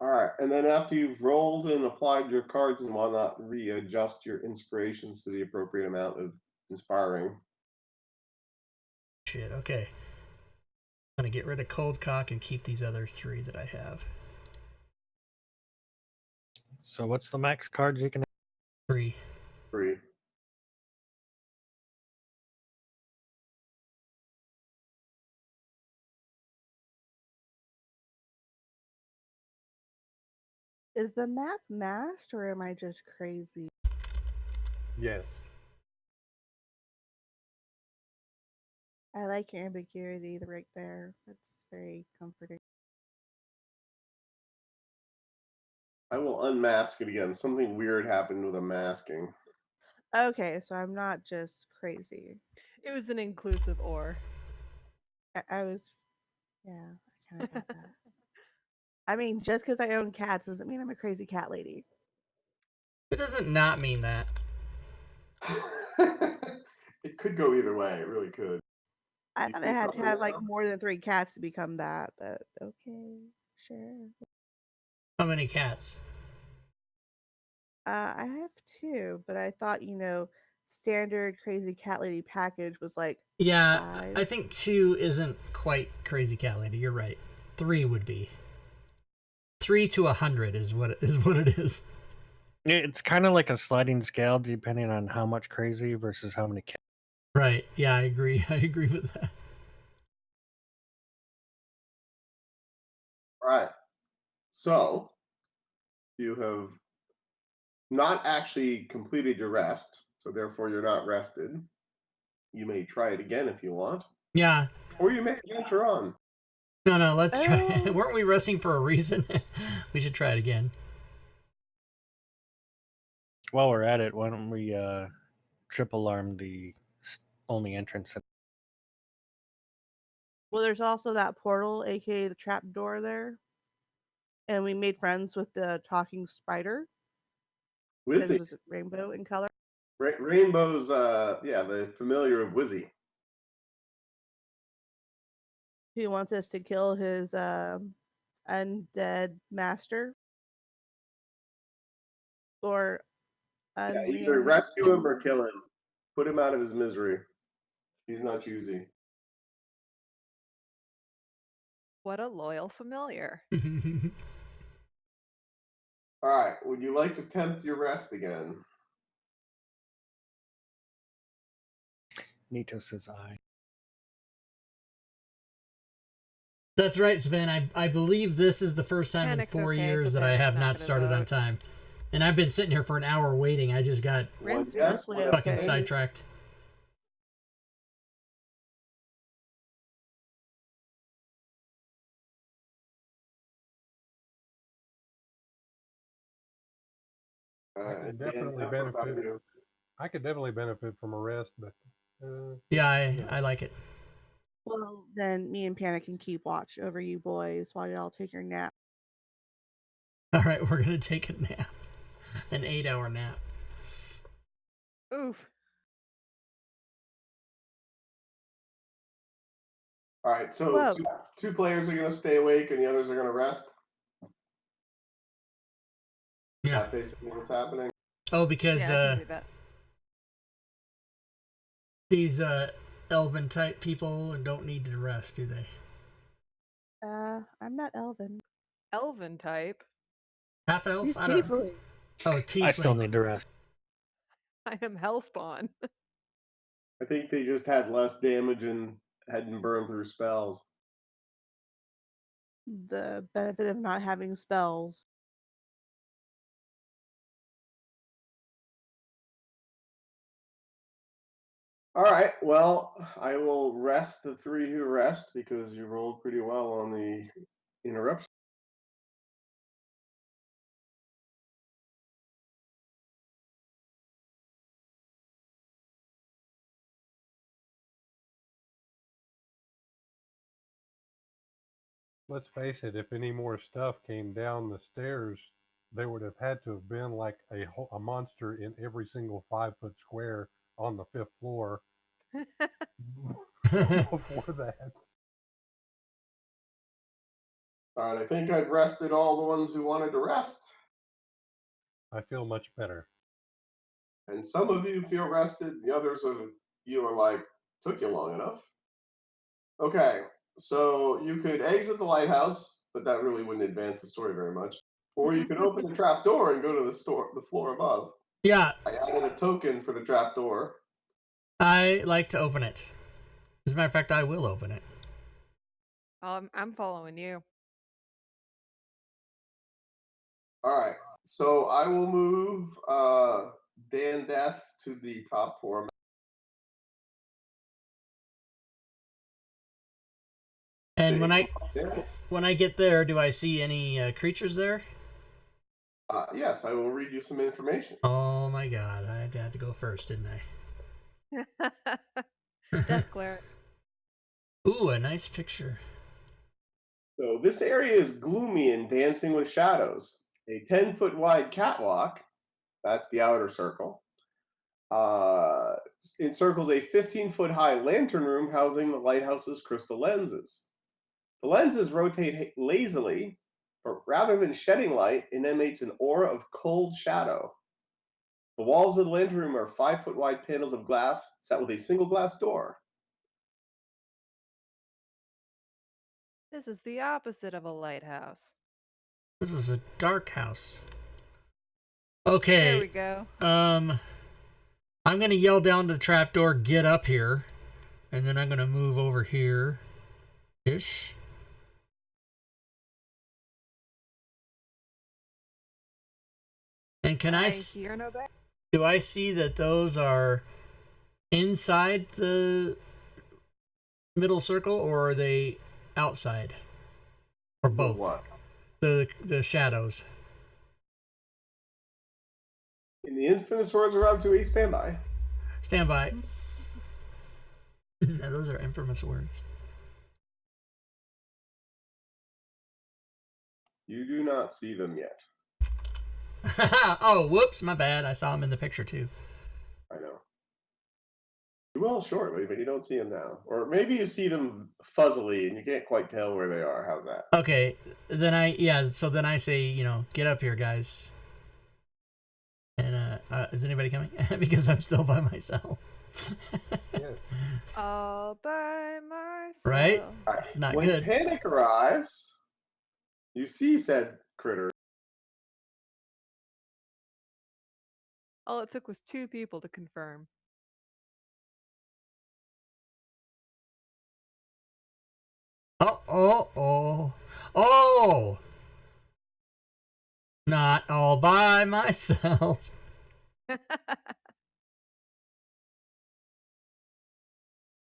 All right, and then after you've rolled and applied your cards and whatnot, readjust your inspirations to the appropriate amount of inspiring. Shit, okay. I'm gonna get rid of Cold Cock and keep these other three that I have. So what's the max cards you can? Three. 3. Is the map masked or am I just crazy? Yes. I like your ambiguity right there. That's very comforting. I will unmask it again. Something weird happened with the masking. Okay, so I'm not just crazy. It was an inclusive or. I was, yeah, I kind of got that. I mean, just because I own cats doesn't mean I'm a crazy cat lady. It doesn't not mean that. It could go either way. It really could. I You thought I see had to something have like now? more than 3 cats to become that, but okay, sure. How many cats? I have 2, but I thought, standard crazy cat lady package was like Yeah, 5. I think 2 isn't quite Crazy Cat Lady. You're right. 3 would be. 3 to 100 is what it is. It's kind of like a sliding scale, depending on how much crazy versus how many. Right. Yeah, I agree. I agree with that. All right. So you have not actually completed your rest, so therefore you're not rested. You may try it again if you want, Yeah. or you may venture on. No, let's try. Oh. Weren't we resting for a reason? We should try it again. While we're at it, why don't we triple arm the only entrance? Well, there's also that portal, aka the trap door there. And we made friends with the talking spider because it Wizzy. was rainbow in color. Rainbow's, yeah, the familiar of Wizzy. He wants us to kill his undead master or Yeah, either unreanimate. rescue him or kill him. Put him out of his misery. He's not choosy. What a loyal familiar. All right, would you like to tempt your rest again? Nito says I. That's right, Sven. I believe this is the first time Panic's in 4 okay, years so that I Ben's have not not gonna started on vote. time. And I've been sitting here for an hour waiting. I just got One Rin's yes, mostly one fucking okay. sidetracked. I could Dan, definitely what about benefit. you? I could definitely benefit from a rest, but Yeah, Yeah. I like it. Well, then me and Panic can keep watch over you boys while y'all take your nap. All right, we're going to take a nap. An 8-hour nap. Oof. All right, so Whoa. two players are going to stay awake and the others are going to rest. Is Yeah. that basically what's happening? Oh, because Yeah, I can do that. these elven type people don't need to rest, do they? I'm not Elven. Elven type. Half elf? He's I don't. tiefling. Oh, tiefling. I still need to rest. I am Hellspawn. I think they just had less damage and hadn't burned through spells. The benefit of not having spells. All right, well, I will rest the 3 who rest because you rolled pretty well on the interruption. let's face it. If any more stuff came down the stairs, there would have had to have been like a monster in every single 5-foot square on the 5th floor before that. All right, I think I've rested all the ones who wanted to rest, I feel much better. and some of you feel rested. The others of you are like, took you long enough. Okay, so you could exit the lighthouse, but that really wouldn't advance the story very much. Or you could open the trap door and go to the floor above. Yeah, I added a token for the trap door. I like to open it. As a matter of fact, I will open it. I'm following you. All right, so I will move Dan Death to the top floor. And There. when I get there, do I see any creatures there? Yes, I will read you some information. Oh my god, I had to go first, didn't Death I? cleric. Ooh, a nice picture. So this area is gloomy and dancing with shadows. A 10-foot wide catwalk, that's the outer circle, encircles a 15-foot high lantern room housing the lighthouse's crystal lenses. The lenses rotate lazily, but rather than shedding light, it emanates an aura of cold shadow. The walls of the lantern room are 5-foot wide panels of glass set with a single glass door. This is the opposite of a lighthouse. This is a dark house. There we Okay, go. I'm gonna yell down to the trapdoor, get up here, and then I'm gonna move over here. Ish. And can I hear no back? do I see that those are inside the middle circle, or are they outside? Or both? What? The shadows. In the infamous words of Rob 2E, stand by. Stand by. Now, those are infamous words. You do not see them yet. Oh, whoops, my bad. I saw him in the picture too. I know. You will shortly, but you don't see them now. Or maybe you see them fuzzily and you can't quite tell where they are. How's that? Okay, then so then I say, get up here, guys. And is anybody coming? Because I'm still by myself. Yes. All by myself. Right? All right. It's not When good. panic arrives, you see said critter. All it took was 2 people to confirm. Oh! Not all by myself. Oh,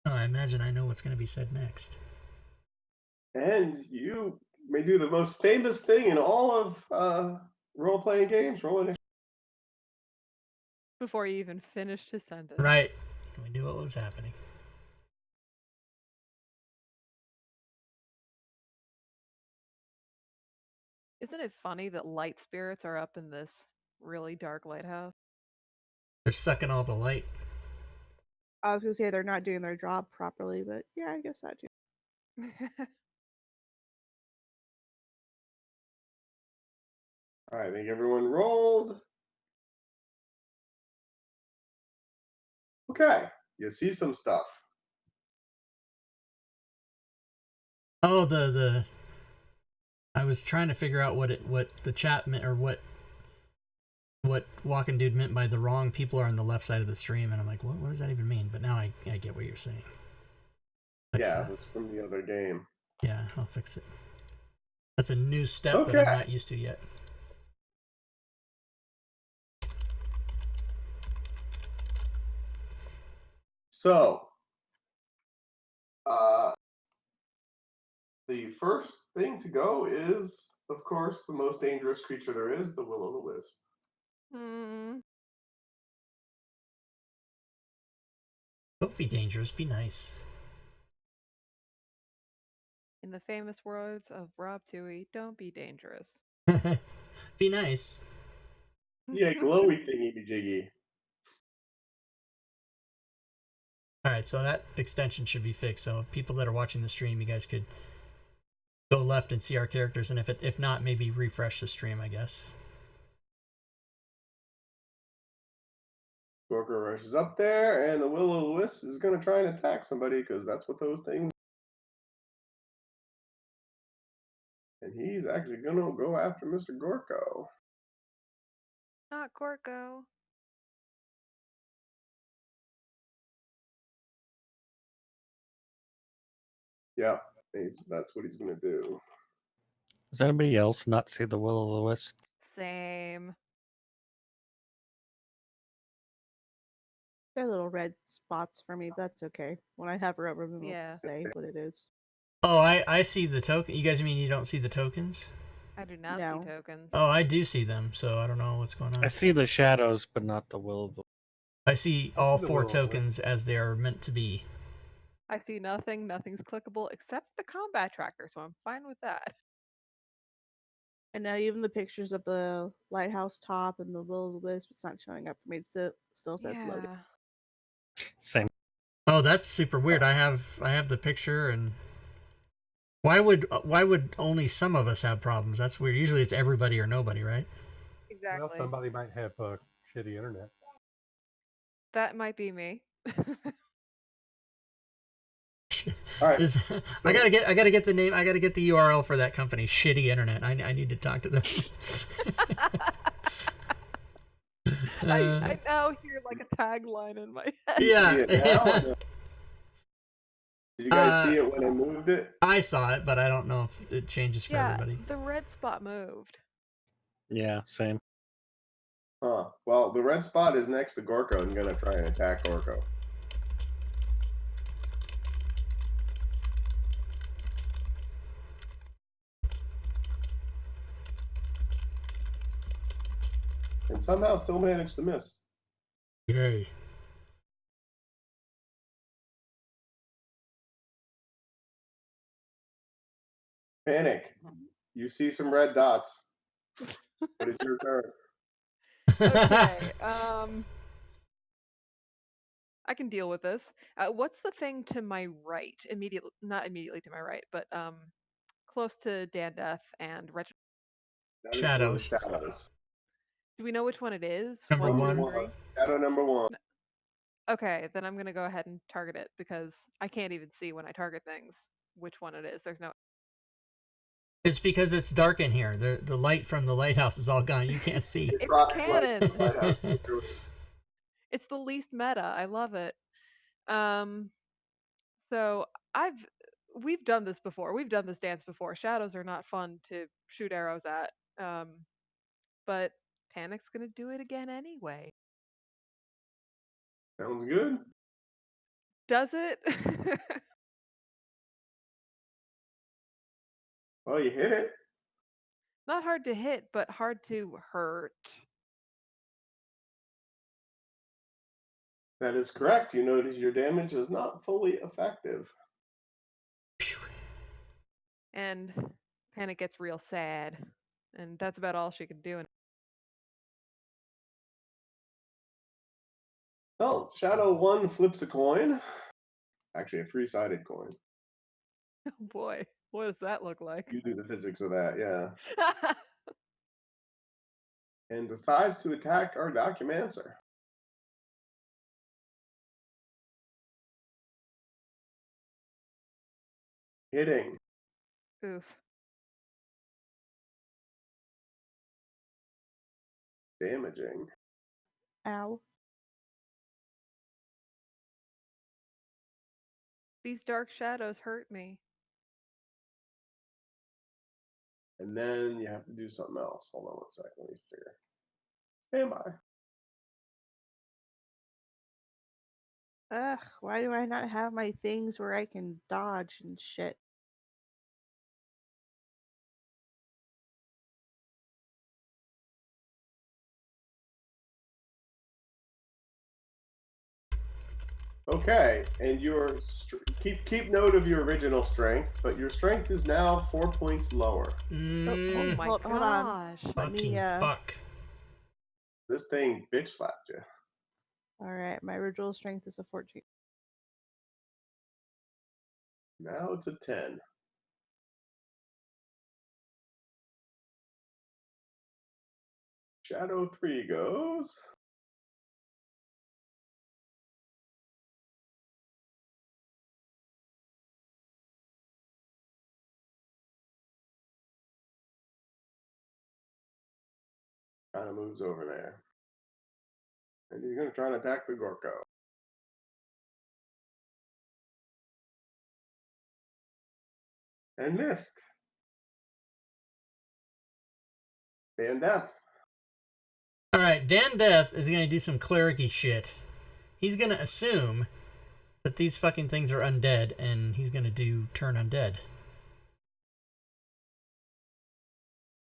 I imagine I know what's going to be said next. And you may do the most famous thing in all of role-playing games, roll initiative. Before he even finished his sentence. Right. We knew what was happening. Isn't it funny that light spirits are up in this really dark lighthouse? They're sucking all the light. I was gonna say they're not doing their job properly, but yeah, I guess that too. All right, I think everyone rolled. Okay, you see some stuff. Oh, the I was trying to figure out what the chat meant, or what Walking Dude meant by the wrong people are on the left side of the stream, and I'm like, what does that even mean? But now I get what you're saying. Yeah, it was from the other game. Yeah, I'll fix it. That's a new step that I'm not used to yet. So, the first thing to go is, of course, the most dangerous creature there is, the Will-O-the-Wisp. Don't be dangerous, be nice. In the famous words of Rob Toohey, don't be dangerous. Be nice. Yeah, glowy thingy-jiggy. Alright, so that extension should be fixed. So if people that are watching the stream, you guys could go left and see our characters, and if not, maybe refresh the stream, I guess. Gorka rushes up there, and the Will-O-Wisp is going to try and attack somebody because that's what those things. And he's actually going to go after Mr. Gorko. Not Gorko. Yeah, that's what he's going to do. Does anybody else not see the Will-O-Wisp? Same. They're little red spots for me. That's okay. When I have her over, we will Yeah. say what it is. Oh, I see the token. You guys mean you don't see the tokens? I do not No. see tokens. Oh, I do see them, so I don't know what's going on. I see the shadows, but not the Will-O-Wisp. I see all the 4 Will-O-Wisp. tokens as they are meant to be. I see nothing. Nothing's clickable except the combat tracker, so I'm fine with that. And now even the pictures of the lighthouse top and the Will-O-Wisp, it's not showing up for me. It still says loaded. Yeah. Same. Oh, that's super weird. I have the picture, and why would only some of us have problems? That's weird. Usually it's everybody or nobody, right? Exactly. Well, somebody might have shitty internet. That might be me. All right. I gotta get the name. I gotta get the URL for that company. Shitty internet. I need to talk to them. I now hear like a tagline in my head. Yeah. See it now? Did you guys see it when I moved it? I saw it, but I don't know if it changes for Yeah, everybody. the red spot moved. Yeah, same. Huh. Well, the red spot is next to Gorko and going to try and attack Gorko. And somehow still managed to miss. Yay. Panic. You see some red dots. But it's your turn. Okay. I can deal with this. What's the thing to my right? Not immediately to my right, but close to Dandeth and Reginald. That is one of the Shadows. shadows. Do we know which one it is? Number One, two, one. three? Shadow number 1. Okay, then I'm gonna go ahead and target it because I can't even see when I target things which one it is. There's no. It's because it's dark in here. The light from the lighthouse is all gone. You can't see. It's Right, canon. lighthouse. It's the least meta. I love it. So we've done this before. We've done this dance before. Shadows are not fun to shoot arrows at. But Panic's gonna do it again anyway. Sounds good. Does it? Well, you hit it. Not hard to hit, but hard to hurt. That is correct. You notice your damage is not fully effective. And Panic gets real sad. And that's about all she can do. Well, Shadow 1 flips a coin. Actually, a 3-sided coin. Oh boy, what does that look like? You do the physics of that, yeah. And decides to attack our Documancer. Hitting. Oof. Damaging. Ow. These dark shadows hurt me. And then you have to do something else. Hold on 1 second. Let me figure. Stand by. Ugh, why do I not have my things where I can dodge and shit? Okay, and your keep note of your original strength, but your strength is now 4 points lower. Oh Mm, my hold on. gosh. Let me, fucking fuck. This thing bitch slapped you. Alright, my original strength is a 14. Now it's a 10. Shadow 3 goes. Kind of moves over there. And he's going to try and attack the Gorko. And missed. And death. All right, Dan Death is going to do some cleric-y shit. He's going to assume that these fucking things are undead, and he's going to do turn undead.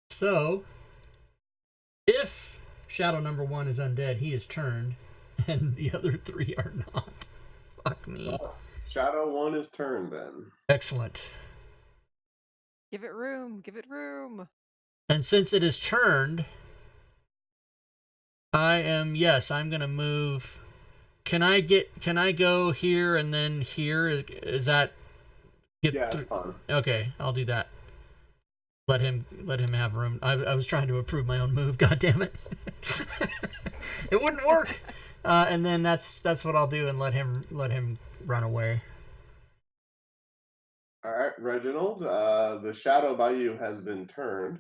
So, if shadow number 1 is undead, he is turned, and the other 3 are not. Fuck me. Well, Shadow 1 is turned then. Excellent. Give it room. Give it room. And since it is turned, I'm going to move. Can I go here and then here? Is that Yeah, it's fine. Okay, I'll do that. Let him have room. I was trying to approve my own move. God damn it! It wouldn't work. And then that's what I'll do, and let him run away. All right, Reginald. The shadow by you has been turned.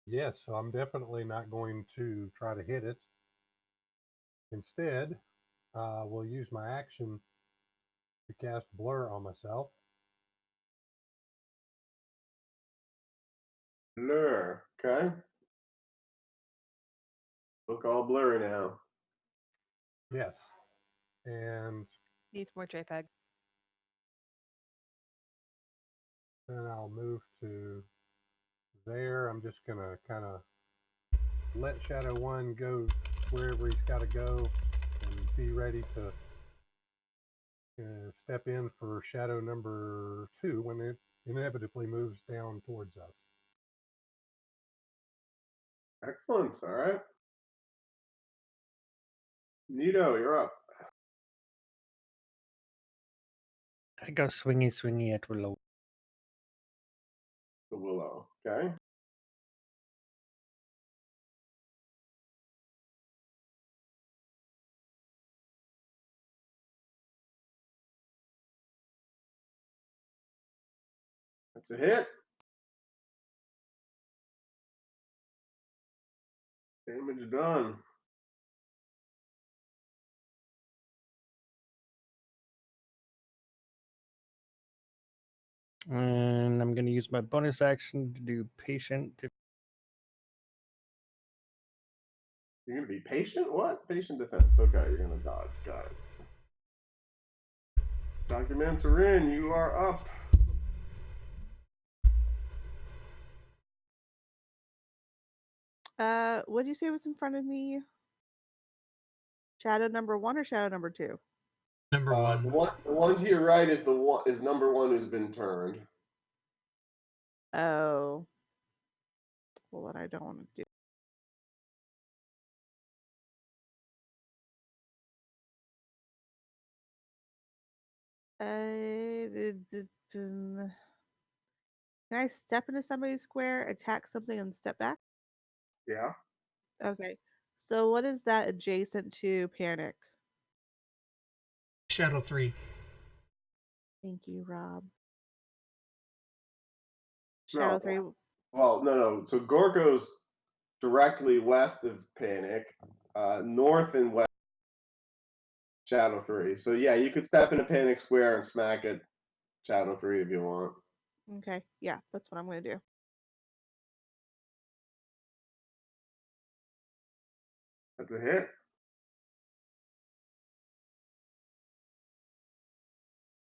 Yes, so I'm definitely not going to try to hit it. Instead, we'll use my action to cast Blur on myself. Blur. Okay. Look all blurry now. Yes. And Needs more JPEG. then I'll move to there. I'm just going to kind of let Shadow 1 go wherever he's got to go and be ready to step in for Shadow number 2 when it inevitably moves down towards us. Excellent. All right. Nito, you're up. I go swingy at Willow. The Willow. Okay. That's a hit. Damage done. And I'm going to use my bonus action to do patient. You're going to be patient? What? Patient defense. Okay, you're going to dodge. Got it. Documents are in. You are up. What did you say was in front of me? Shadow number 1 or shadow number 2? Number 1. The one to your right is number 1 who's been turned. Oh. Well, what I don't want to do. Can I step into somebody's square, attack something, and step back? Yeah. Okay. So what is that adjacent to panic? Shadow 3. Thank you, Rob. No. Shadow 3. Well, no. So Gorko's directly west of Panic, north and west. Shadow 3. So yeah, you could step into Panic Square and smack at Shadow 3 if you want. Okay. Yeah, that's what I'm going to do. That's a hit.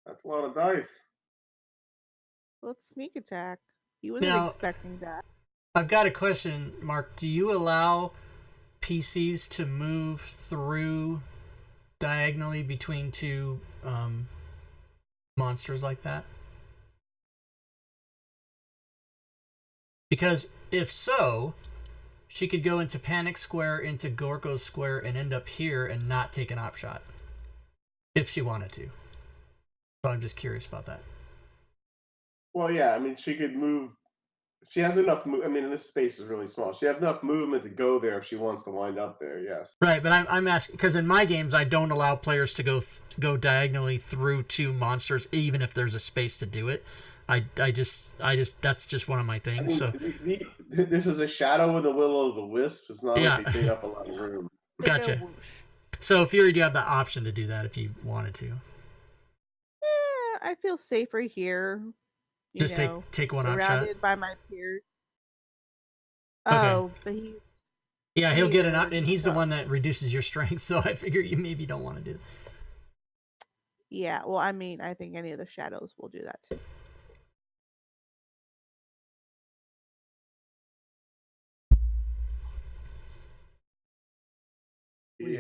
That's a lot of dice. Let's sneak attack. He wasn't Now- expecting that. I've got a question, Mark. Do you allow PCs to move through diagonally between two monsters like that? Because if so, she could go into Panic Square, into Gorko's Square, and end up here and not take an op shot. If she wanted to. So I'm just curious about that. Well, yeah, I mean, she could move She has enough. I mean, this space is really small. She has enough movement to go there if she wants to wind up there. Yes. Right, but I'm asking because in my games I don't allow players to go diagonally through two monsters, even if there's a space to do it. I just that's just one of my I things. mean, So this is a shadow in the will of the wisp. It's not Yeah. like they take up a lot of room. They go Gotcha. whoosh. So Fury, do you have the option to do that if you wanted to? I feel safer here. You Just know, take one up shot. surrounded by my peers. Okay. Oh, but he's Yeah, he'll get an here. up, and he's the one that reduces your strength. So I figure you maybe don't want to do. Yeah, well, I mean, I think any of the shadows will do that too. We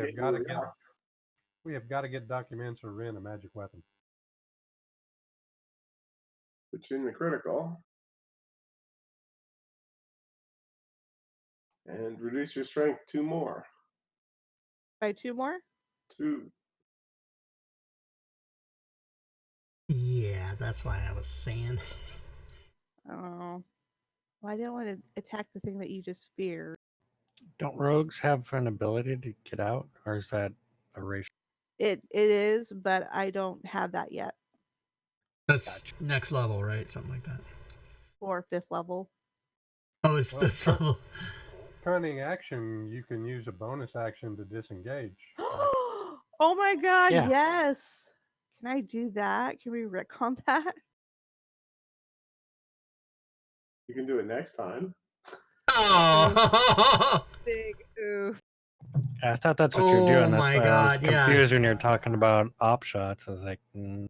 have got to get documents or rent a magic weapon. Put you in the critical. And reduce your strength 2 more. By 2 more? 2. Yeah, that's why I was saying. Oh, well, I don't want to attack the thing that you just feared. Don't rogues have an ability to get out, or is that a racial? It is, but I don't have that yet. That's next level, right? Something like that. Or 5th level. Oh, it's Well, 5th level. Cunning action, you can use a bonus action to disengage. Oh my god, Yeah. yes! Can I do that? Can we retcon that? You can do it next time. Oh. Big oof. I thought that's what you're Oh doing. That's my why I was God, yeah. confused when you're talking about op shots. I was like, I know,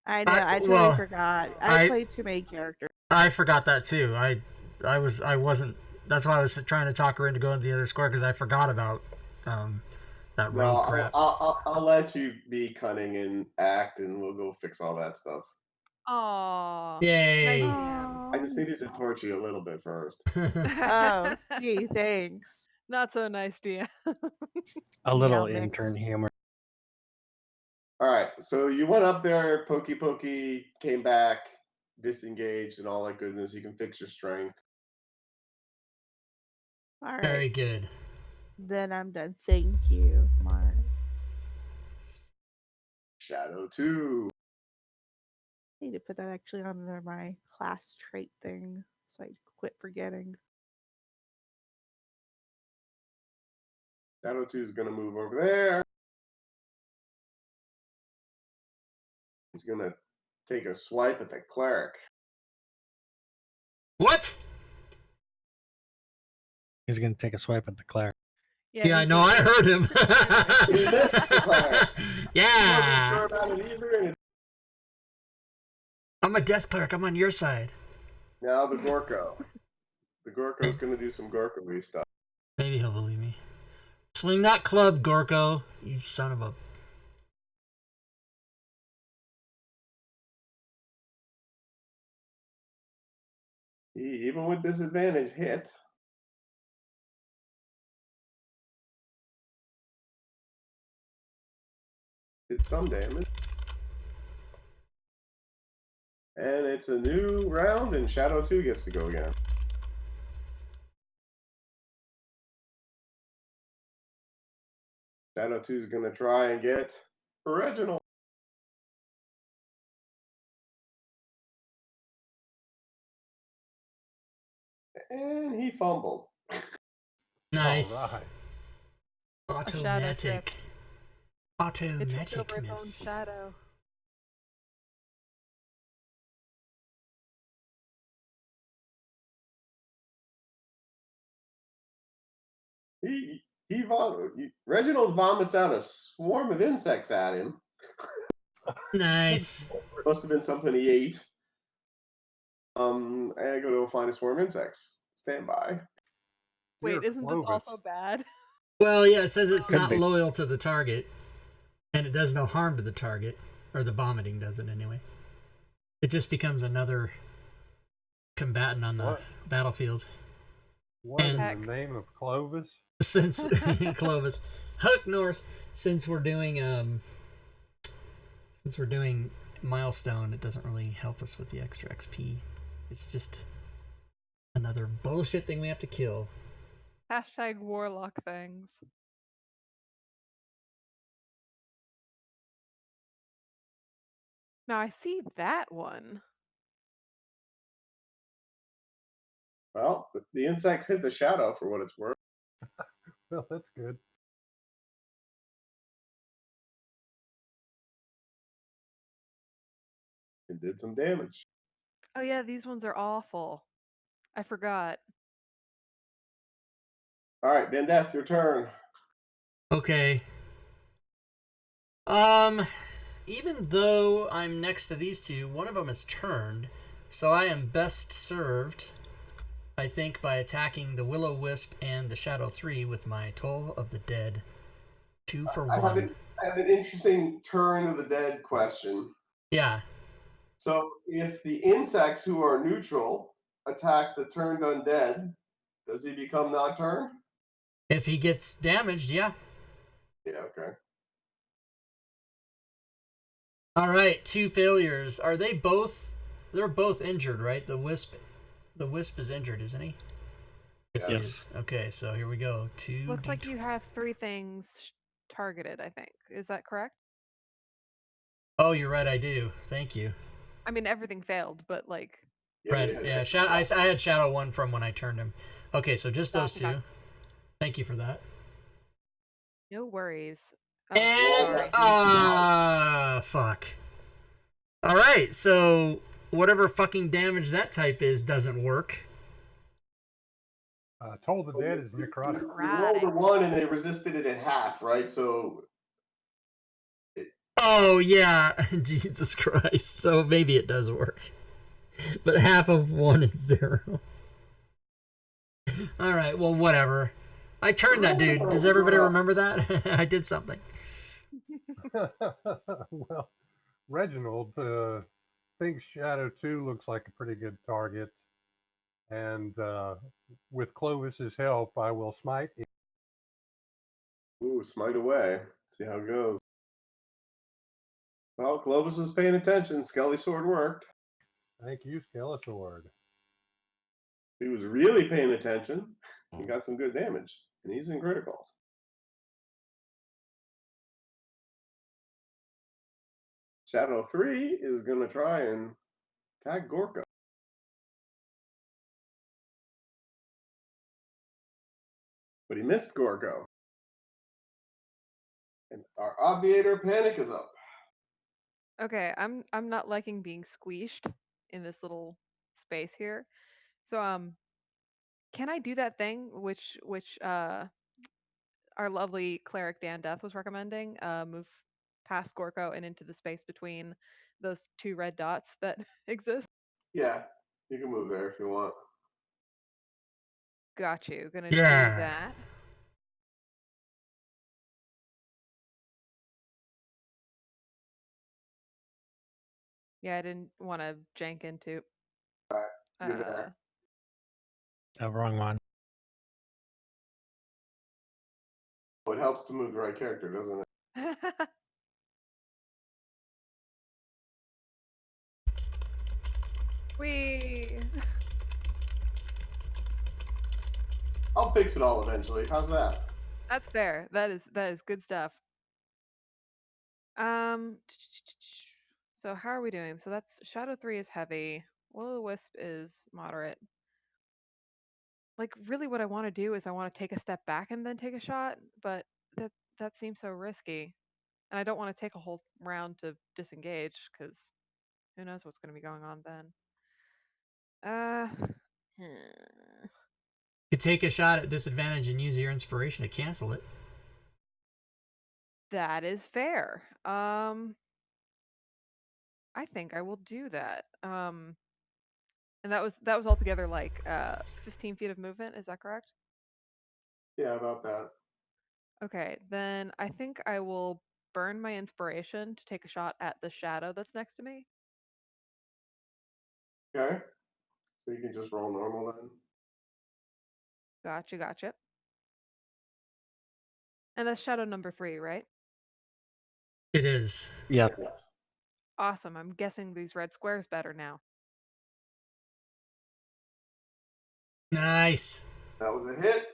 I totally well, forgot. I- I played too many characters. I forgot that too. I wasn't. That's why I was trying to talk her into going to the other square because I forgot about that No, rogue crap. I'll let you be cunning and act, and we'll go fix all that stuff. Aw. Yay! Nice. I just needed to torture you a little bit first. Oh, gee, thanks. Not so nice, DM. a little Meow mix. intern humor. All right, so you went up there, pokey, came back, disengaged, and all that goodness. You can fix your strength. All right, Very good. then I'm done. Thank you, Mark. Shadow 2. I need to put that actually under my class trait thing so I quit forgetting. Shadow 2 is going to move over there. He's going to take a swipe at the cleric. What? He's going to take a swipe at the cleric. Yeah, I he's know. I heard him. He missed the cleric. He wasn't sure Yeah. about it either. And I'm a death cleric. I'm on your side. now the Gorko. The Gorko's going to do some Gorko-y stuff. Maybe he'll believe me. Swing that club, Gorko. You son of a. He, even with disadvantage, hit. Did some damage. And it's a new round, and Shadow 2 gets to go again. Shadow 2 is going to try and get Reginald. And he fumbled. Nice. All right. shadow trip. Automatic. It tripped over its own Automaticness. shadow. Reginald vomits out a swarm of insects at him. Nice. Must have been something he ate. I go to find a swarm of insects. Stand by. Wait, Dear isn't this Clovis. also bad? Well, yeah, it says it's Could not be. loyal to the target, and it does no harm to the target, or the vomiting does it anyway. It just becomes another combatant on the What? battlefield. What in And- the name of Clovis? Since Clovis, Huck Norris, since we're doing milestone, it doesn't really help us with the extra XP. It's just Another bullshit thing we have to kill. Hashtag warlock things. Now I see that one. Well, the insects hit the shadow for what it's worth. Well, that's good. It did some damage. Oh yeah, these ones are awful. I forgot. All right, Bandeth, your turn. Okay. Even though I'm next to these two, one of them is turned, so I am best served, I think, by attacking the Will-O-Wisp and the Shadow 3 with my Toll of the Dead. 2 for 1. I have an interesting turn of the dead question. Yeah. So, if the insects who are neutral attack the turned undead, does he become not turned? If he gets damaged, yeah. Yeah, okay. All right, 2 failures. Are they both? They're both injured, right? The wisp is injured, isn't he? Yes, he Yes. is. Okay, so here we go. 2. Looks like you have 3 things targeted, I think. Is that correct? Oh, you're right. I do. Thank you. I mean, everything failed, but like. Right. Yeah. I had Shadow 1 from when I turned him. Okay, so just those Gotcha. 2. Thank you for that. No worries. Oh, And sorry. fuck. All right, so whatever fucking damage that type is doesn't work. Toll the Dead is necrotic. You rolled a 1 and they resisted it in half, right? So. Oh yeah, Jesus Christ. So maybe it does work, but half of 1 is 0. All right, well whatever. I turned that dude. Does everybody remember that? I did something. Well, Reginald thinks Shadow 2 looks like a pretty good target. And with Clovis's help, I will smite it. Ooh, smite away. See how it goes. Well, Clovis was paying attention. Skelly Sword worked. Thank you, Skelisword. He was really paying attention. He got some good damage, and he's in critical. Shadow 3 is going to try and attack Gorka. But he missed Gorko. And our Obviator Panic is up. Okay, I'm not liking being squeezed in this little space here. So can I do that thing which our lovely cleric Dan Death was recommending? Move past Gorko and into the space between those 2 red dots that exist. Yeah, you can move there if you want. Got you. Gonna Yeah. do that. Yeah, I didn't want to jank into. You're there. Oh, wrong one. It helps to move the right character, doesn't it? Whee! I'll fix it all eventually. How's that? That's fair. That is good stuff. So how are we doing? So that's Shadow 3 is heavy. Will-O-Wisp is moderate. Like really what I want to do is I want to take a step back and then take a shot, but that seems so risky. And I don't want to take a whole round to disengage because who knows what's going to be going on then. You could take a shot at disadvantage and use your inspiration to cancel it. That is fair. I think I will do that. And that was altogether like 15 feet of movement. Is that correct? Yeah, about that. Okay, then I think I will burn my inspiration to take a shot at the shadow that's next to me. Okay. So you can just roll normal then. Gotcha. And that's shadow number 3, right? It is. Yeah. Yes. Awesome. I'm guessing these red squares better now. Nice. That was a hit.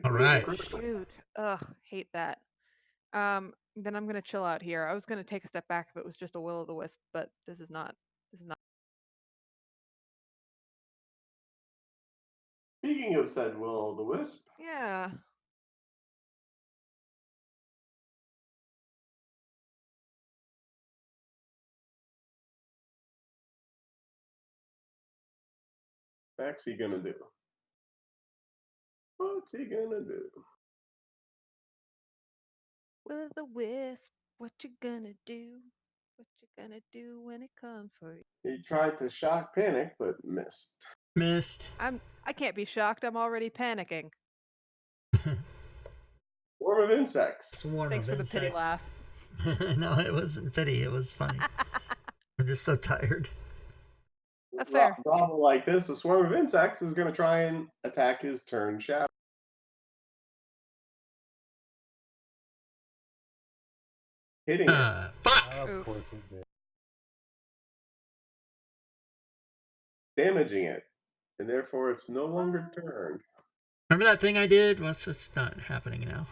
All right. Shoot. Ugh, hate that. Then I'm gonna chill out here. I was gonna take a step back if it was just a will o' the wisp, but this is not. This is not. Speaking of said will-o'-the-wisp, Yeah. what's he gonna do? What's he gonna do? Will o' the wisp, what you gonna do? What you gonna do when it comes for you? He tried to shock panic, but missed. Missed. I can't be shocked. I'm already panicking. Swarm of insects. Swarm Thanks of for the pity insects. laugh. No, it wasn't pity. It was funny. I'm just so tired. That's fair. Problem like this, a swarm of insects is going to try and attack his turn shadow. Hitting it. Fuck. Of Oof. course it did. Damaging it. And therefore it's no longer turned. Remember that thing I did? Well, it's just not happening now.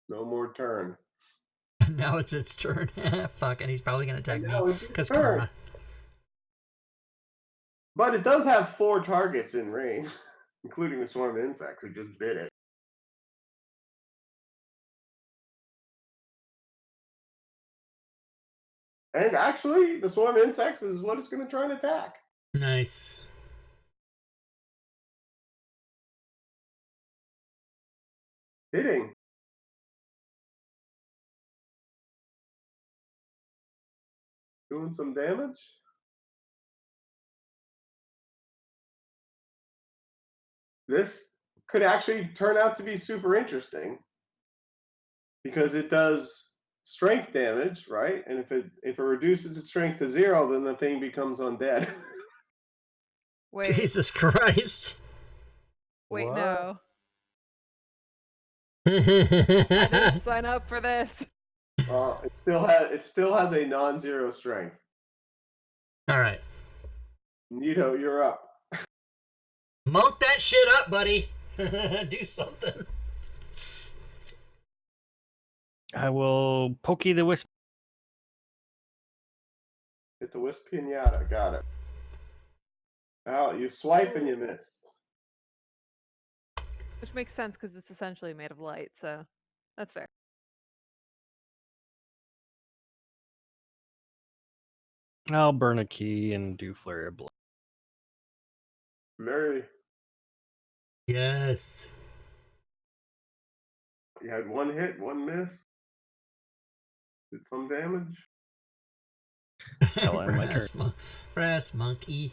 No more turn. Now it's its turn. Fuck, and he's probably gonna attack And me now it's its because turn. karma. But it does have 4 targets in range, including the swarm of insects who just bit it. And actually, the swarm of insects is what it's going to try and attack. Nice. Hitting. Doing some damage. This could actually turn out to be super interesting because it does strength damage, right? And if it reduces its strength to 0, then the thing becomes undead. Wait, Jesus Christ. wait, What? no. I didn't sign up for this. It still has a non-zero strength. All right. Nito, you're up. Monk that shit up, buddy. Do something. I will pokey the wisp. Hit the wisp pinata. Got it. Oh, you swipe and you miss. Which makes sense because it's essentially made of light, so that's fair. I'll burn a key and do flurry of blow. Mary, Yes. you had 1 hit, 1 miss. Did some damage. Hell, end my turn. Brass monkey.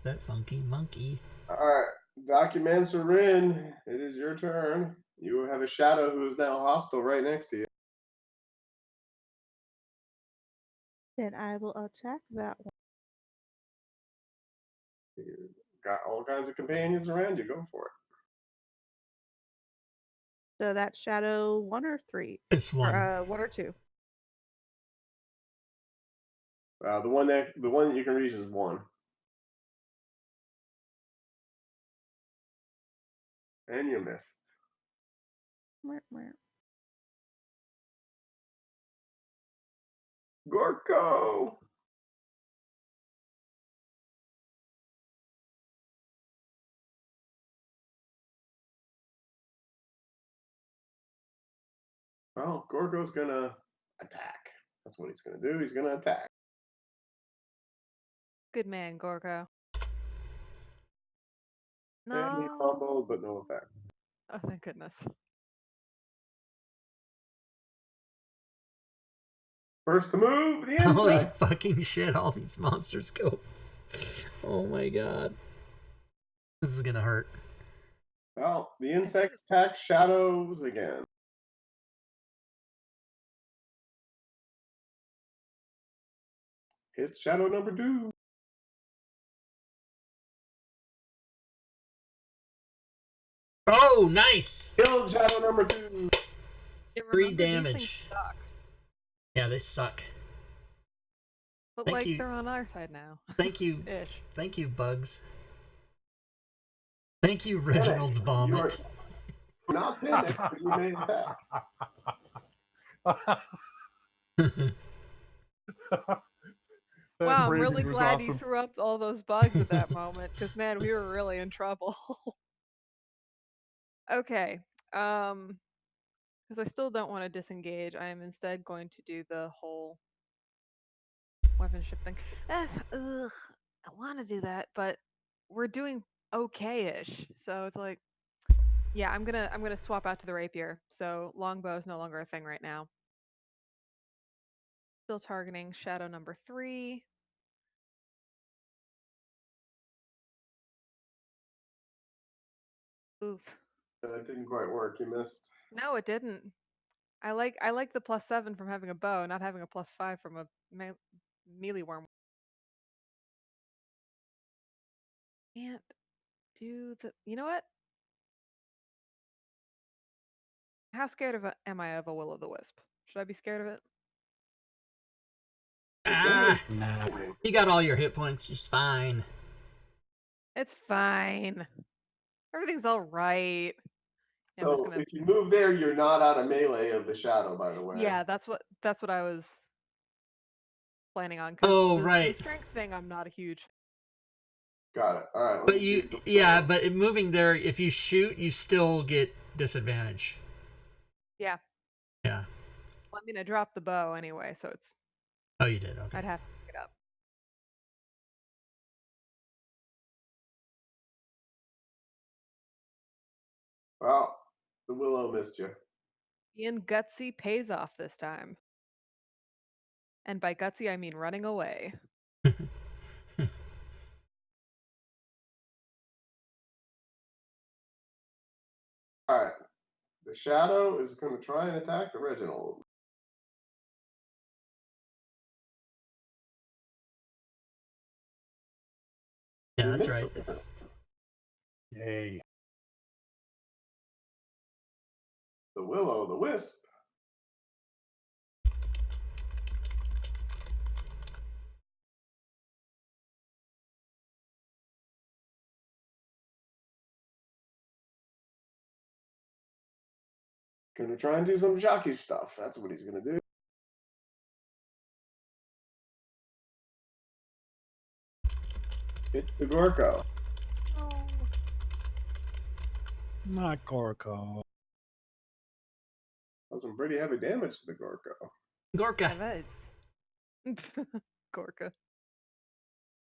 That funky monkey. All right, documents are in. It is your turn. You have a shadow who is now hostile right next to you. Then I will attack that one. You got all kinds of companions around you. Go for it. So that's shadow 1 or 3? It's one. Or 1 or 2? The one that you can reach is 1. And you missed. Meow, meow. Gorko. Well, Gorgo's gonna attack. That's what he's gonna do. He's gonna attack. Good man, Gorko. And he No. fumbled, but no effect. Oh, thank goodness. First to move, the Holy insects. fucking shit, all these monsters go. Oh my god. This is gonna hurt. Well, the insects attack shadows again. Hit shadow number 2. Oh, nice! Killed shadow number 2. Yeah, 3 remember, these things damage. suck. Yeah, they suck. But Thank like you. they're on our side now. Thank you. Ish. Thank you, Bugs. Thank you, Reginald's vomit. You're not panicked, but you may attack. That Wow, I'm phrasing really was glad you awesome. threw up all those bugs at that moment, because man, we were really in trouble. Okay, because I still don't want to disengage. I am instead going to do the whole weapon ship thing. Ugh, I want to do that, but we're doing okay-ish. So it's like, yeah, I'm gonna swap out to the rapier. So longbow is no longer a thing right now. Still targeting shadow number 3. Oof. That didn't quite work. You missed. No, it didn't. I like the +7 from having a bow, not having a +5 from a melee worm. Can't do the. You know what? How scared am I of a will-o'-the-wisp? Should I be scared of it? Ah, Nah. you got all your hit points. It's fine. It's fine. Everything's all right. Yeah, I'm just So gonna. if you move there, you're not out of melee of the shadow, by the way. Yeah, that's what I was planning on. Cause Oh, the right. strength thing, I'm not a huge. Got it. All right. Let But me see you, if the- yeah, but in moving there, if you shoot, you still get disadvantage. Yeah. Yeah. Well, I mean, I dropped the bow anyway, so it's. Oh, you did. Okay. I'd have to pick it up. Well, the willow missed you. Being gutsy pays off this time. And by gutsy, I mean running away. All right. The shadow is going to try and attack the Reginald. Yeah, You that's missed right. it. Yay. The willow, the wisp. Gonna try and do some jockey stuff. That's what he's gonna do. It's the Gorko. Oh. Not Gorko. Does some pretty heavy damage to the Gorko. Gorka. Yeah, that is. Gorka.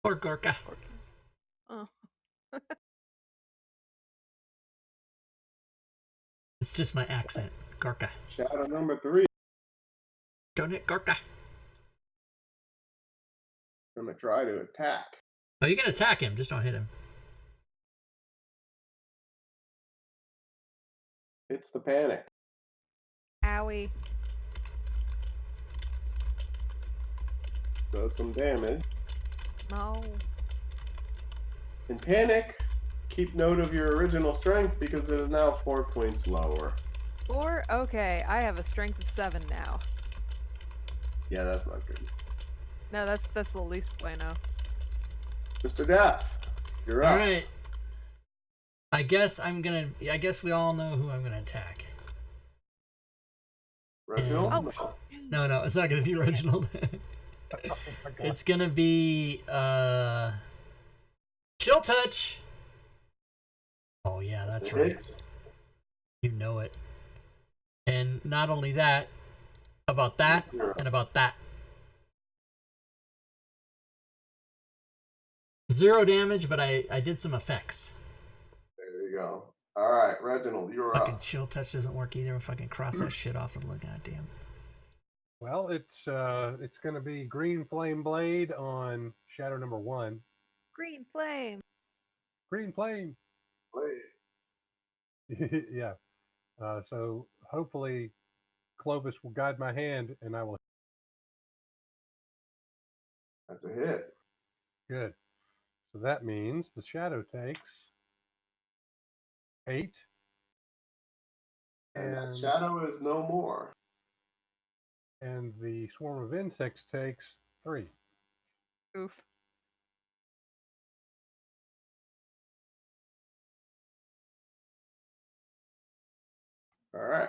Poor Gorka. Oh. It's just my accent. Gorka. Shadow number 3. Don't hit Gorka. Gonna try to attack. Oh, you can attack him. Just don't hit him. It's the panic. Owie. Does some damage. No. In panic, keep note of your original strength because it is now 4 points lower. 4? Okay, I have a strength of 7 now. Yeah, that's not good. No, that's the least bueno. Mr. Death, you're up. All right. I guess we all know who I'm gonna attack. Reginald? Oh. No, it's not gonna be Reginald. Oh my God. It's gonna be Chill Touch. Oh yeah, that's It right. hits. You know it. And not only that, about that, 0. and about that. 0 damage, but I did some effects. There you go. All right, Reginald, you're Fucking up. Chill Touch doesn't work either. Fucking cross that shit off and look, goddamn. Well, it's going to be Green Flame Blade on shadow number 1. Green flame. Green Flame. Play. Yeah. So hopefully Clovis will guide my hand and I will. That's a hit. Good. So that means the shadow takes 8. And that And, shadow is no more. and the swarm of insects takes 3. Oof. All right.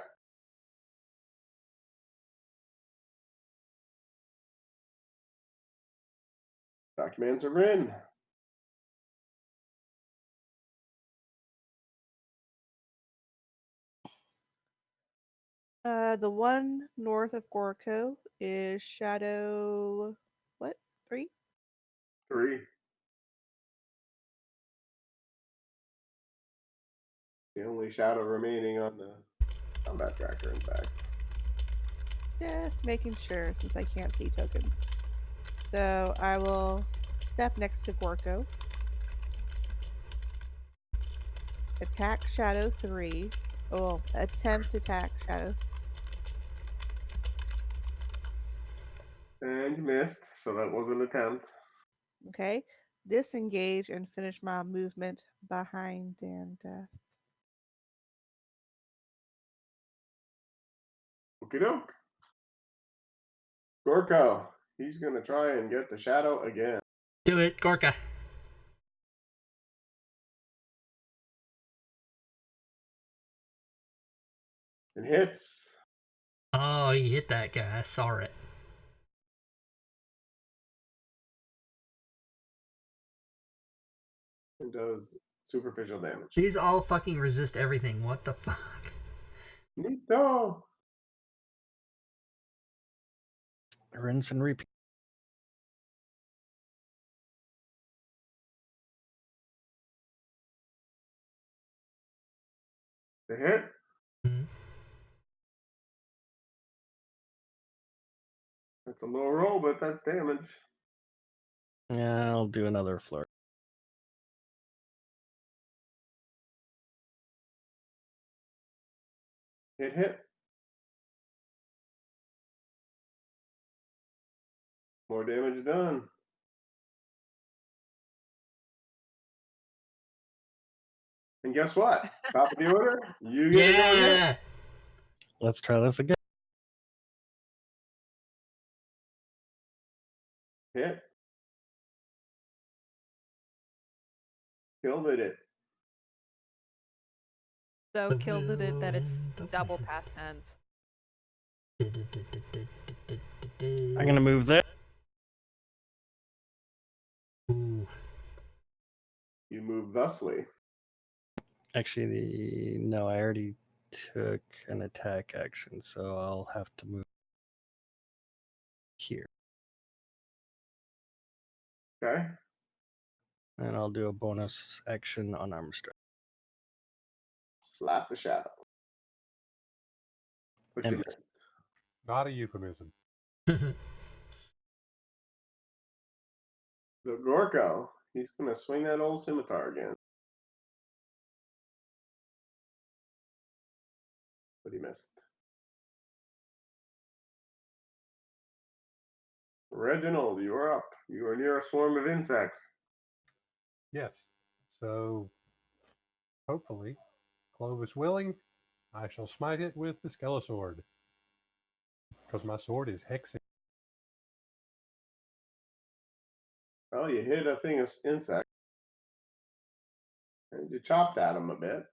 Documents are in. The one north of Gorko is Shadow. What? 3? 3. The only shadow remaining on the combat tracker, in fact. Just making sure since I can't see tokens. So I will step next to Gorko. Attack Shadow 3. Oh, attempt to attack Shadow. And you missed, so that was an attempt. Okay. Disengage and finish my movement behind Dan Death. Okie doke. Gorko, he's going to try and get the shadow again. Do it, Gorka. It hits. Oh, you hit that guy. I saw it. And does superficial damage. These all fucking resist everything. What the fuck? Neato. Rinse and repeat. The hit. Mhm. That's a low roll, but that's damage. Yeah, I'll do another flurry. Hit. More damage done. And guess what? Top of the order, you get to go again. Yeah. Let's try this again. Hit. Killed it. So The killed it will that it's and the double way. past tense. I'm gonna move that. Ooh. You move thusly. Actually, no, I already took an attack action, so I'll have to move here. Okay. And I'll do a bonus action on armor strike. Slap the shadow. But you And- missed. Not a euphemism. The Gorko, he's going to swing that old scimitar again. But he missed. Reginald, you are up. You are near a swarm of insects. Yes. So hopefully, Clovis willing, I shall smite it with the Skelisword. Because my sword is hexing. Well, you hit a thing of insect. And you chopped at him a bit.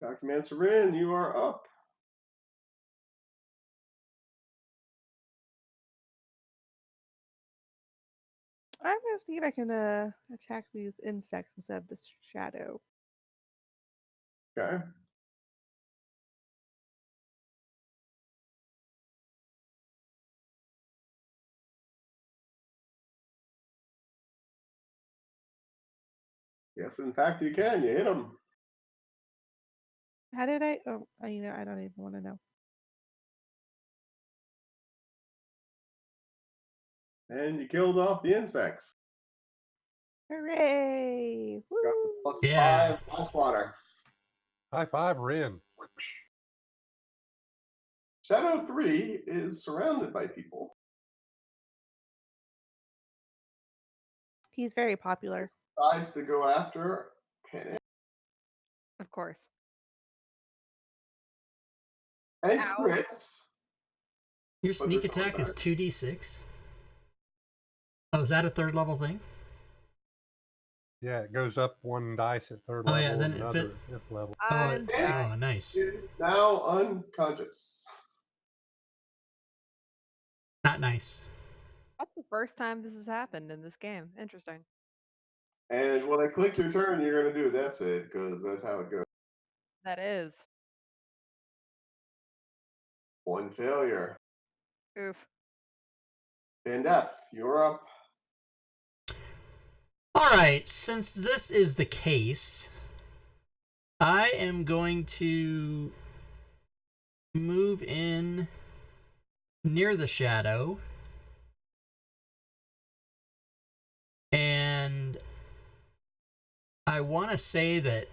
Documents are in. You are up. I'm gonna see if I can attack these insects instead of this shadow. Okay. Yes, in fact, you can. You hit him. How did I? Oh, I don't even want to know. And you killed off the insects. Hooray! Got the Woo! plus Yeah. 5 ice water. High five, Rin. Shadow 3 is surrounded by people. He's very popular. Decides to go after Panic. Of course. And Ow. crits. Your But sneak there's no attack is back. 2d6? Oh, is that a third level thing? Yeah, it goes up one dice at third Oh, level yeah, then and it another fit- at fifth level. I'm dying. Oh, nice. Is now unconscious. Not nice. That's the first time this has happened in this game. Interesting. And when I click your turn, you're gonna do that's it, because that's how it goes. That is. One failure. Oof. And death, you're up. Alright, since this is the case, I am going to move in near the shadow. And I want to say that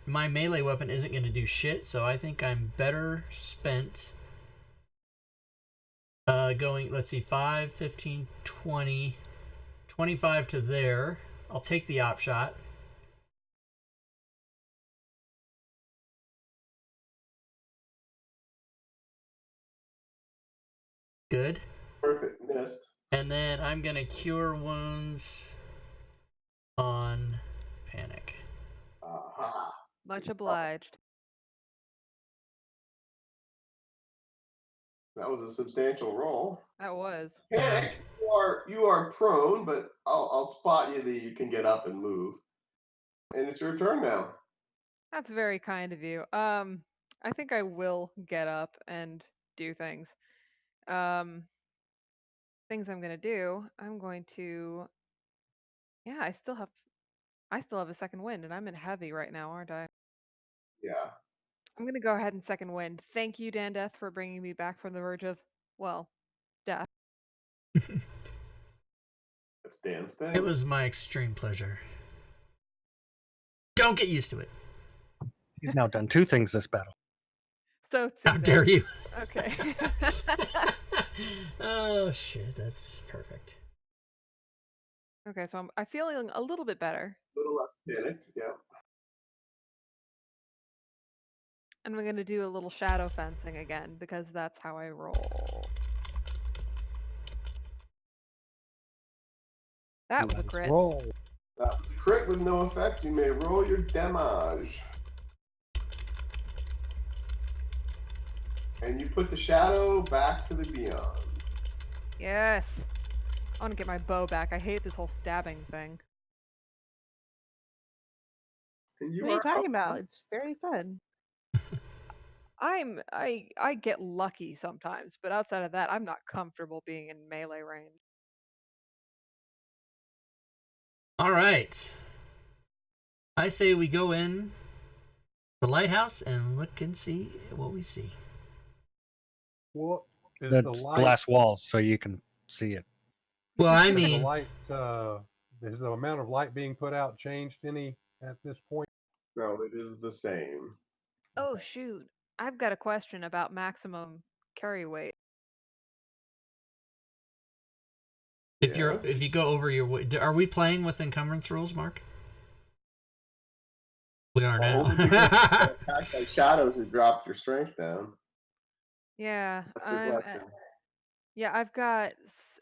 my melee weapon isn't going to do shit, so I think I'm better spent going, let's see, 5, 15, 20, 25 to there. I'll take the op shot. Good. Perfect, missed. And then I'm going to cure wounds on Panic. Aha. Much obliged. That was a substantial roll. That was. Panic, you are prone, but I'll spot you that you can get up and move. And it's your turn now. That's very kind of you. I think I will get up and do things. Things I'm gonna do. I'm going to. Yeah, I still have a second wind, and I'm in heavy right now, aren't I? Yeah. I'm gonna go ahead and second wind. Thank you, Dan Death, for bringing me back from the verge of, well, death. That's Dan's thing. It was my extreme pleasure. Don't get used to it. He's now done 2 things this battle. So How dare you? Okay. Oh shit, that's perfect. Okay, so I'm feeling a little bit better, A little less panicked, yeah. and we're gonna do a little shadow fencing again because that's how I roll. That was a Let's crit. Roll. That was a crit with no effect. You may roll your damage. And you put the shadow back to the beyond. Yes. I want to get my bow back. I hate this whole stabbing thing. And you What are you are talking up. about? It's very fun. I get lucky sometimes, but outside of that, I'm not comfortable being in melee range. All right. I say we go in the lighthouse and look and see what we see. What is the That's light? glass walls, so you can see it. Well, I Has the mean, light. Has the amount of light being put out changed any at this point? No, it is the same. Oh shoot. I've got a question about maximum carry weight. if Yes. you go over your weight, are we playing with encumbrance rules, Mark? We are Well, now. only because you got attacked by shadows who dropped your strength down. Yeah, That's the question. I've got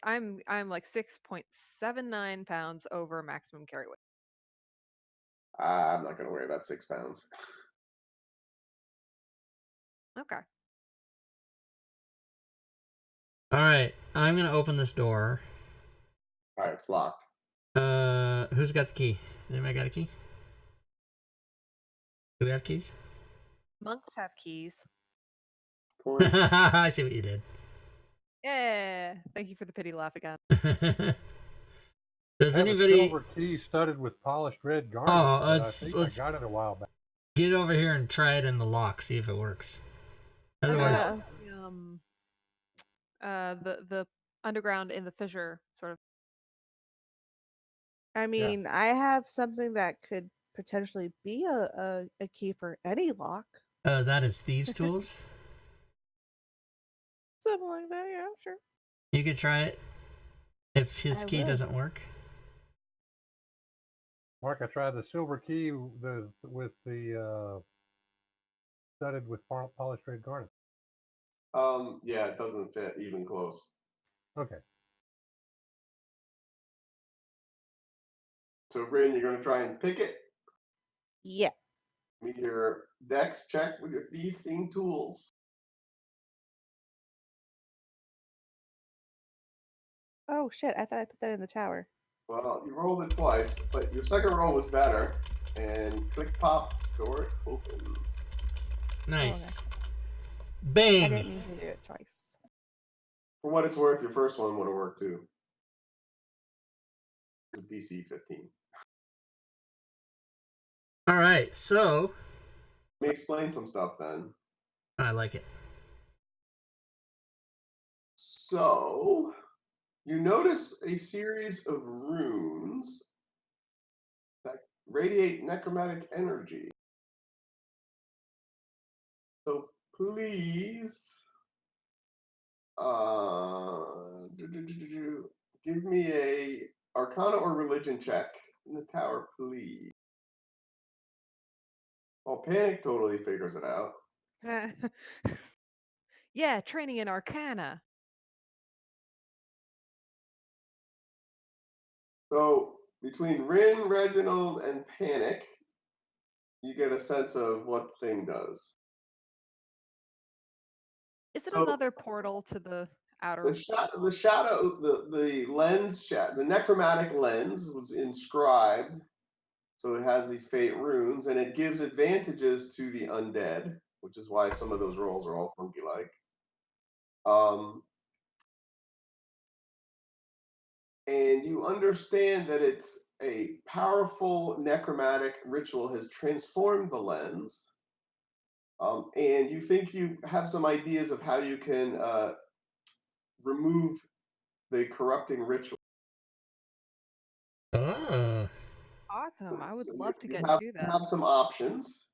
I'm like 6.79 pounds over maximum carry weight. I'm not going to worry about 6 pounds. Okay. All right, I'm gonna open this door. All right, it's locked. Who's got the key? Anybody got a key? Do we have keys? Monks have keys. Point. I see what you did. Yeah. Thank you for the pity laugh again. Does I have a anybody silver key studded with polished red garnet. Oh, but I let's- think let's- I got it a while back. get over here and try it in the lock? See if it works. Otherwise, Yeah. The underground in the fissure sort of. I mean, I have something that could potentially be a key for any lock. that is thieves' tools. Something like that, yeah, sure. You could try it if his I key will. doesn't work. Mark, I tried the silver key with the studded with polished red garnet. Yeah, it doesn't fit even close. Okay. So, Bryn, you're gonna try and pick it. Yeah. Give me your dex check with your thieving tools. Oh shit! I thought I put that in the tower. Well, you rolled it twice, but your second roll was better. And click pop, door opens. Nice. I Bang. didn't mean to do it twice. For what it's worth, your first one would have worked too. It's DC 15. All right, so Let me explain some stuff then. I like it. So, you notice a series of runes that radiate necromantic energy. So please, give me a Arcana or Religion check in the tower, please. Well, Panic totally figures it out. Yeah, training in Arcana. So between Rin, Reginald, and Panic, you get a sense of what the thing does. Is it So another portal to the outer? the lens the necromantic lens was inscribed, so it has these fate runes, and it gives advantages to the undead, which is why some of those rolls are all funky like. And you understand that it's a powerful necromantic ritual has transformed the lens. And you think you have some ideas of how you can remove the corrupting ritual. Oh. Awesome. I would So love to you get have, to you that. have some options.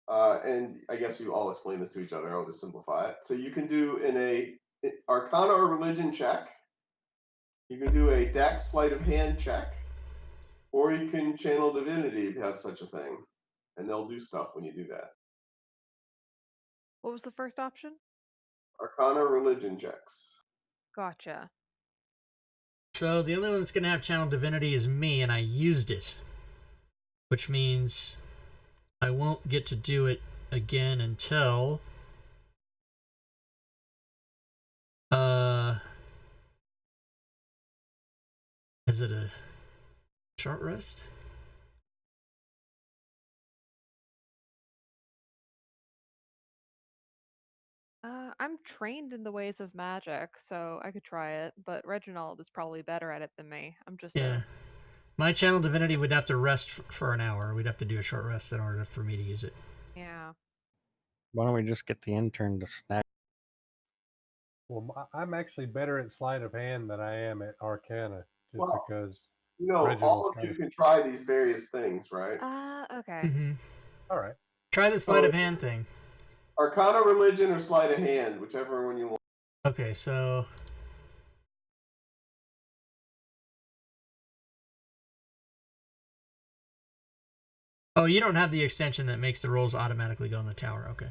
And I guess you all explain this to each other. I'll just simplify it. So you can do in a Arcana or Religion check. You can do a Dex Sleight of Hand check, or you can channel Divinity if you have such a thing, and they'll do stuff when you do that. What was the first option? Arcana Religion checks. Gotcha. So the only one that's gonna have channel divinity is me, and I used it, which means I won't get to do it again until is it a short rest? I'm trained in the ways of magic, so I could try it, but Reginald is probably better at it than me. I'm just Yeah. My channel divinity would have to rest for an hour. We'd have to do a short rest in order for me to use it. yeah. Why don't we just get the intern to snap? Well, I'm actually better at sleight of hand than I am at Arcana, just Well, because. You know, all Reginald's of kind you of. can try these various things, right? Okay. Mm-hmm. All right. Try the sleight of hand thing. Arcana, Religion, or Sleight of Hand, whichever one you want. Okay, so oh, you don't have the extension that makes the rolls automatically go in the tower. Okay.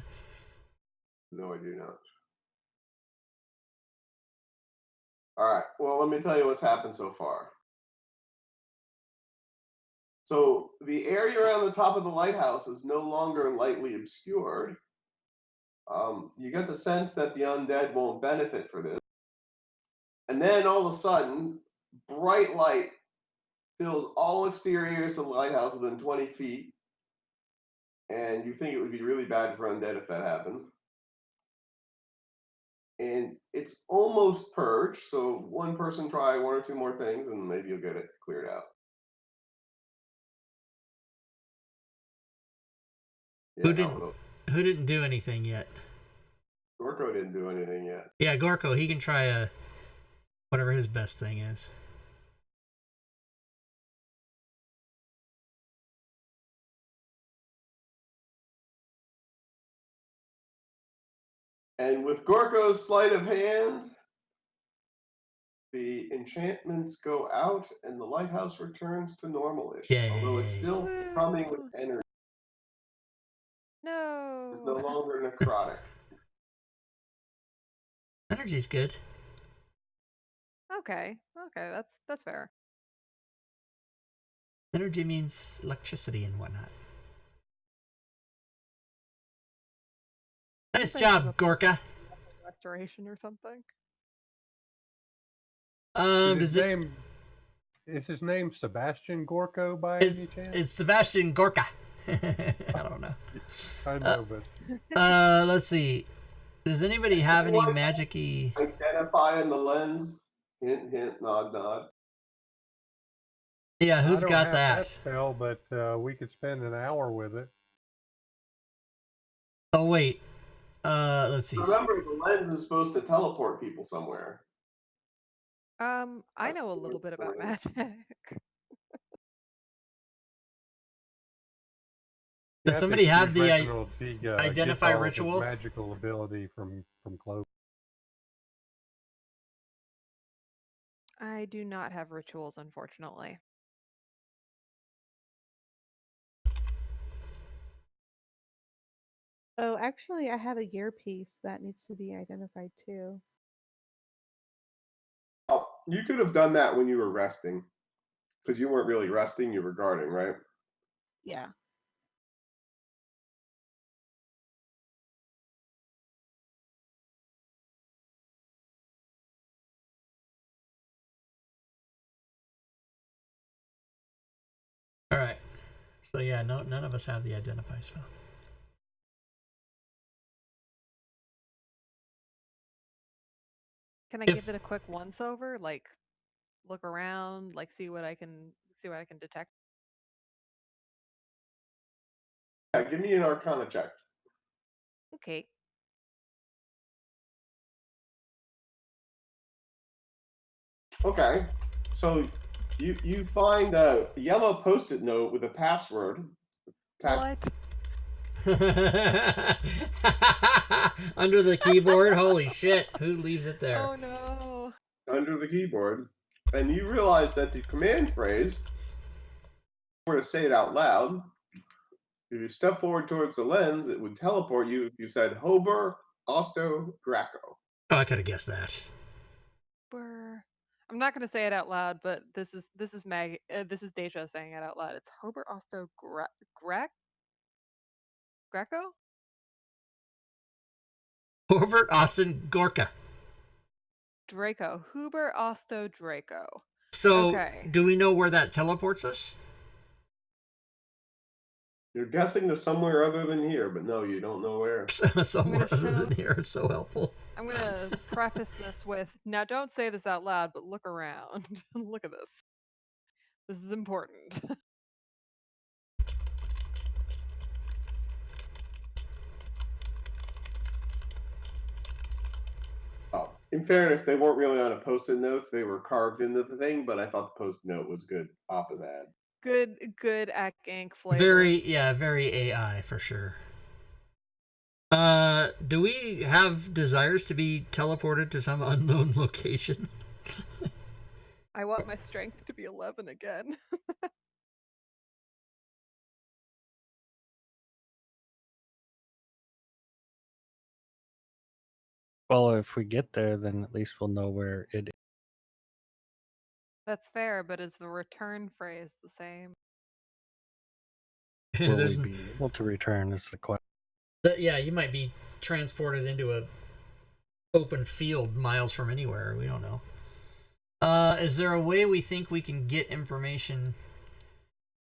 No, I do not. All right. Well, let me tell you what's happened so far. So the area around the top of the lighthouse is no longer lightly obscured. You get the sense that the undead won't benefit for this. And then all of a sudden, bright light fills all exteriors of the lighthouse within 20 feet. And you think it would be really bad for undead if that happened. And it's almost purged, so one person try one or two more things, and maybe you'll get it cleared out. Yeah, Who didn't do anything yet? Gorko didn't do anything yet. Yeah, Gorko, he can try whatever his best thing is. And with Gorko's sleight of hand, the enchantments go out and the lighthouse returns to normal-ish. Yay. Although it's still humming with energy. is no No. longer necrotic. Energy's good. Okay. Okay, that's fair. Energy means electricity and whatnot. Nice Think of a job, Gorka. restoration or something. Does it Is his name Sebastian Gorko by is any chance? Sebastian Gorka? I don't know. I know, but Let's see. Does anybody have any magic-y? Identifying the lens. Hint, hint, nod, nod. Yeah, who's I don't got have that? spell, but we could spend an hour with it. Oh wait. Let's see. Remember, the lens is supposed to teleport people somewhere. I That's know a what little we're bit about doing. magic. Does somebody have the Reginald identify gets all of his ritual? magical ability from Clover. I do not have rituals, unfortunately. Oh, actually, I have a gear piece that needs to be identified too. Oh, you could have done that when you were resting, because you weren't really resting; you were guarding, right? Yeah. All right. So yeah, none of us have the identify spell. Can I If- give it a quick once over? Like look around, like see what I can detect. Yeah, give me an Arcana check. Okay. Okay, so you find a yellow Post-it note with a password. What? Under the keyboard. Holy shit! Who leaves it there? Oh no. Under the keyboard, and you realize that the command phrase, if you were to say it out loud, if you step forward towards the lens, it would teleport you if you said Hober Osto Draco. Oh, I could have guessed that. Brr. I'm not gonna say it out loud, but this is Mag. This is Deja saying it out loud. It's Hober Osto Greco. Robert Austin Gorka. Draco. Huber Osto Draco. So, Okay. do we know where that teleports us? You're guessing to somewhere other than here, but no, you don't know where. Somewhere other show- than here. It's so helpful. I'm gonna preface this with now. Don't say this out loud, but look around. Look at this. This is important. Oh, in fairness, they weren't really on a Post-it notes; they were carved into the thing. But I thought the Post-it note was good off his ad. Good Ack Inc. flavor. Very AI for sure. Do we have desires to be teleported to some unknown location? I want my strength to be 11 again. Well, if we get there, then at least we'll know where it is. That's fair, but is the return phrase the same? Will There's we be able to return is the question. yeah, you might be transported into a open field miles from anywhere. We don't know. Is there a way we think we can get information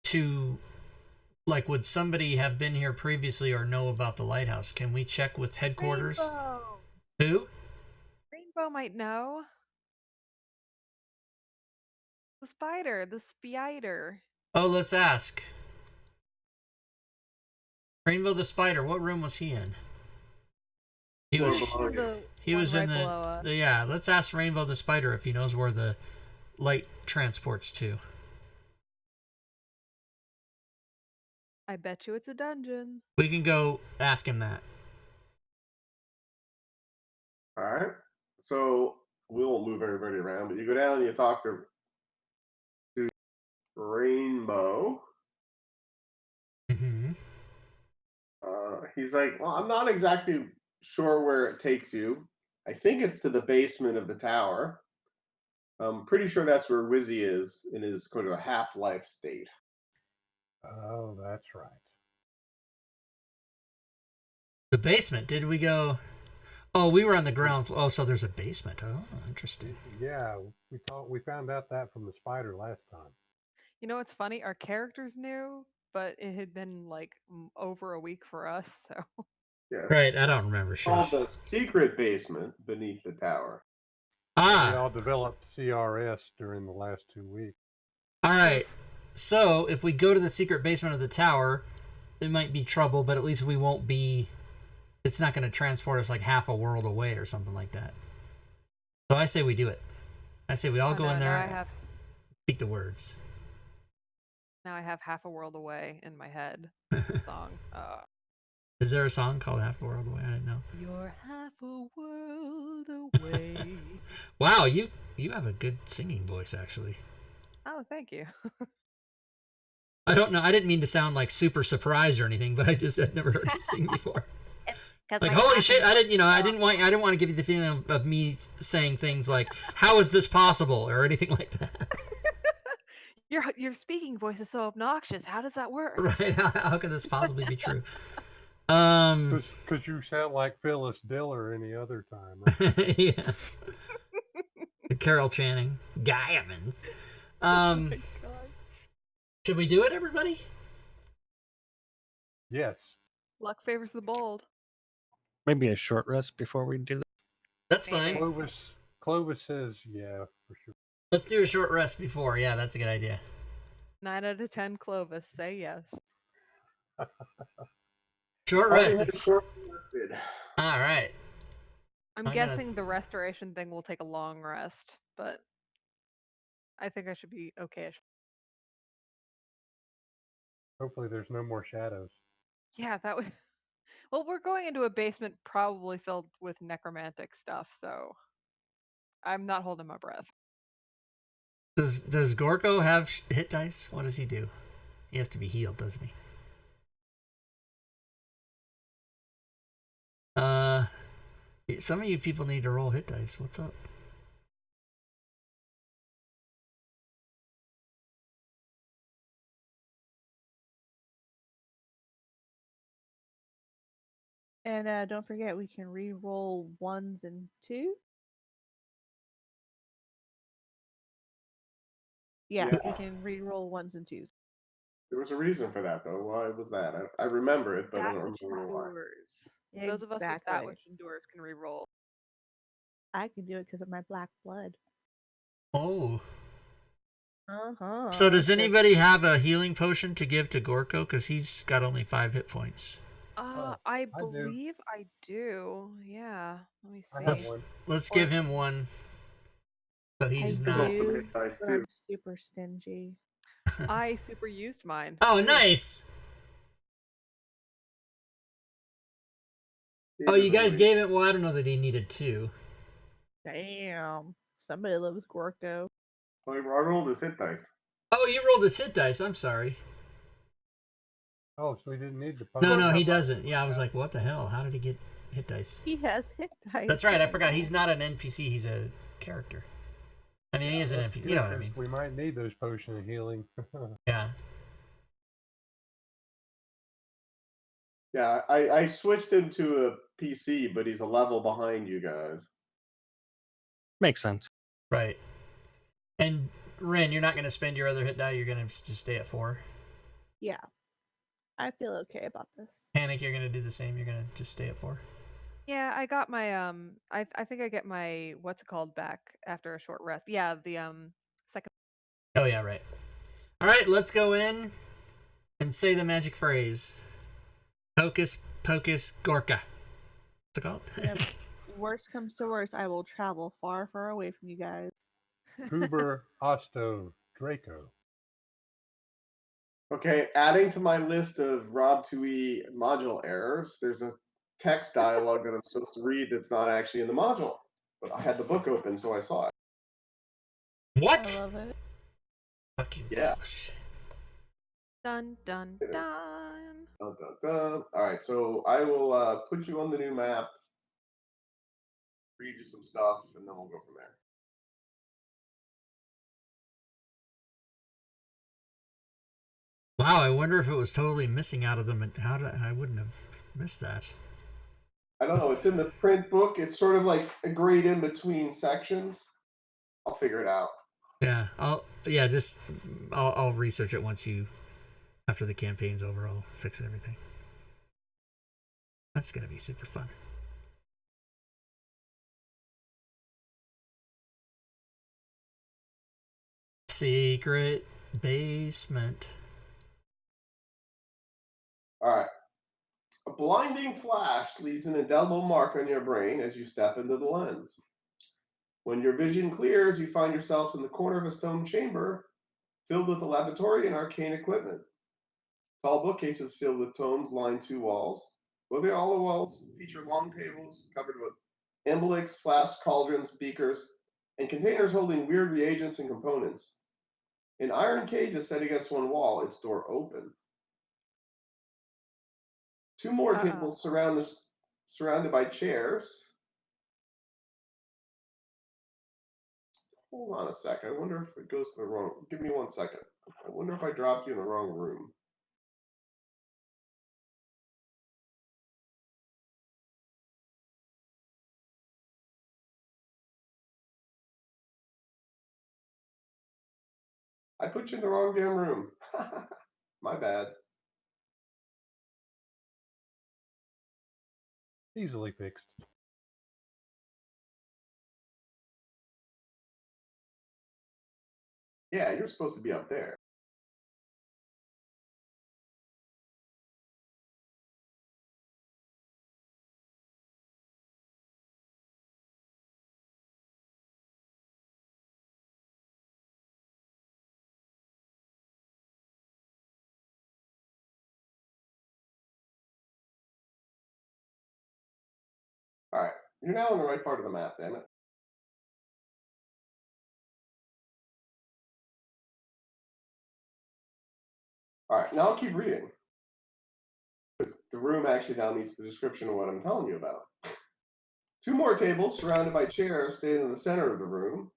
to, like, would somebody have been here previously or know about the lighthouse? Can we check with headquarters? Rainbow! Who? Rainbow might know. The spider. Oh, let's ask. Rainbow the spider. What room was he in? He was. He was in the. Yeah. Let's ask Rainbow the spider if he knows where the light transports to. I bet you it's a dungeon. We can go ask him that. All right. So we won't move everybody around, but you go down and you talk to Rainbow. Mm-hmm. He's like, well, I'm not exactly sure where it takes you. I think it's to the basement of the tower. I'm pretty sure that's where Wizzy is in his kind of a half-life state. Oh, that's right. The basement. Did we go? Oh, we were on the ground floor. Oh, so there's a basement. Oh, interesting. Yeah, we found out that from the spider last time. You know what's funny? Our characters knew, but it had been like over a week for us, so Yeah. Right, I don't remember shit. Called the secret basement beneath the tower. We Ah, all developed CRS during the last 2 weeks. all right. So if we go to the secret basement of the tower, it might be trouble, but at least we won't be. It's not going to transport us like half a world away or something like that. So I say we do it. I say we all Oh, go no, in there. Now I have Speak the words. half a world away in my head. Song. Is there a song called Half a World Away? I didn't know. You're half a world away. Wow, you have a good singing voice, actually. Oh, thank you. I don't know. I didn't mean to sound like super surprised or anything, but I just had never heard you sing before. Like, holy shit! I didn't want to give you the feeling of me saying things like, "How is this possible?" or anything like that. Your speaking voice is so obnoxious. How does that work? Right? How could this possibly be true? Because you sound like Phyllis Diller any other time. Right? Yeah. Carol Channing, Guy Evans. God. Should we do it, everybody? Yes. Luck favors the bold. Maybe a short rest before we do that. That's fine. Clovis says, yeah, for sure. Let's do a short rest before. Yeah, that's a good idea. 9 out of 10 Clovis say yes. Short rest. All right. I'm I'm guessing gonna- the restoration thing will take a long rest, but I think I should be okay-ish. Hopefully there's no more shadows. Yeah, that would. Well, we're going into a basement probably filled with necromantic stuff, so I'm not holding my breath. Does Gorko have hit dice? What does he do? He has to be healed, doesn't he? Some of you people need to roll hit dice. What's up? And don't forget, we can re-roll 1s and 2s. Yeah, Yeah. we can re-roll 1s and 2s. There was a reason for that, though. Why was that? I remember it, but I That don't which remember why. endures. Those of us with that Exactly. which endures can re-roll. I can do it because of my black blood. Oh. Uh-huh. So does So- anybody have a healing potion to give to Gorko? Because he's got only 5 hit points. I do. believe I do. Yeah. Let me I see. have Let's one. let's give him one. So he's I not. do, Hit dice, but too. I'm super stingy. I super used mine. Oh, nice. Oh, you guys gave it. Well, I don't know that he needed 2. Damn. Somebody loves Gorko. I rolled his hit dice. Oh, you rolled his hit dice. I'm sorry. Oh, so he didn't need the No, potion. he doesn't. Yeah, I was like, what the hell? How did he get hit dice? He has hit dice. That's right. I forgot. He's not an NPC. He's a character. I mean, he is an That's NPC. good, You know what I 'cause mean? We might need those potion of healing. Yeah. Yeah, I switched him to a PC, but he's a level behind you guys. Makes sense. Right. And Ren, you're not going to spend your other hit die. You're going to just stay at 4. Yeah. I feel okay about this. Panic, you're going to do the same. You're going to just stay at 4. Yeah, I got my I think I get my what's it called back after a short rest. Yeah, the second. Oh, yeah, right. All right, let's go in and say the magic phrase. Hocus Pocus Gorka. What's it called? If worst comes to worst, I will travel far, far away from you guys. Huber Osto Draco. Okay, adding to my list of Rob 2E module errors, there's a text dialogue that I'm supposed to read that's not actually in the module. But I had the book open, so I saw it. What? I love it. Fucking Yeah. bullshit. Dun dun dun. Dun, dun, dun. All right, so I will put you on the new map, read you some stuff, and then we'll go from there. Wow, I wonder if it was totally missing out of them, and I wouldn't have missed that. I don't know. It's in the print book. It's sort of like a grade in between sections. I'll figure it out. Yeah, I'll research it after the campaign's over. I'll fix everything. That's gonna be super fun. Secret basement. All right. A blinding flash leaves an indelible mark on your brain as you step into the lens. When your vision clears, you find yourselves in the corner of a stone chamber filled with a laboratory and arcane equipment. Tall bookcases filled with tomes line 2 walls. Within all the walls feature long tables covered with embolics, flasks, cauldrons, beakers, and containers holding weird reagents and components. An iron cage is set against one wall, its door open. Two more Uh-oh. tables surrounded by chairs. Hold on a sec. I wonder if it goes to the wrong. Give me 1 second. I wonder if I dropped you in the wrong room. I put you in the wrong damn room. My bad. Easily fixed. Yeah, you're supposed to be up there. All right, you're now in the right part of the map, damn it. All right, now I'll keep reading. Because the room actually now meets the description of what I'm telling you about. Two more tables surrounded by chairs stand in the center of the room.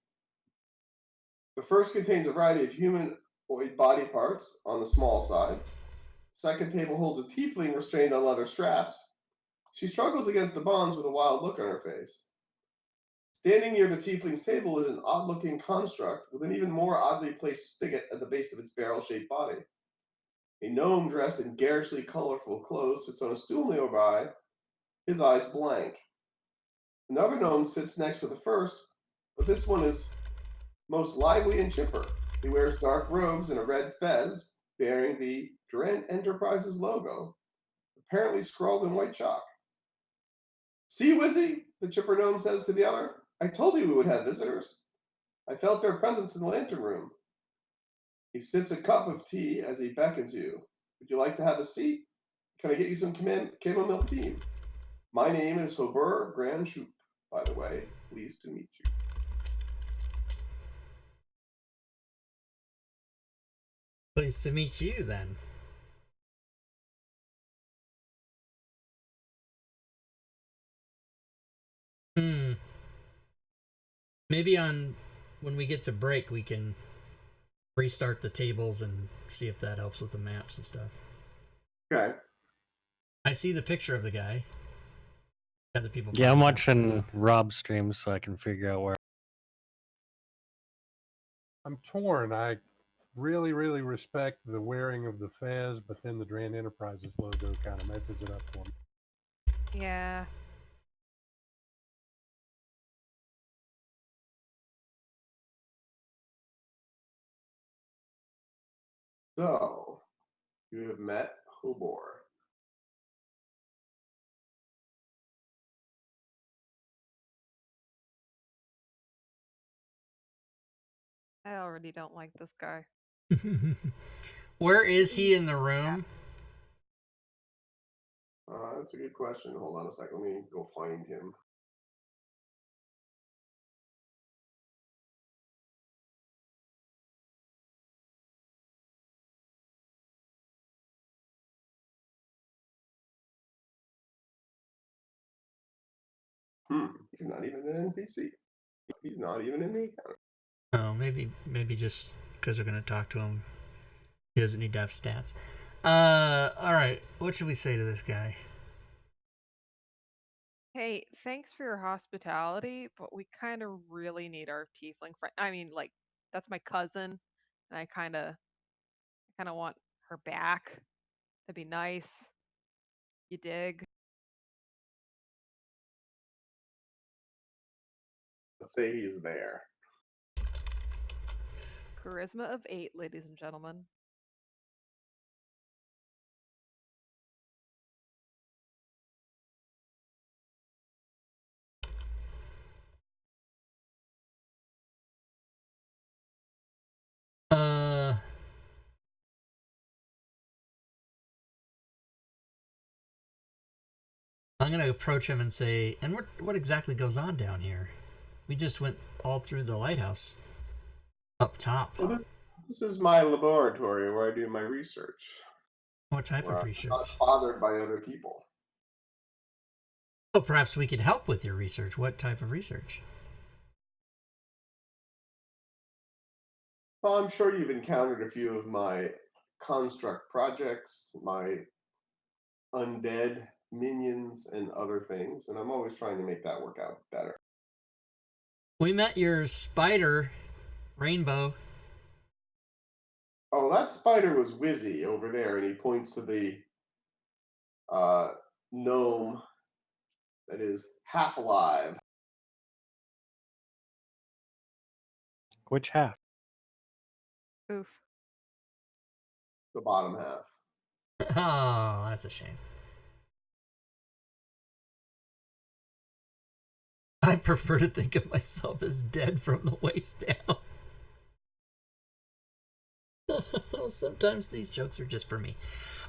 The first contains a variety of humanoid body parts on the small side. The second table holds a tiefling restrained on leather straps. She struggles against the bonds with a wild look on her face. Standing near the tiefling's table is an odd-looking construct with an even more oddly placed spigot at the base of its barrel-shaped body. A gnome dressed in garishly colorful clothes sits on a stool nearby, his eyes blank. Another gnome sits next to the first, but this one is most lively and chipper. He wears dark robes and a red fez bearing the Durant Enterprises logo, apparently scrawled in white chalk. See, Wizzy, the chipper gnome says to the other, I told you we would have visitors. I felt their presence in the lantern room. He sips a cup of tea as he beckons you. Would you like to have a seat? Can I get you some chamomile tea? My name is Hobur Grand Choup, by the way. Pleased to meet you. Pleased to meet you, then. Maybe when we get to break, we can restart the tables and see if that helps with the maps and stuff. Okay. I see the picture of the guy. Other people. Yeah, I'm watching Rob's stream so I can figure out where. I'm torn. I really, really respect the wearing of the fez, but then the Durant Enterprises logo kind of messes it up for me. Yeah. So, you have met Hobor. I already don't like this guy. Where is he in the room? That's a good question. Hold on a second. Let me go find him. He's not even an NPC. He's not even in the account. Oh, maybe just because we're gonna talk to him, he doesn't need to have stats. All right. What should we say to this guy? Hey, thanks for your hospitality, but we kind of really need our tiefling friend. I mean, like, that's my cousin, and I kind of want her back. That'd be nice. You dig? Let's say he's there. Charisma of 8, ladies and gentlemen. Uh, I'm gonna approach him and say, and what exactly goes on down here? We just went all through the lighthouse up top. Well, this is my laboratory where I do my research. What type Where of I'm research? not bothered by other people. Oh, perhaps we could help with your research. What type of research? Well, I'm sure you've encountered a few of my construct projects, my undead minions, and other things, and I'm always trying to make that work out better. We met your spider, Rainbow. Oh, that spider was Wizzy over there, and he points to the gnome that is half alive. Which half? Oof. The bottom half. Oh, that's a shame. I prefer to think of myself as dead from the waist down. Sometimes these jokes are just for me.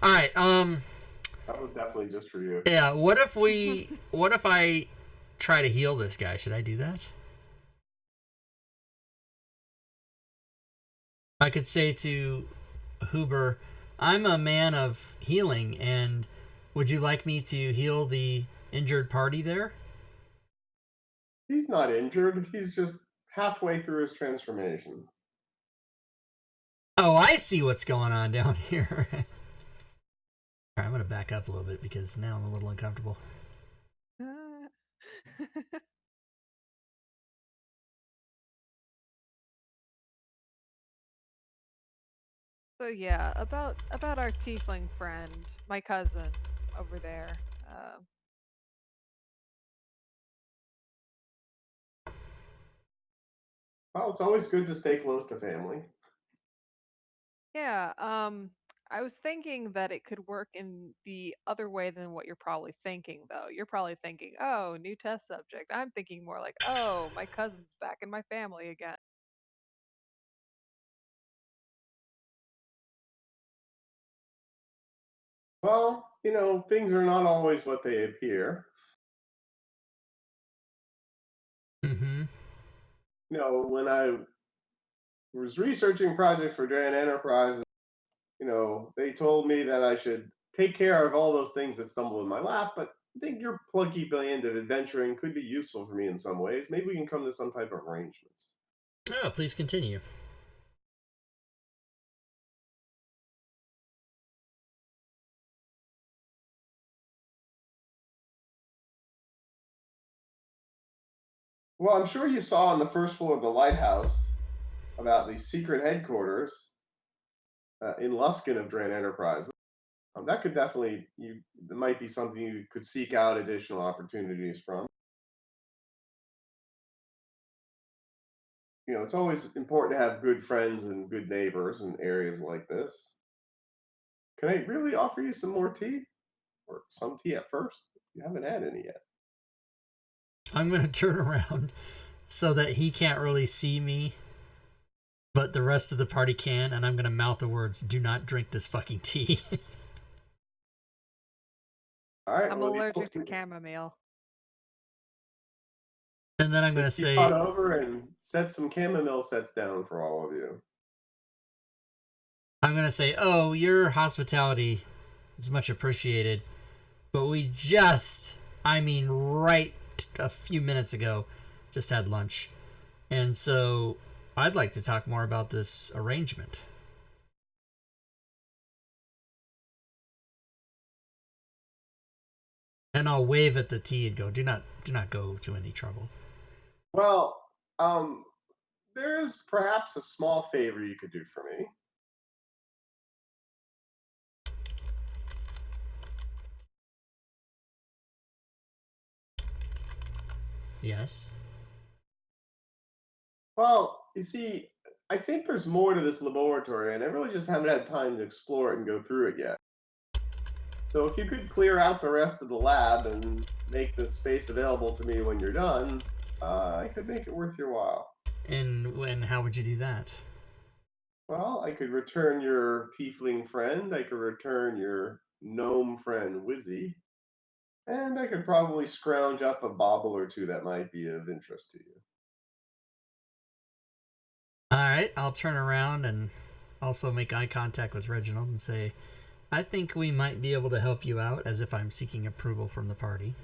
All right, That was definitely just for you. yeah, what if I try to heal this guy? Should I do that? I could say to Huber, I'm a man of healing, and would you like me to heal the injured party there? He's not injured. He's just halfway through his transformation. Oh, I see what's going on down here. All right, I'm going to back up a little bit because now I'm a little uncomfortable. So yeah, about our tiefling friend, my cousin over there. Well, it's always good to stay close to family. Yeah, I was thinking that it could work in the other way than what you're probably thinking, though. You're probably thinking, "Oh, new test subject." I'm thinking more like, "Oh, my cousin's back in my family again." Well, things are not always what they appear. Mm-hmm. When I was researching projects for Dran Enterprises, they told me that I should take care of all those things that stumble in my lap, but I think your plucky band of adventuring could be useful for me in some ways. Maybe we can come to some type of arrangement. Oh, please continue. Well, I'm sure you saw on the first floor of the lighthouse about the secret headquarters in Luskin of Dran Enterprises. That could definitely it might be something you could seek out additional opportunities from. It's always important to have good friends and good neighbors in areas like this. Can I really offer you some more tea? Or some tea at first? You haven't had any yet. I'm going to turn around so that he can't really see me, but the rest of the party can, and I'm going to mouth the words, "Do not drink this fucking tea." All right. I'm well, allergic to chamomile. And then I'm going to Take say, pot over and set some chamomile sets down for all of you. "Oh, your hospitality is much appreciated, but we just, I mean, right a few minutes ago. Just had lunch. And so I'd like to talk more about this arrangement. And I'll wave at the tea and go, do not go to any trouble. Well, there is perhaps a small favor you could do for me. Yes. Well, you see, I think there's more to this laboratory, and I really just haven't had time to explore it and go through it yet. So if you could clear out the rest of the lab and make the space available to me when you're done, I could make it worth your while. And how would you do that? Well, I could return your tiefling friend, I could return your gnome friend Wizzy, and I could probably scrounge up a bauble or two that might be of interest to you. All right, I'll turn around and also make eye contact with Reginald and say, I think we might be able to help you out, as if I'm seeking approval from the party.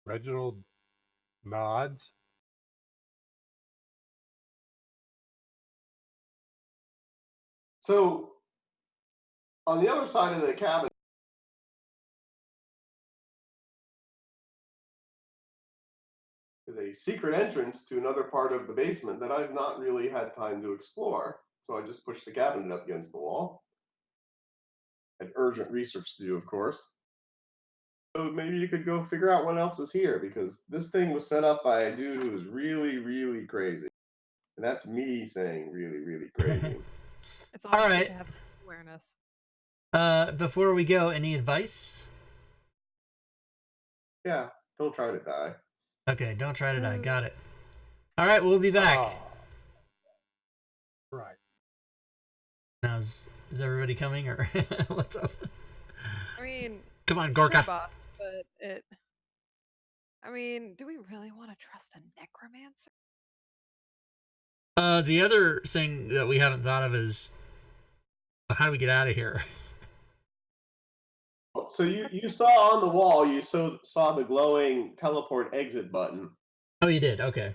Reginald nods. So, on the other side of the cabin, is a secret entrance to another part of the basement that I've not really had time to explore. So I just pushed the cabinet up against the wall. Had urgent research to do, of course. So maybe you could go figure out what else is here, because this thing was set up by a dude who was really, really crazy. And that's me saying really, really crazy. It's always good right. to have some awareness. Before we go, any advice? Yeah, don't try to die. Okay, don't try to die. Got it. All right, we'll be back. Ah, right. Now, is everybody coming, or what's up? I mean, Come on, sure, Gorka. boss, but it. I mean, do we really want to trust a necromancer? The other thing that we haven't thought of is how do we get out of here? So you saw on the wall, you saw the glowing teleport exit button. Oh, you did. Okay.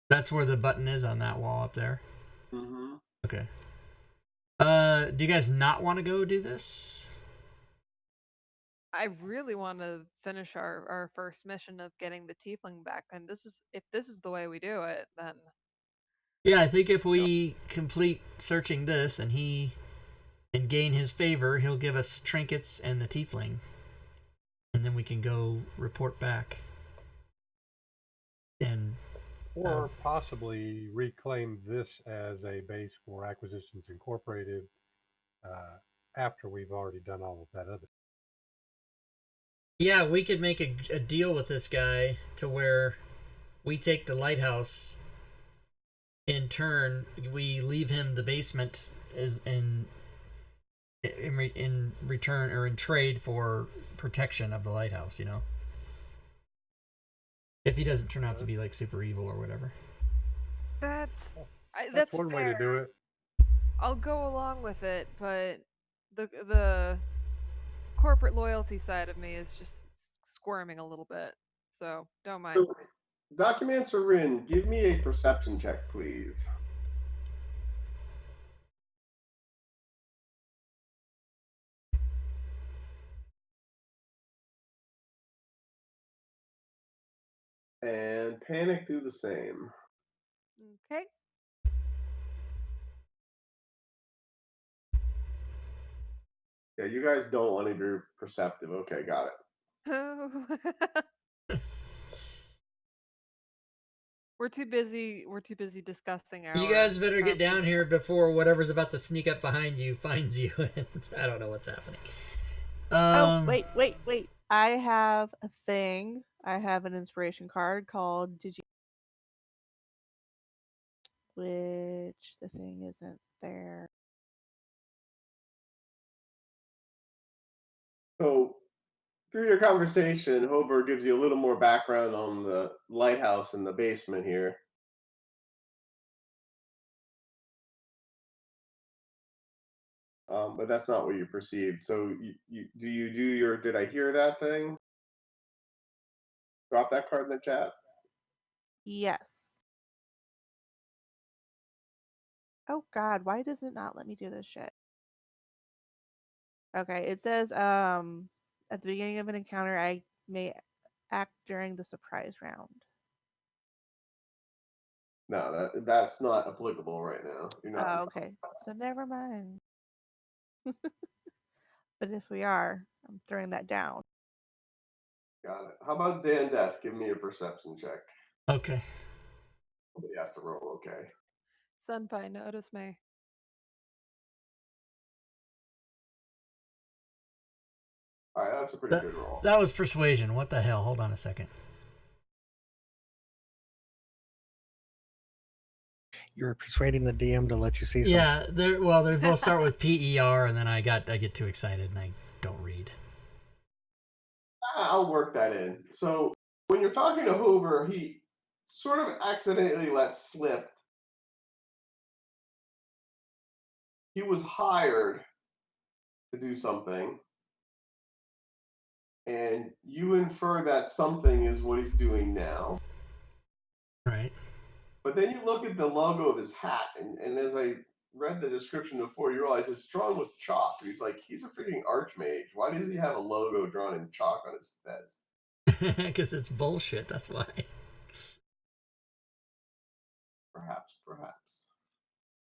That's where the button is on that wall up there. Mm-hmm. Okay. Do you guys not want to go do this? I really want to finish our first mission of getting the tiefling back, and if this is the way we do it, then Yeah, I think if we complete searching this and gain his favor, he'll give us trinkets and the tiefling, and then we can go report back. And Or possibly reclaim this as a base for Acquisitions Incorporated after we've already done all of that other. yeah, we could make a deal with this guy to where we take the lighthouse. In turn, we leave him the basement as in return or in trade for protection of the lighthouse. You know, if he doesn't turn out to be like super evil or whatever. that's That's that's one way to fair. do it. I'll go along with it, but the corporate loyalty side of me is just squirming a little bit. So don't mind. So, Documenter Rin, give me a perception check, please. And Panic do the same. Okay. Yeah, you guys don't want to be perceptive. Okay, got it. We're too busy. We're too busy discussing our. You guys better get down our- here before whatever's about to sneak up behind you finds you. And I don't know what's happening. Oh, wait. I have a thing. I have an inspiration card called Did You, which the thing isn't there. So, through your conversation, Hober gives you a little more background on the lighthouse in the basement here. But that's not what you perceived. So do you do your did I hear that thing? Drop that card in the chat. Yes. Oh God, why does it not let me do this shit? Okay, it says at the beginning of an encounter, I may act during the surprise round. No, that's not applicable right now. You're not. Oh, okay. So never mind. But if we are, I'm throwing that down. Got it. How about Dan Death? Give me a perception check. Okay. Somebody has to roll okay. Senpai, notice me. All right, that's a pretty good roll. That was persuasion. What the hell? Hold on a second. You were persuading the DM to let you see something. Yeah, they both start with PER, and then I get too excited and I don't read. I'll work that in. So when you're talking to Hoover, he sort of accidentally let slip. He was hired to do something, and you infer that something is what he's doing now. Right. But then you look at the logo of his hat, and as I read the description before, you realize it's drawn with chalk. He's like, he's a freaking archmage. Why does he have a logo drawn in chalk on his fez? Because it's bullshit, that's why. Perhaps.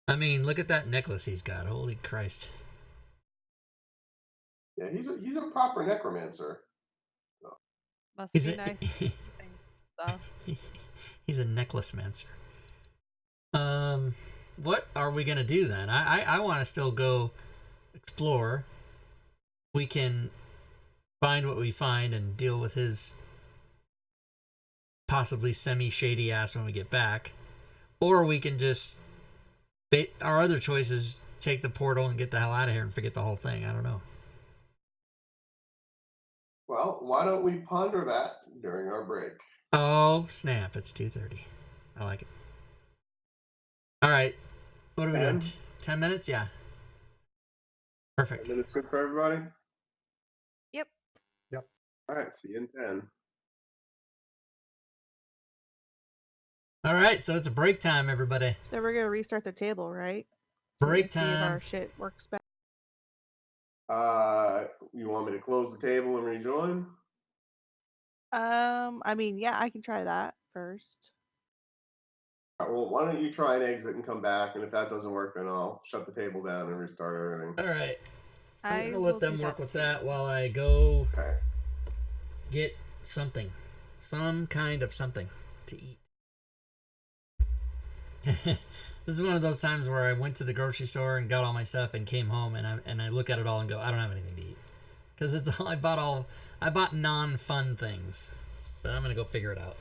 I mean, look at that necklace he's got. Holy Christ. Yeah, he's a proper necromancer. Must He's be a, nice keeping stuff. he's a necklace mancer. What are we gonna do then? I want to still go explore. We can find what we find and deal with his possibly semi-shady ass when we get back. Or we can just... Our other choice is take the portal and get the hell out of here and forget the whole thing. I don't know. Well, why don't we ponder that during our break? Oh, snap. It's 2:30. I like it. All right. What are we doing? 10 minutes? Yeah. Perfect. 10 minutes good for everybody? Yep. All right, see you in 10. All right, so it's a break time, everybody. So we're gonna restart the table, right? Break we can see if time. our shit works better. You want me to close the table and rejoin? I mean, yeah, I can try that first. All right, well, why don't you try and exit and come back, and if that doesn't work, then I'll shut the table down and restart everything. All right. I'm I going to will let them do work that with too. that while I go Okay. get something. Some kind of something to eat. This is one of those times where I went to the grocery store and got all my stuff and came home and I look at it all and go, I don't have anything to eat. Because it's all I bought non-fun things. But I'm going to go figure it out.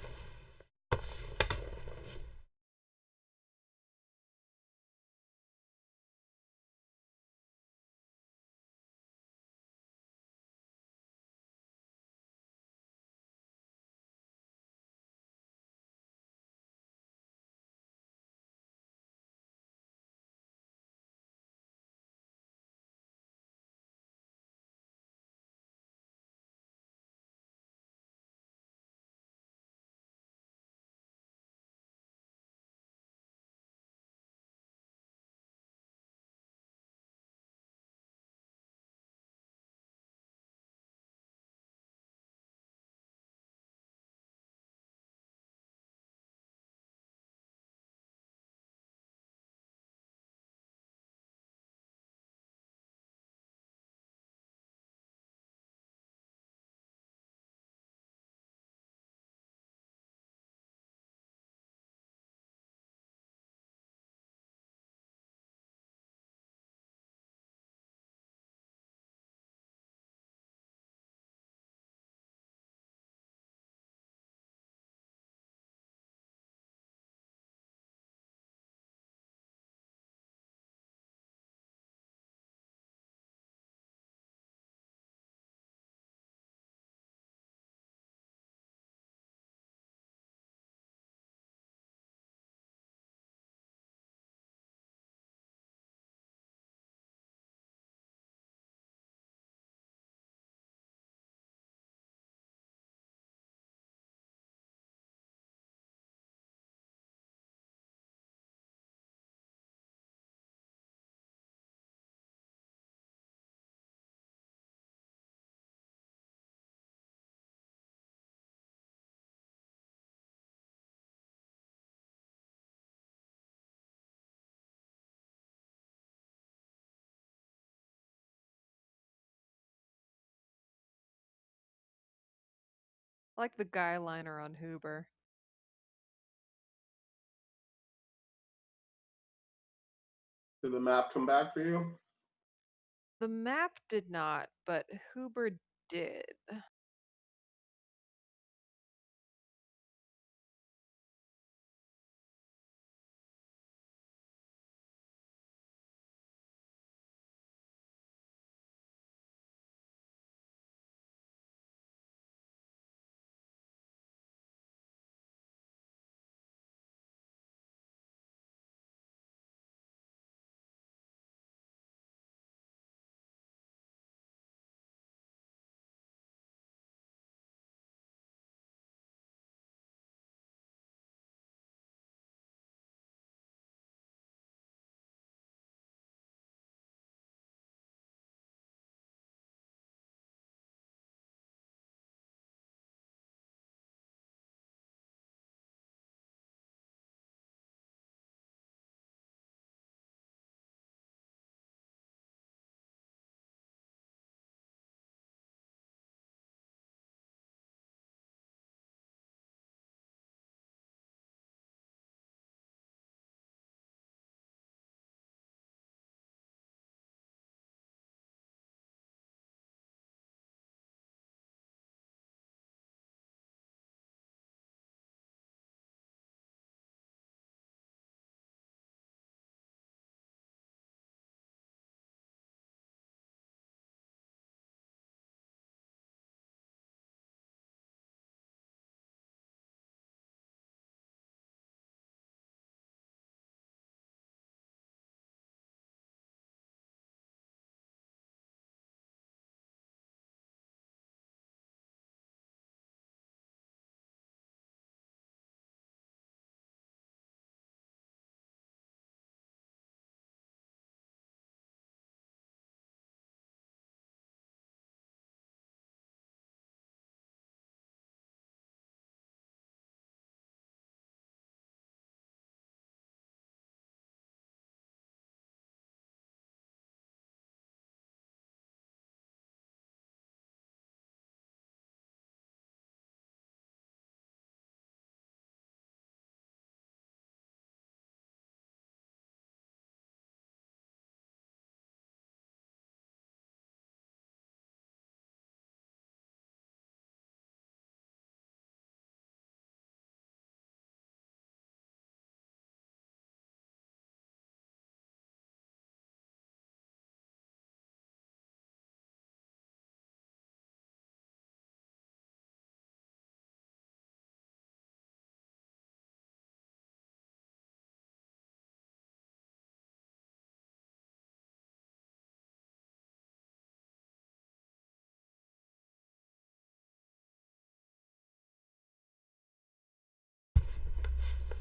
I like the guy liner on Huber. Did the map come back for you? The map did not, but Huber did.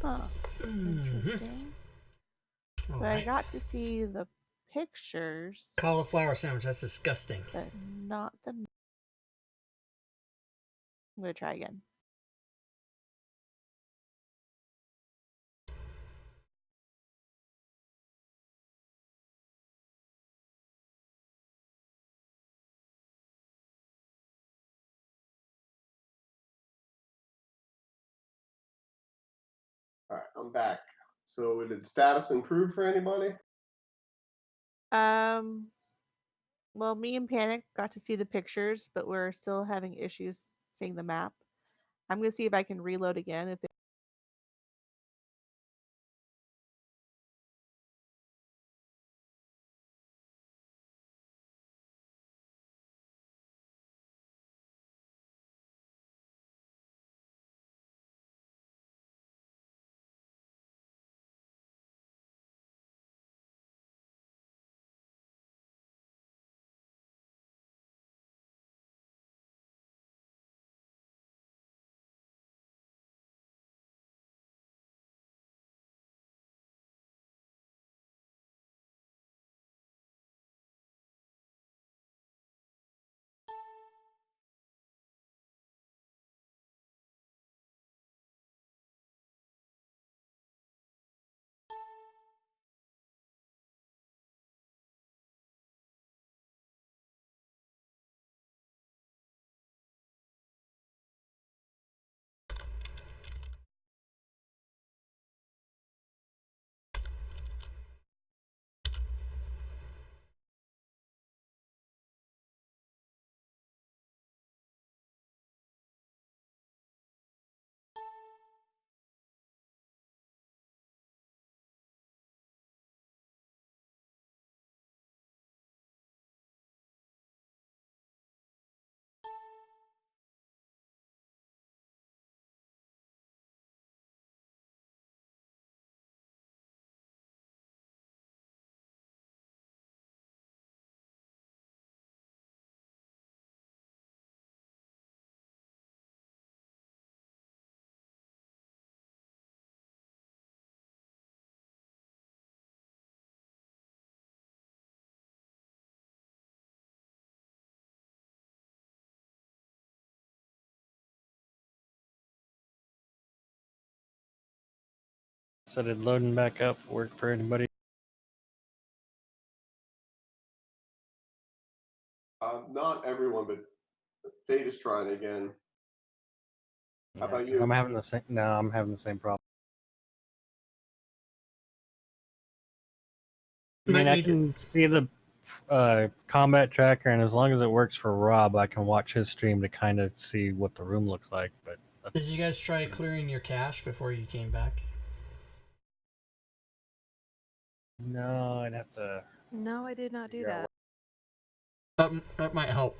Huh. Interesting. All But I right. got to see the pictures, Cauliflower sandwich. That's disgusting. but not the. I'm gonna try again. All right, I'm back. So did status improve for anybody? Um. Well, me and Panic got to see the pictures, but we're still having issues seeing the map. I'm gonna see if I can reload again. If So did loading back up work for anybody? Not everyone, but Fate is trying again. How about 'Cause you? I'm having the same. No, I'm having the same problem. I Might mean, I need can see the combat tracker, and as long as it works for Rob, I can watch his stream to kind of see what the room looks like. But Did you guys try clearing your cache before you came back? no, I'd have to. No, I did not do figure out that. That might help.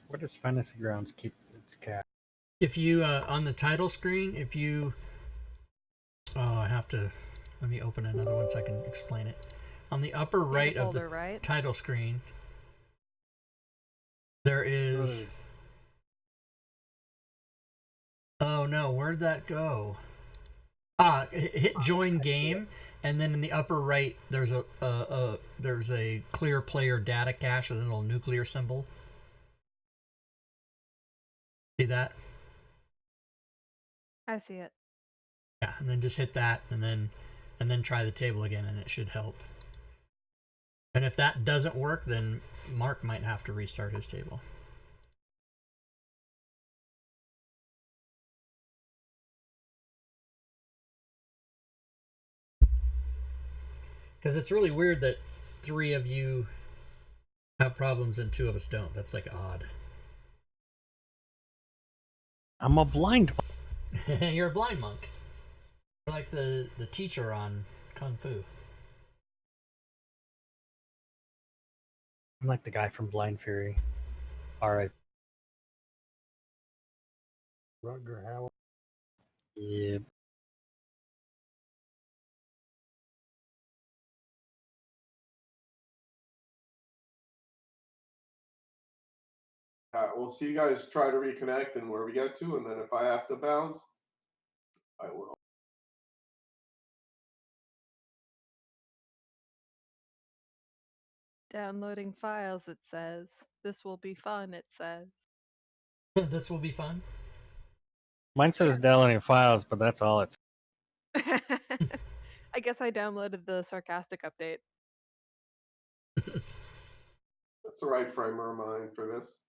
where does Fantasy Grounds keep its cat? If you on the title screen, if you I have to let me open another one so I can explain it. On the upper In right the of folder, the right? title screen, there is. Oh no, where'd that go? Hit join game, and then in the upper right there's a clear player data cache with a little nuclear symbol. See that? I see it. Yeah, and then just hit that, and then try the table again, and it should help. And if that doesn't work, then Mark might have to restart his table. Because it's really weird that 3 of you have problems and 2 of us don't. That's like odd. I'm a blind. You're a blind monk. You're like the teacher on Kung Fu. I'm like the guy from Blind Fury. All right. Rutger Hauer. Yeah. All right, we'll see you guys try to reconnect and where we get to, and then if I have to bounce, I will. Downloading files, it says. This will be fun, it says. This will be fun. Mine says downloading files, but that's all it's. I guess I downloaded the sarcastic update. That's the right frame of mind for this.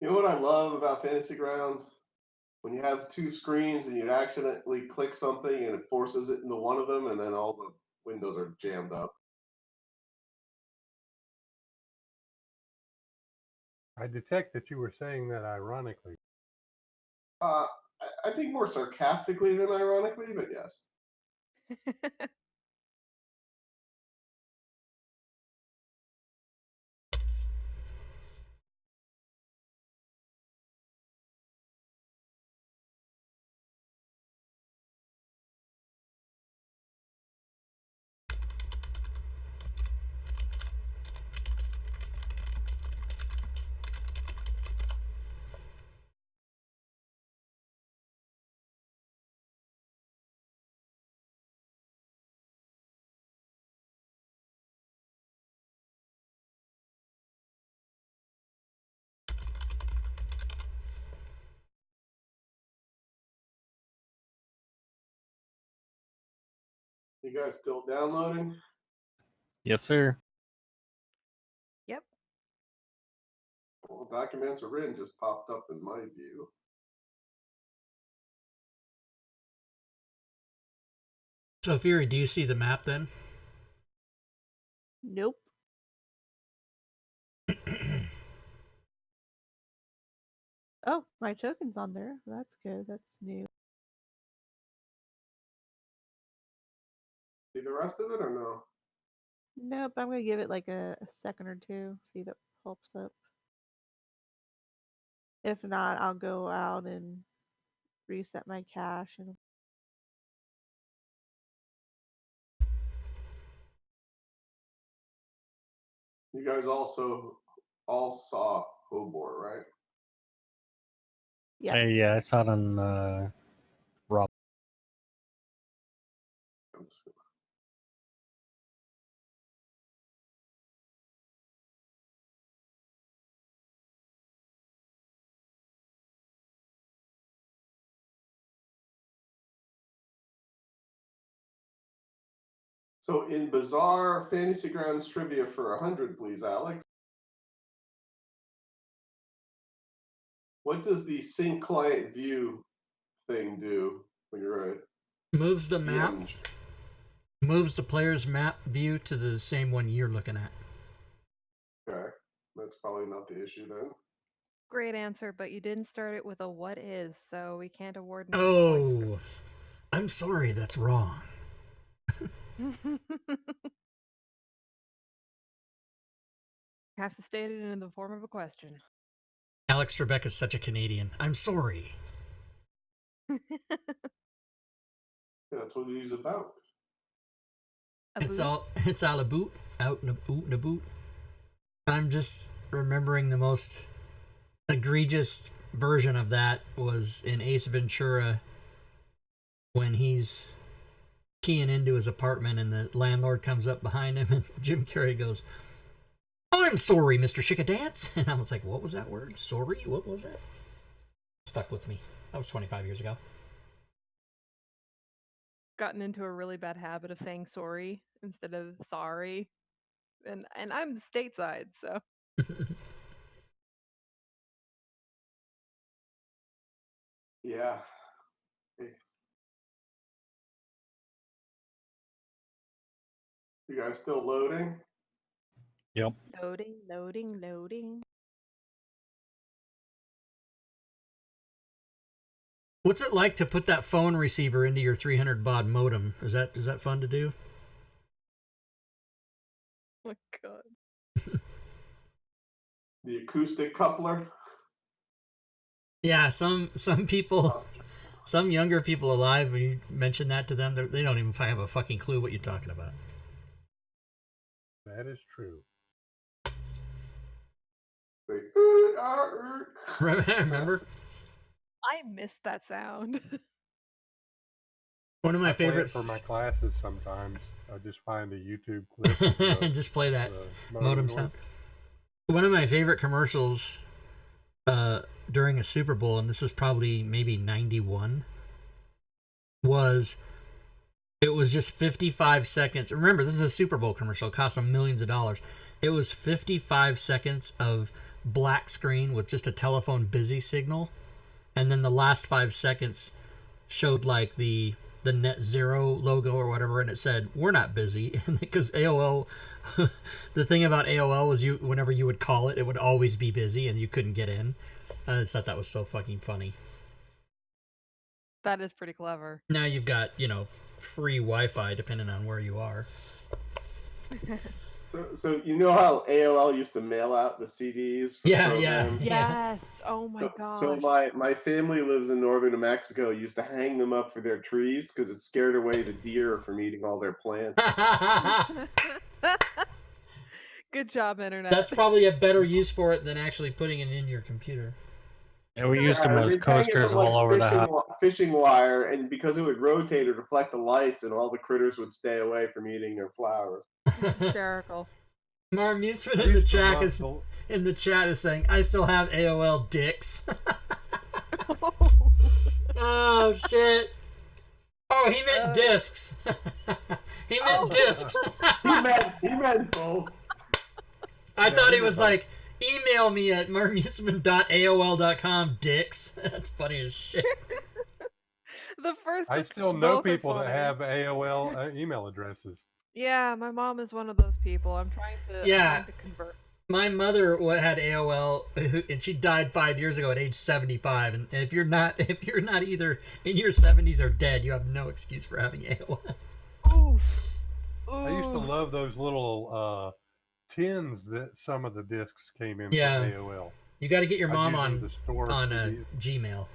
You know what I love about Fantasy Grounds? When you have 2 screens and you accidentally click something and it forces it into one of them, and then all the windows are jammed up. I detect that you were saying that ironically. I think more sarcastically than ironically, but yes. You guys still downloading? Yes, sir. Yep. Well, documents are written just popped up in my view. So, Fury, do you see the map then? Nope. Oh, my token's on there. That's good. That's new. See the rest of it or no? Nope, I'm gonna give it like a second or two, see if it pops up. If not, I'll go out and reset my cache and You guys also all saw Hobor, right? yes. Yeah, I saw it on Rob. I'm just gonna- So in Bizarre Fantasy Grounds trivia for 100, please, Alex. What does the sync client view thing do when you're a Moves the map, DM? moves the player's map view to the same one you're looking at. Okay, that's probably not the issue then. Great answer, but you didn't start it with a what is, so we can't award any points Oh, I'm sorry, that's wrong. for have to state it in the form of a question. Alex Trebek is such a Canadian. I'm sorry. Yeah, that's what he's about. It's Abu? all about out and about. I'm just remembering the most egregious version of that was in Ace Ventura when he's keying into his apartment and the landlord comes up behind him and Jim Carrey goes, "I'm sorry, Mr. Chickadance." And I was like, what was that word? Sorry? What was that? Stuck with me. That was 25 years ago. Gotten into a really bad habit of saying sorry instead of sorry. And I'm stateside, so Yeah. Hey. You guys still loading? Yep. loading. What's it like to put that phone receiver into your 300 baud modem? Is that fun to do? Oh my god. The acoustic coupler? Yeah, some people, some younger people alive, when you mention that to them, they don't even have a fucking clue what you're talking about. That is true. Like, Remember? I missed that sound. One of my I play it favorites. for my classes sometimes. I just find a YouTube clip And just play that modem going. sound. One of my favorite commercials during a Super Bowl, and this was probably maybe 91, it was just 55 seconds. Remember, this is a Super Bowl commercial. It cost them millions of dollars. It was 55 seconds of black screen with just a telephone busy signal. And then the last 5 seconds showed like the net zero logo or whatever, and it said, "We're not busy." Because AOL, the thing about AOL was whenever you would call it, it would always be busy and you couldn't get in. I just thought that was so fucking funny. That is pretty clever. Now you've got, free Wi-Fi depending on where you are. So you know how AOL used to mail out the CDs for Yeah. programs? Yes. Oh my So, gosh. so my family lives in northern New Mexico. Used to hang them up for their trees because it scared away the deer from eating all their plants. Good job, internet. That's probably a better use for it than actually putting it in your computer. Yeah, we used them Yeah, as they'd hang it coasters from, like, all over the house. fishing wire, and because it would rotate or deflect the lights, and all the critters would stay away from eating their flowers. It's hysterical. Mar Amusement I in the used to chat love is saying, "I still have AOL dicks." Oh shit! Oh, he meant discs. He meant discs. He meant both. I Yeah, thought he he was meant like, email me at mermusman.aol.com, dicks. That's funny as shit. The first. I of still know both are people that funny. have AOL email addresses. Yeah, my mom is one of those people. I'm trying to. Yeah. I'm trying to convert. My mother had AOL, and she died 5 years ago at age 75. And if you're not either in your 70s or dead, you have no excuse for having AOL. Oof. I used to Ooh. love those little tins that some of the discs came in Yeah. from AOL. You got to get your I'd mom use them on to store CDs. Gmail.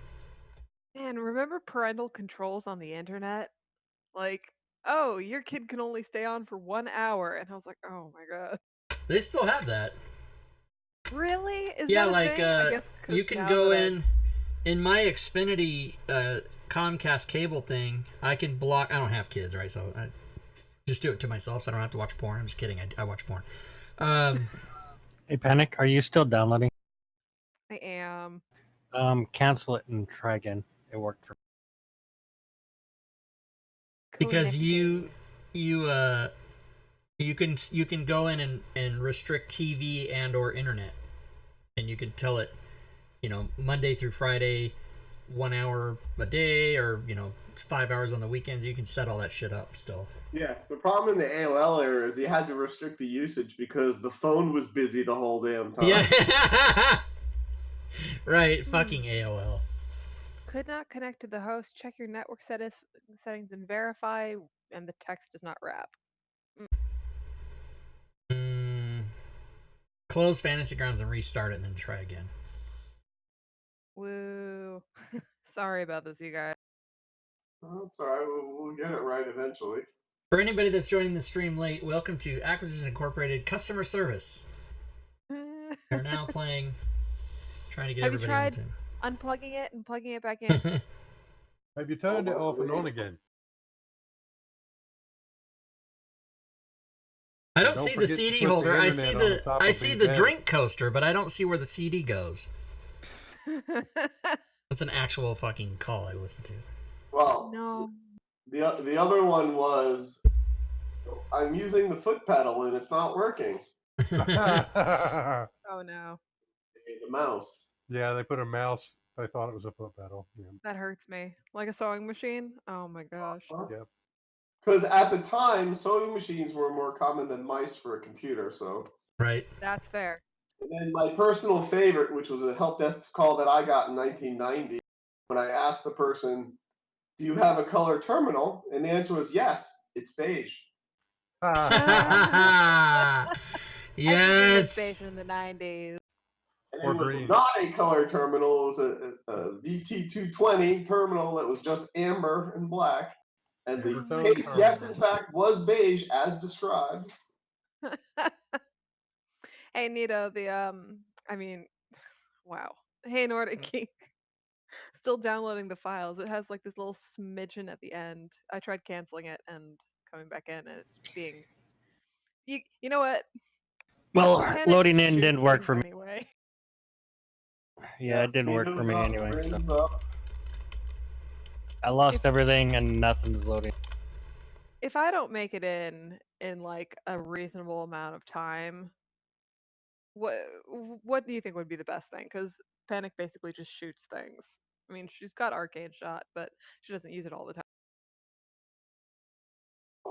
Man, remember parental controls on the internet? Like, oh, your kid can only stay on for 1 hour, and I was like, oh my god. They still have that. Really? Is Yeah, that a like thing? I guess 'cause you can now go that in my Xfinity Comcast cable thing. I can block. I don't have kids, right? So I just do it to myself, so I don't have to watch porn. I'm just kidding. I watch porn. Hey, Panic, are you still downloading? I am. Cancel it and try again. It worked for Because Connecting. you can go in and restrict TV and or internet, and you can tell it, Monday through Friday, 1 hour a day, or 5 hours on the weekends. You can set all that shit up still. Yeah, the problem in the AOL era is you had to restrict the usage because the phone was busy the whole damn time. Yeah. Right, fucking AOL. Could not connect to the host. Check your network settings and verify, and the text does not wrap. Close Fantasy Grounds and restart it, and then try again. Woo. Sorry about this, you guys. Oh, that's all right. We'll get it right eventually. For anybody that's joining the stream late, welcome to Acquisition Incorporated Customer Service. They're now playing, trying to get Have you everybody on tried the unplugging it and plugging it back in? team. Have you turned it off and on again? I don't Don't see the forget to CD put the holder. I internet see on the the top I of see the the bed. drink coaster, but I don't see where the CD goes. That's an actual fucking call I listened to. Well, No. the other one was I'm using the foot pedal and it's not working. Yeah, Oh no. The mouse. they put a mouse. They thought it was a foot pedal. Yeah. That hurts me. Like a sewing machine? Oh my gosh. Yep. Because at the time, sewing machines were more common than mice for a computer. So, Right. That's fair. and then my personal favorite, which was a help desk call that I got in 1990, when I asked the person, "Do you have a color terminal?" and the answer was yes. It's beige. Everything was Yes. based in the 90s. And Or it was green. not a color terminal. It was a VT220 terminal that was just amber and black. And the Amber tone case, yes, in terminal. fact, was beige as described. Hey Nito, wow. Hey Nordic Geek. Still downloading the files. It has like this little smidgen at the end. I tried canceling it and coming back in, and it's being. You know what? Well, Panic loading in shoots didn't work things for me. anyway. Yeah, it didn't work for Windows me up, anyway. So Windows up. I lost everything and nothing's loading. If I don't make it in like a reasonable amount of time, what do you think would be the best thing? Because Panic basically just shoots things. I mean, she's got arcane shot, but she doesn't use it all the time.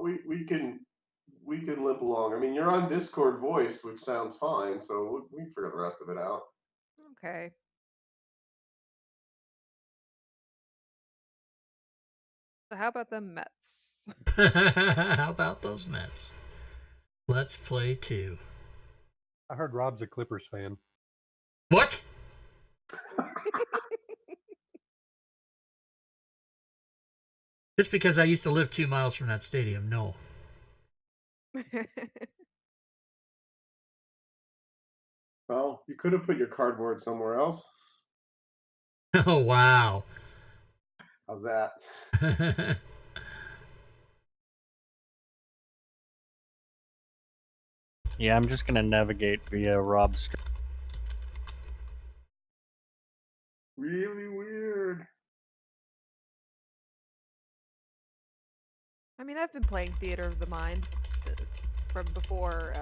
We can limp along. I mean, you're on Discord voice, which sounds fine, so we can figure the rest of it out. Okay. So how about the Mets? How about those Mets? Let's play 2. I heard Rob's a Clippers fan. What? Just because I used to live 2 miles from that stadium, no. Well, you could have put your cardboard somewhere else. Oh, wow. How's that? Yeah, I'm just gonna navigate via Rob's. Really weird. I mean, I've been playing Theater of the Mind from before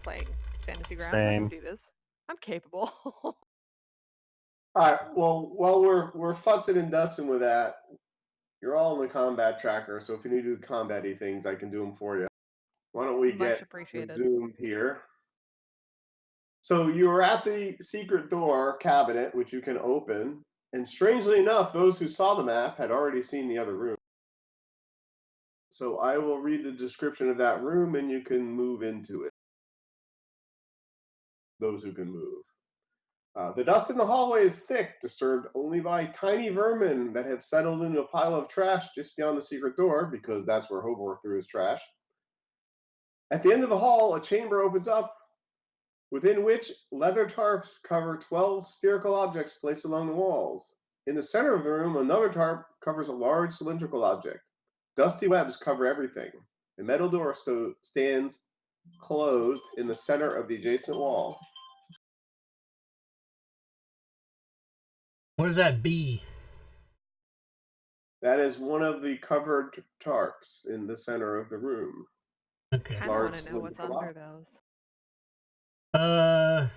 playing Fantasy Grounds. I Same. can do this. I'm capable. All right. Well, while we're futzing and dusting with that, you're all in the combat tracker. So if you need to do combat-y things, I can do them for you. Why don't we Much get appreciated. resumed here? So you are at the secret door cabinet, which you can open. And strangely enough, those who saw the map had already seen the other room. So I will read the description of that room and you can move into it. Those who can move. The dust in the hallway is thick, disturbed only by tiny vermin that have settled into a pile of trash just beyond the secret door, because that's where Hobor threw his trash. At the end of the hall, a chamber opens up, within which leather tarps cover 12 spherical objects placed along the walls. In the center of the room, another tarp covers a large cylindrical object. Dusty webs cover everything. A metal door stands closed in the center of the adjacent wall. What does that be? That is one of the covered tarps in the center of the room. Okay. Kind of want Large to know what's cylindrical under those.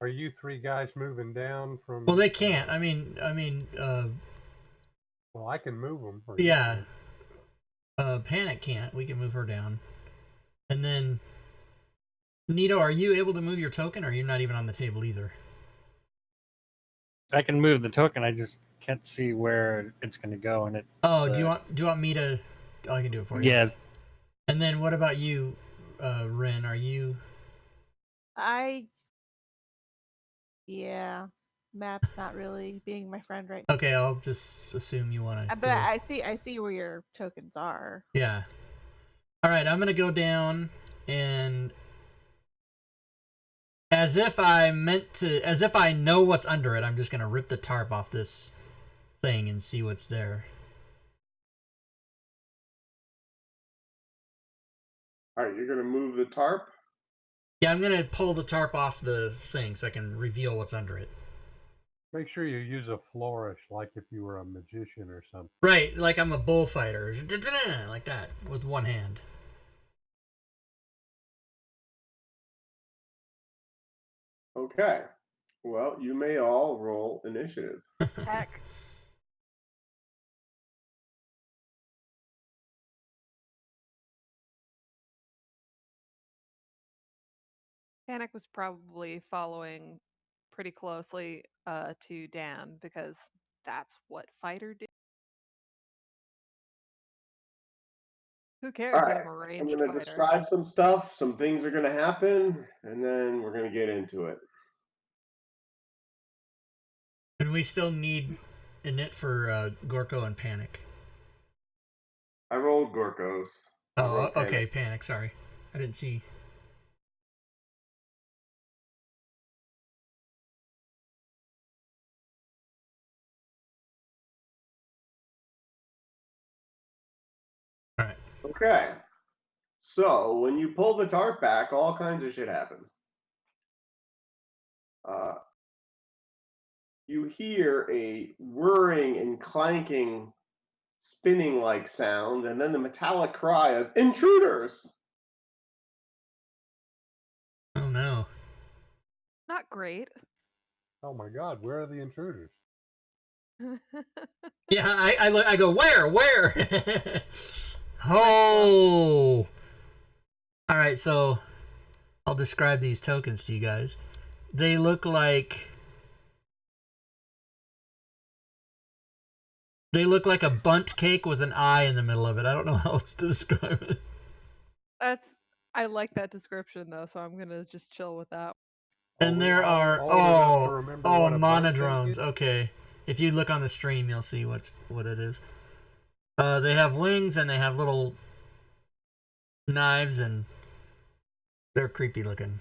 Are you three guys moving down from? Well, they can't. I mean, Well, I can move them. yeah. Panic can't. We can move her down. And then, Nito, are you able to move your token, or are you not even on the table either? I can move the token. I just can't see where it's going to go. And it. Oh, do you want me to? Oh, I can do it for you. Yes. And then what about you, Ren? Are you? Yeah, map's not really being my friend right Okay, I'll just assume you want now. to. But I see where your tokens are. Yeah. All right, I'm gonna go down and, as if I know what's under it, I'm just gonna rip the tarp off this thing and see what's there. All right, you're going to move the tarp? Yeah, I'm gonna pull the tarp off the thing so I can reveal what's under it. Make sure you use a flourish, like if you were a magician or something. Right, like I'm a bullfighter, like that, with one hand. Okay. Well, you may all roll initiative. Heck. Panic was probably following pretty closely to Dan, because that's what fighter do. Who cares All that right. I'm a I'm ranged going to fighter? describe some stuff. Some things are going to happen, and then we're going to get into it. And we still need init for Gorko and Panic. I rolled Gorkos. Oh, okay, Panic, sorry. I didn't see. All right. Okay. So when you pull the tarp back, all kinds of shit happens. You hear a whirring and clanking, spinning-like sound, and then the metallic cry of intruders. Oh no. Not great. Oh my God, where are the intruders? Yeah, I go, where? Oh. All right, so I'll describe these tokens to you guys. They look like a bundt cake with an eye in the middle of it. I don't know how else to describe it. I like that description though, so I'm gonna just chill with that. And there are monodrones. Okay, if you look on the stream, you'll see what it is. They have wings and they have little knives, and they're creepy looking.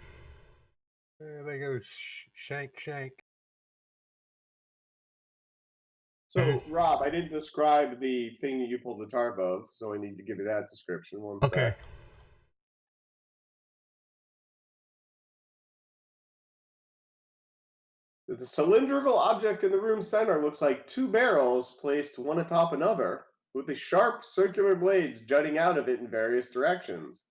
There they go, shank. So, Rob, I didn't describe the thing that you pulled the tarp of, so I need to give you that description. One Okay. sec. The cylindrical object in the room center looks like two barrels placed one atop another, with the sharp circular blades jutting out of it in various directions.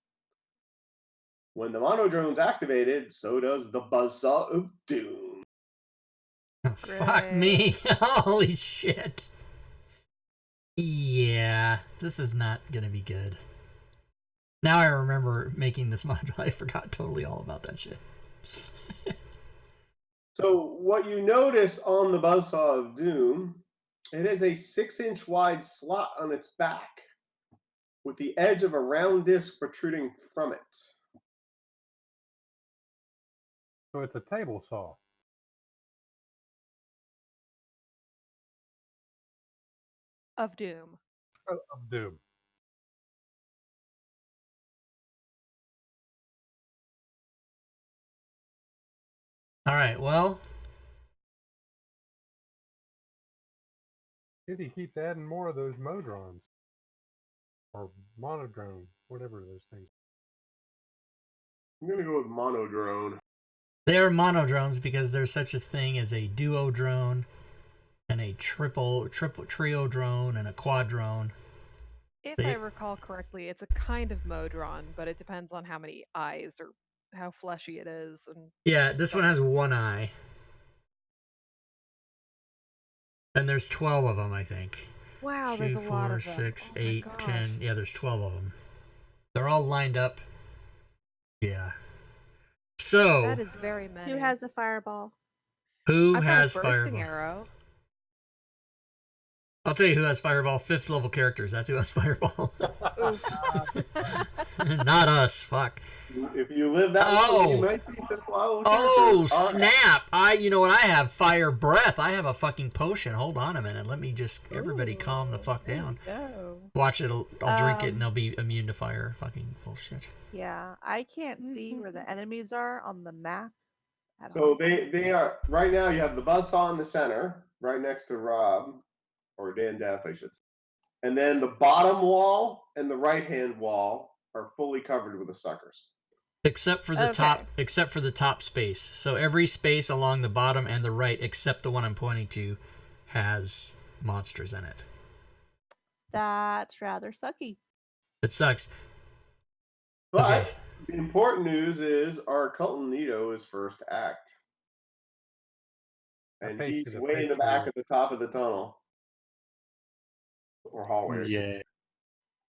When the monodrone's activated, so does the buzzsaw of doom. Fuck me. Holy shit. Yeah, this is not gonna be good. Now I remember making this module. I forgot totally all about that shit. So what you notice on the buzzsaw of doom, it is a 6-inch wide slot on its back with the edge of a round disc protruding from it. So it's a table saw. Of doom. Of doom. All right, well, He keeps adding more of those modrons. Or monodrone, whatever those things. I'm going to go with monodrone. they are monodrones because there's such a thing as a duo drone and a triple trio drone and a quadrone. If I recall correctly, it's a kind of modron, but it depends on how many eyes or how fleshy it is. And Yeah, this one has one eye. And there's 12 of them, I think. wow, 2, there's a lot 4, of them. 6, Oh my 8, gosh. 10. Yeah, there's 12 of them. They're all lined up. Yeah. So, That is very many. Who has a fireball? who I've got has a bursting Fireball? arrow. I'll tell you who has Fireball. 5th level characters. That's who has Fireball. Oof. Not us. Fuck. If you live that long, you might be 5th level Oh, characters. snap. You know what I have? Fire breath. I have a fucking potion. Hold on a minute. Let me just, everybody calm the fuck down. No. Watch it. I'll drink it and they'll be immune to fire. Fucking bullshit. Yeah, I can't see where the enemies are on the map at So all. they are, right now you have the buzzsaw in the center, right next to Rob, or Dan Death, I should say. And then the bottom wall and the right-hand wall are fully covered with the suckers. Except for the top space. So every space along the bottom and the right, except the one I'm pointing to, has monsters in it. That's rather sucky. It sucks. But Okay. the important news is our Colton Nito is first act. And he's way in the back at the top of the tunnel. Or hallway. Yeah.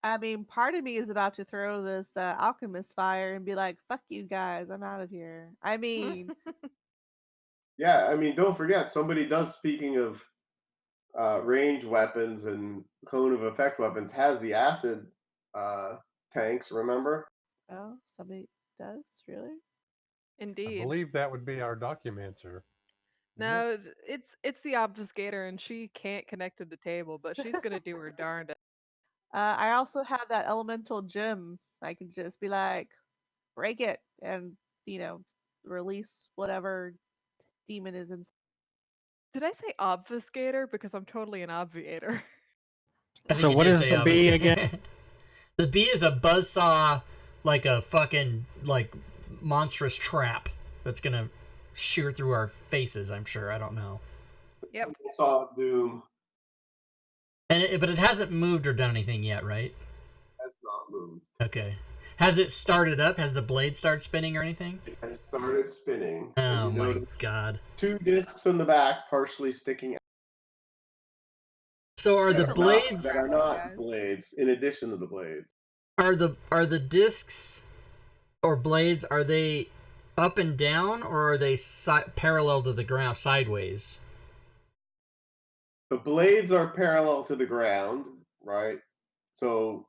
I mean, part of me is about to throw this alchemist fire and be like, fuck you guys, I'm out of here. I mean, Yeah, I mean, don't forget, somebody does, speaking of range weapons and cone of effect weapons, has the acid tanks, remember? oh, somebody does? Really? I Indeed. believe that would be our documancer. No, it's the obfuscator, and she can't connect to the table, but she's gonna do her darndest. I also have that elemental gem. I can just be like, break it and, release whatever demon is inside. Did I say obfuscator? Because I'm totally an obviator. I think So you what did is say the bee obfuscate. again? The bee is a buzzsaw, like a fucking, like, monstrous trap that's gonna shear through our faces, I'm sure. I don't know. Yep. Saw Doom But it hasn't moved or done anything yet, right? has not moved. Okay. Has it started up? Has the blade started spinning or anything? It has started spinning. Oh And you my notice god. 2 discs in the back partially sticking out. So are the blades That are not blades, in addition to the blades. are the discs or blades, are they up and down or are they parallel to the ground sideways? The blades are parallel to the ground, right? So,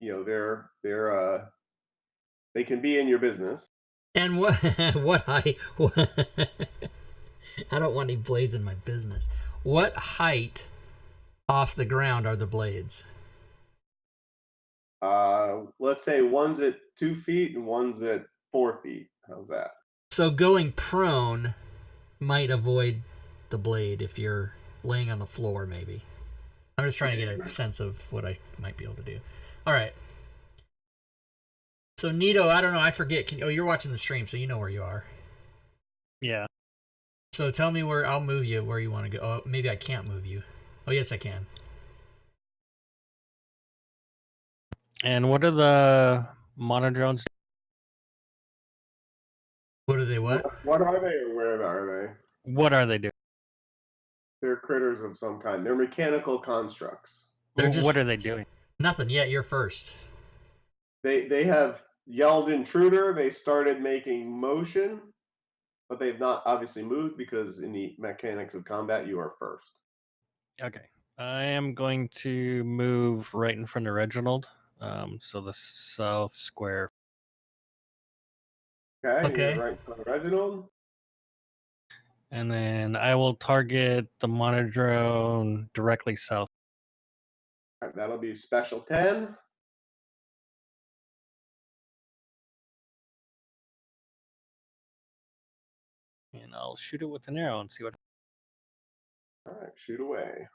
they can be in your business. And what height? I don't want any blades in my business. What height off the ground are the blades? Let's say one's at 2 feet and one's at 4 feet. How's that? So going prone might avoid the blade if you're laying on the floor, maybe. I'm just trying to get a sense of what I might be able to do. All right. So Nito, I don't know. I forget. You're watching the stream, so you know where you are. Yeah. So tell me where I'll move you where you want to go. Oh, maybe I can't move you. Oh, yes, I can. And what are the monodrones? What are they? What? What are they or where are they? What are they doing? They're critters of some kind. They're mechanical constructs. They're What just are they doing? nothing. Yeah, you're first. They have yelled intruder. They started making motion, but they've not obviously moved because in the mechanics of combat, you are first. Okay. I am going to move right in front of Reginald. So the south square. Okay, Okay. you're right in front of Reginald. And then I will target the monodrone directly south. All right, that'll be special 10. And I'll shoot it with an arrow and see what. All right, shoot away.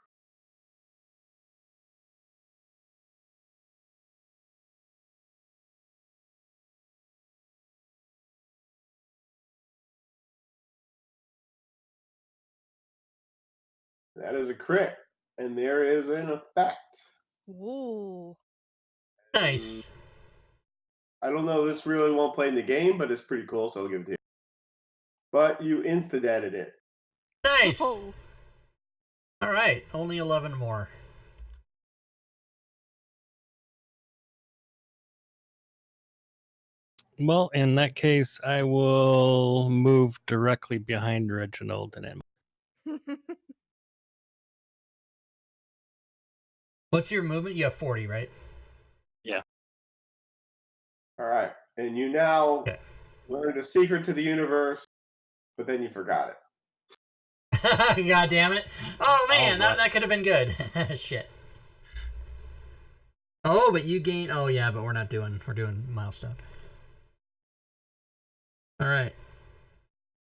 That is a crit, and there is an effect. Ooh. Nice. I don't know. This really won't play in the game, but it's pretty cool, so I'll give it to you. But you insta-deaded it. Nice. Oh, All right. Only 11 more. Well, in that case, I will move directly behind Reginald and him. What's your movement? You have 40, right? All right, and you now Okay. learned a secret to the universe, but then you forgot it. God damn it. Oh man, All right. that could have been good. Shit. Oh, but you gain. Oh yeah, but we're doing milestone. All right.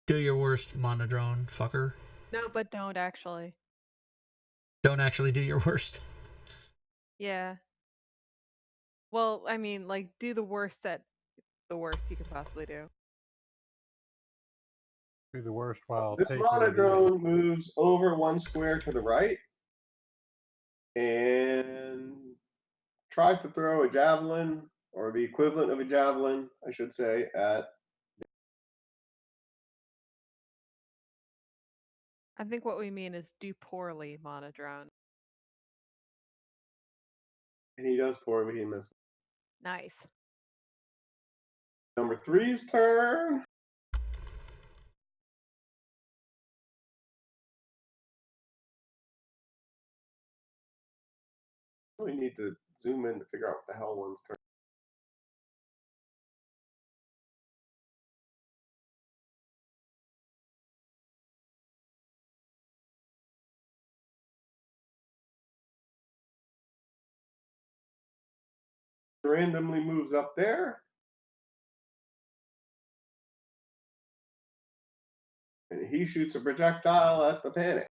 Do your worst, monodrone fucker. No, but don't actually. Don't actually do your worst. Yeah. Well, I mean, like, do the worst at the worst you could possibly do. Do the worst while This taking it in. monodrone moves over 1 square to the right and tries to throw a javelin, or the equivalent of a javelin, I should say, at. I think what we mean is do poorly, monodrone. And he does poorly. He misses. Nice. Number 3's turn. We need to zoom in to figure out what the hell one's turn. Randomly moves up there. And he shoots a projectile at the panic.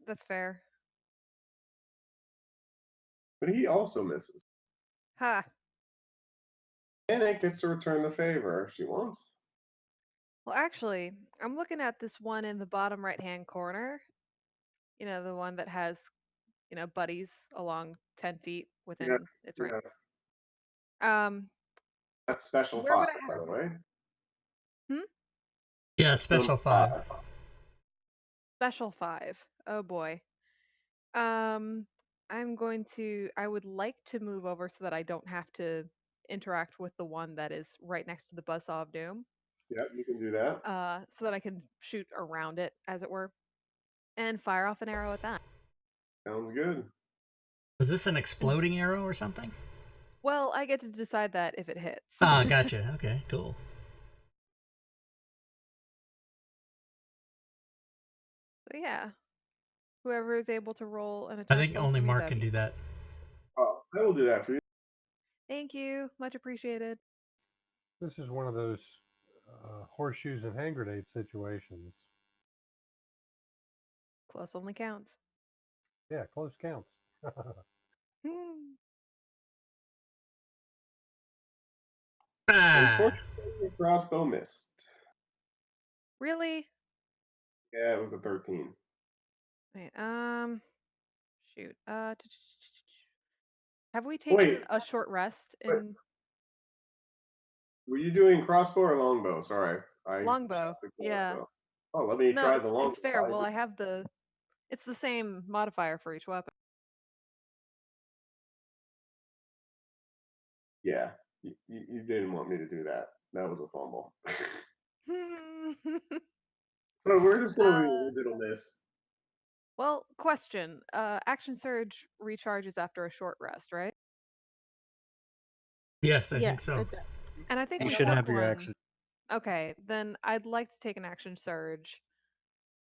That's fair. But he also misses. Ha. Panic gets to return the favor if she wants. Well, actually, I'm looking at this one in the bottom right-hand corner. You know, the one that has, buddies along 10 feet within Yes, its range. yes. Um, That's special Where 5, would I by the way. Yeah, special Number 5. special 5. Oh boy. I would like to move over so that I don't have to interact with the one that is right next to the Buzzsaw of Doom. Yep, you can do that. So that I can shoot around it, as it were, and fire off an arrow at that. Sounds good. Was this an exploding arrow or something? Well, I get to decide that if it hits. Ah, gotcha. Okay, cool. So yeah, whoever is able to roll an I attack. think roll only for me, Mark that'd can be- do that. Oh, I will do that for you. Thank you, much appreciated. This is one of those horseshoes and hand grenade situations. Close only counts. Yeah, close counts. Hmm. Ah, Unfortunately, your crossbow missed. Really? Yeah, it was a 13. Wait, shoot. Have we taken Wait. a short rest Wait. in Were you doing crossbow or longbow? Sorry, I longbow? shot the Yeah. crossbow. Oh, let me No, try the longbow. it's fair. Well, I have the. It's the same modifier for each weapon. Yeah, you didn't want me to do that. That was a fumble. So we're just gonna revisit this. Well, question. Action surge recharges after a short rest, right? Yes, I think Yes, so. it does. And I think You the should orc have your one- action. Okay, then I'd like to take an action surge.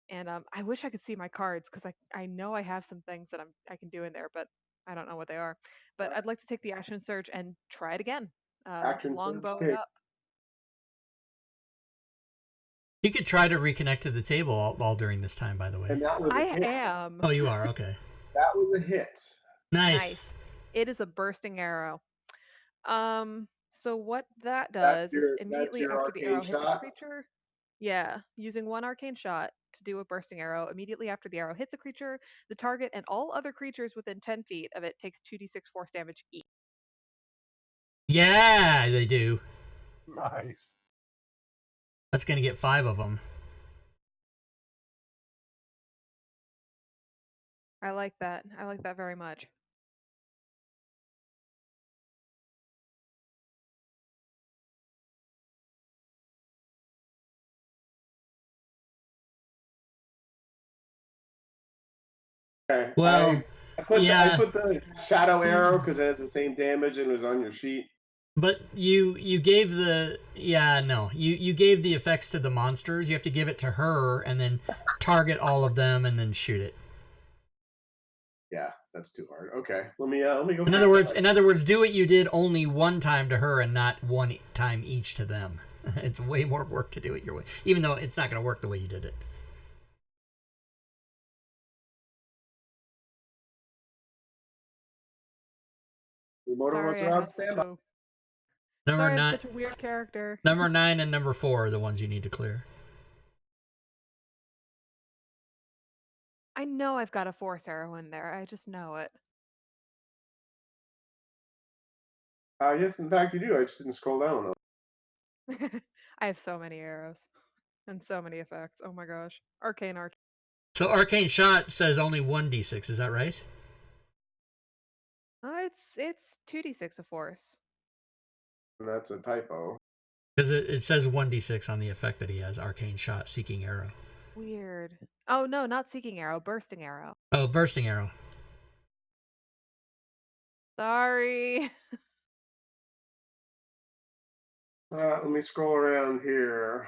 And I wish I could see my cards because I know I have some things that I can do in there, but I don't know what they are. But I'd like to take the action surge and try it again. Action surge Longbow it take. up. You could try to reconnect to the table all during this time, by the way. And that was a I hit. am. Oh, you are? Okay. That was a hit. Nice. It is a bursting arrow. So what that That's does is your immediately after the arcane arrow hits a shot. creature. Yeah, using one arcane shot to do a bursting arrow. Immediately after the arrow hits a creature, the target and all other creatures within 10 feet of it takes 2d6 force damage each. Yeah, they do. Nice. That's going to get 5 of them. I like that. I like that very much. Okay. Well, I put yeah. I put the shadow arrow because it has the same damage and was on your sheet. But you gave the you gave the effects to the monsters. You have to give it to her and then target all of them and then shoot it. Yeah, that's too hard. Okay, let me go. In other words, do what you did only one time to her and not one time each to them. It's way more work to do it your way, even though it's not going to work the way you did it. Motorworks are out. Stand by. Number Sorry, I'm 9, such a weird character. number 9, and number 4 are the ones you need to clear. I know I've got a force arrow in there. I just know it. Yes, in fact you do. I just didn't scroll down. I have so many arrows and so many effects. Oh my gosh. Arcane arch. So arcane shot says only 1d6. Is that right? It's 2d6 of force. That's a typo. Because it says 1d6 on the effect that he has. Arcane shot, seeking arrow. Weird. Oh no, not seeking arrow, bursting arrow. Oh, bursting arrow. Sorry. Let me scroll around here.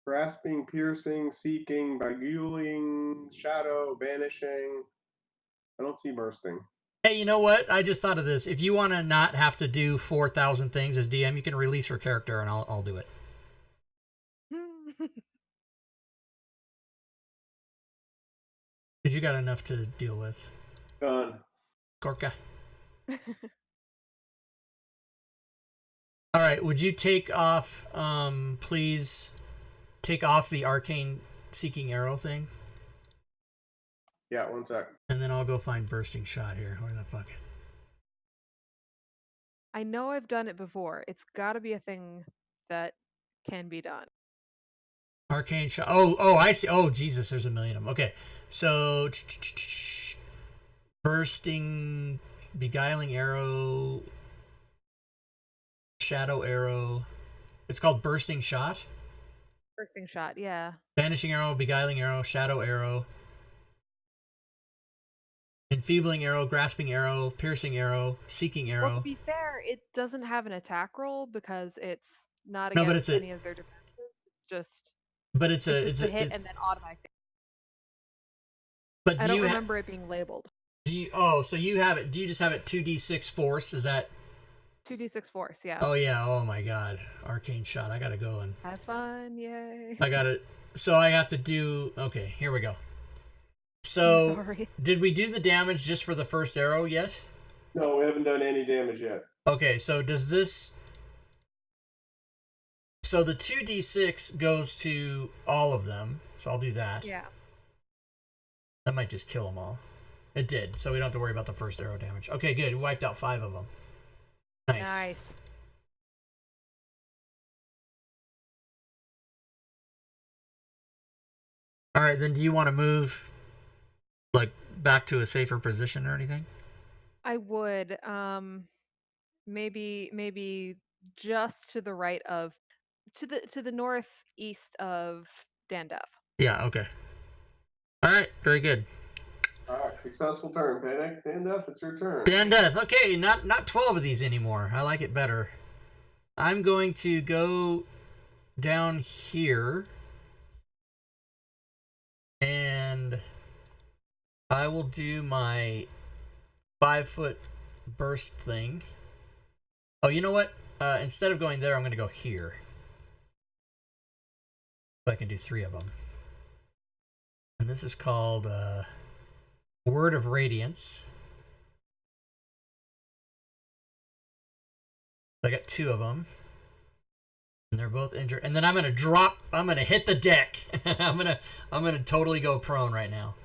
Grasping, piercing, seeking, beguiling, shadow, banishing. I don't see bursting. Hey, you know what? I just thought of this. If you want to not have to do 4,000 things as DM, you can release her character and I'll do it. Because you got enough to deal with. Done. Gorka. All right, would you take off, please, take off the arcane seeking arrow thing? Yeah, one sec. And then I'll go find bursting shot here. Where the fuck? I know I've done it before. It's got to be a thing that can be done. Arcane shot. Oh, I see. Oh, Jesus, there's a million of them. Okay, so bursting, beguiling arrow, shadow arrow. It's called bursting shot. Bursting shot, yeah. Vanishing arrow, beguiling arrow, shadow arrow, enfeebling arrow, grasping arrow, piercing arrow, seeking arrow. Well, to be fair, it doesn't have an attack roll because it's not No, against but it's any of their defenses. It's just But it's a hit and then automatic. But I don't remember it being labeled. So you have it? Do you just have it 2d6 force? Is that 2d6 force? Yeah. Oh yeah. Oh my God. Arcane shot. I gotta go and Have fun, yay. I got it. So I have to do. Okay, here we go. So I'm sorry. did we do the damage just for the first arrow yet? No, we haven't done any damage yet. Okay, so does this... So the 2d6 goes to all of them, so I'll do that. Yeah. That might just kill them all. It did, so we don't have to worry about the first arrow damage. Okay, good. We wiped out 5 of them. Nice. All right, then do you want to move, like, back to a safer position or anything? I would. Maybe just to the right of, to the northeast of Dandef. Yeah. Okay. All right. Very good. All right, successful turn, Panic. Dandef, it's your turn. Dandef. Okay, not 12 of these anymore. I like it better. I'm going to go down here, and I will do my 5-foot burst thing. Oh, you know what? Instead of going there, I'm going to go here. So I can do 3 of them. And this is called Word of Radiance. I got 2 of them. And they're both injured. And then I'm going to drop. I'm going to hit the deck. I'm going to totally go prone right now.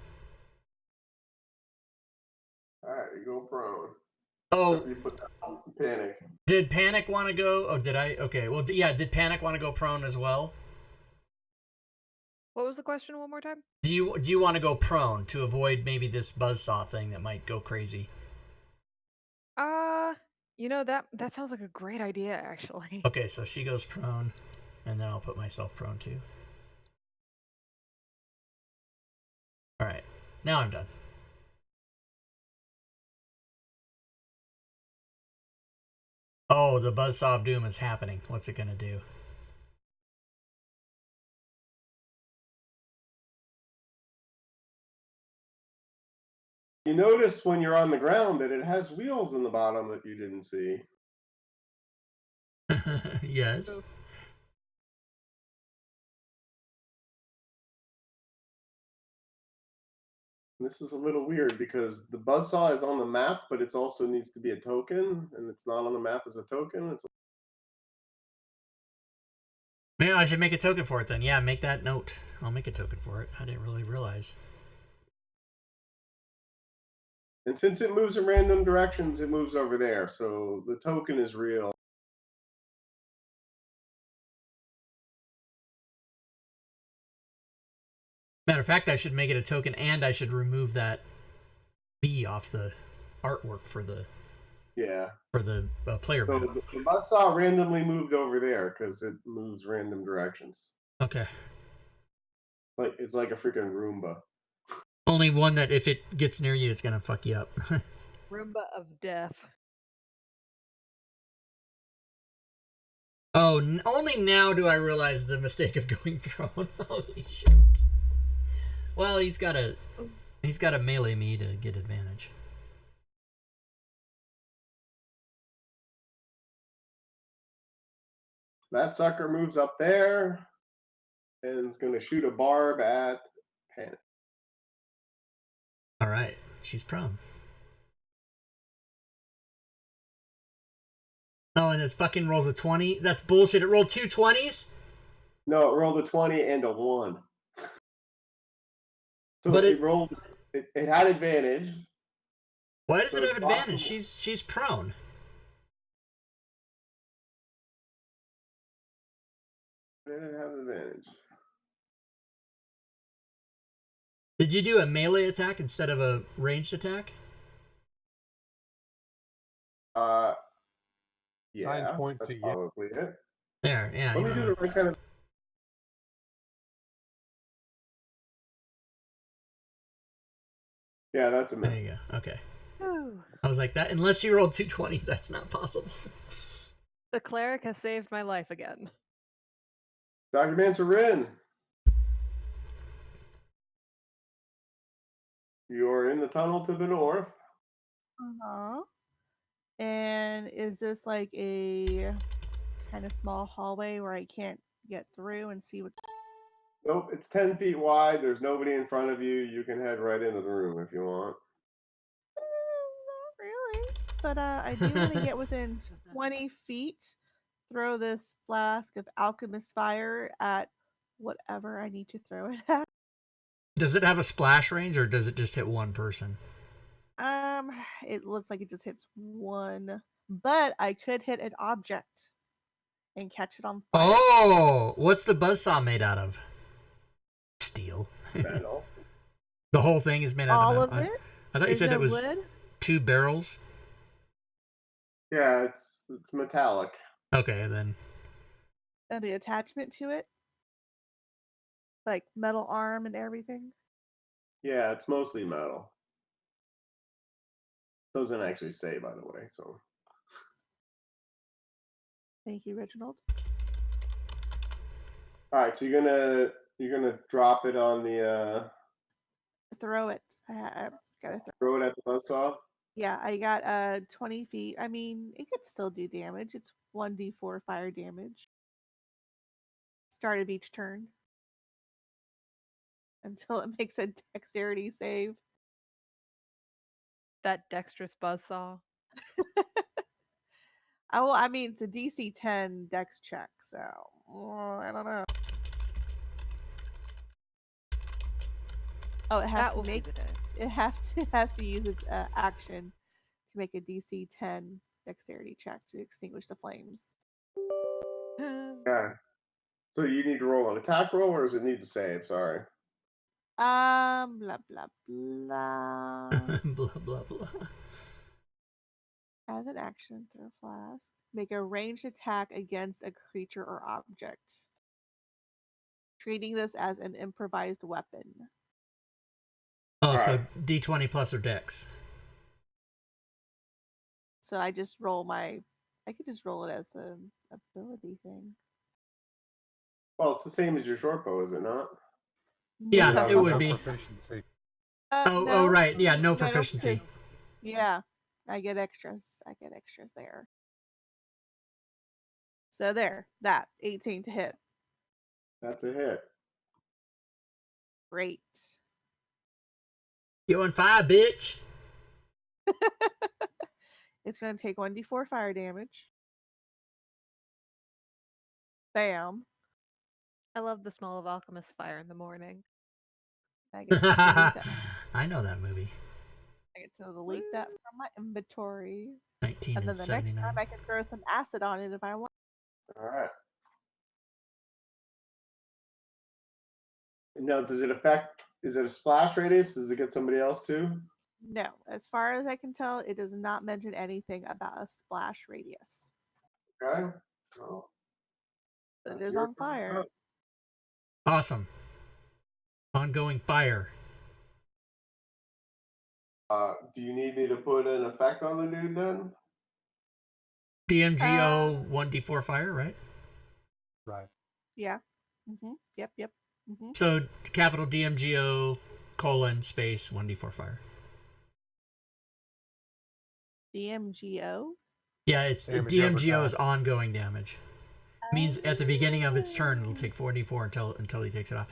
All right, you go prone. Oh, You put that on Panic. did Panic want to go? Oh, did I? Okay, well, yeah, did Panic want to go prone as well? What was the question one more time? Do you want to go prone to avoid maybe this buzzsaw thing that might go crazy? You know, that sounds like a great idea, actually. Okay, so she goes prone, and then I'll put myself prone too. All right, now I'm done. Oh, the buzzsaw of doom is happening. What's it gonna do? You notice when you're on the ground that it has wheels in the bottom that you didn't see. Yes. This is a little weird because the buzzsaw is on the map, but it also needs to be a token, and it's not on the map as a token. It's Maybe I should make a token for it then. Yeah, make that note. I'll make a token for it. I didn't really realize. and since it moves in random directions, it moves over there. So the token is real. Matter of fact, I should make it a token, and I should remove that B off the artwork for the Yeah. player So map. the buzzsaw randomly moved over there because it moves random directions. Okay. It's like a freaking Roomba. Only one that if it gets near you, it's gonna fuck you up. Roomba of death. Oh, only now do I realize the mistake of going prone. Holy shit. Well, he's gotta melee me to get advantage. That sucker moves up there and is going to shoot a barb at Panic. All right, she's prone. Oh, and it fucking rolls a 20. That's bullshit. It rolled 2 20s. No, it rolled a 20 and a 1. So But it rolled. It had advantage. Why does So it have it's advantage? possible. She's prone. It didn't have advantage. Did you do a melee attack instead of a ranged attack? Yeah, Signs point that's to yes. probably it. There, yeah. Let me do the right kind of. Yeah, that's a There miss. you go. Okay. Whew. I was like that. Unless you rolled 2 20s, that's not possible. The cleric has saved my life again. Dr. Mansorin, you're in the tunnel to the north. Uh-huh. And is this like a kind of small hallway where I can't get through and see what's... Nope, it's 10 feet wide. There's nobody in front of you. You can head right into the room if you want. Not really. But I do want to get within 20 feet, throw this flask of alchemist fire at whatever I need to throw it at. Does it have a splash range, or does it just hit one person? It looks like it just hits one, but I could hit an object and catch it on fire. Oh, what's the buzzsaw made out of? Steel. Metal. The whole thing is made out All of of metal. it? I thought you There's said no it was wood? 2 barrels. Yeah, it's metallic. Okay, then. And the attachment to it? Like metal arm and everything? Yeah, it's mostly metal. Doesn't actually say, by the way. So Thank you, Reginald. all right, so you're gonna drop it on the Throw it. I gotta throw. throw it at the buzzsaw. Yeah, I got 20 feet. I mean, it could still do damage. It's 1d4 fire damage. Start of each turn. Until it makes a dexterity save. That dexterous buzzsaw. Oh, I mean, it's a DC 10 dex check, so I don't know. Oh, it has That to will make be the day. it has to use its action to make a DC 10 dexterity check to extinguish the flames. Yeah. So you need to roll an attack roll, or does it need to save? Sorry. Blah blah blah. Blah, blah, blah. As an action, throw a flask. Make a ranged attack against a creature or object. Treating this as an improvised weapon. Oh, All so right. D20 plus or dex. So I just roll my. I could just roll it as an ability thing. Well, it's the same as your short bow, is it not? Yeah, No, it no, would no be. proficiency. Oh, No, right. Yeah, no no, proficiency. 'cause- yeah, I get extras. I get extras there. So there, that 18 to hit. That's a hit. Great. You on fire, bitch. It's going to take 1d4 fire damage. Bam. I love the smell of alchemist fire in the morning. I get to delete that. I know that movie. I get to delete that from my inventory. 19 And then the next 79. time I can throw some acid on it if I want. All right. Now, does it affect? Is it a splash radius? Does it get somebody else too? No, as far as I can tell, it does not mention anything about a splash radius. Okay. Well, But it that's is your on fire. Awesome. Ongoing fire. Do you need me to put an effect on the dude then? DMGO 1d4 fire, right? Right. Yeah. Yep. So capital DMGO colon space 1d4 fire. DMGO. Yeah, it's Damage DMGO over is time. ongoing damage. Means at the beginning of its turn it'll take 4d4 until he takes it off.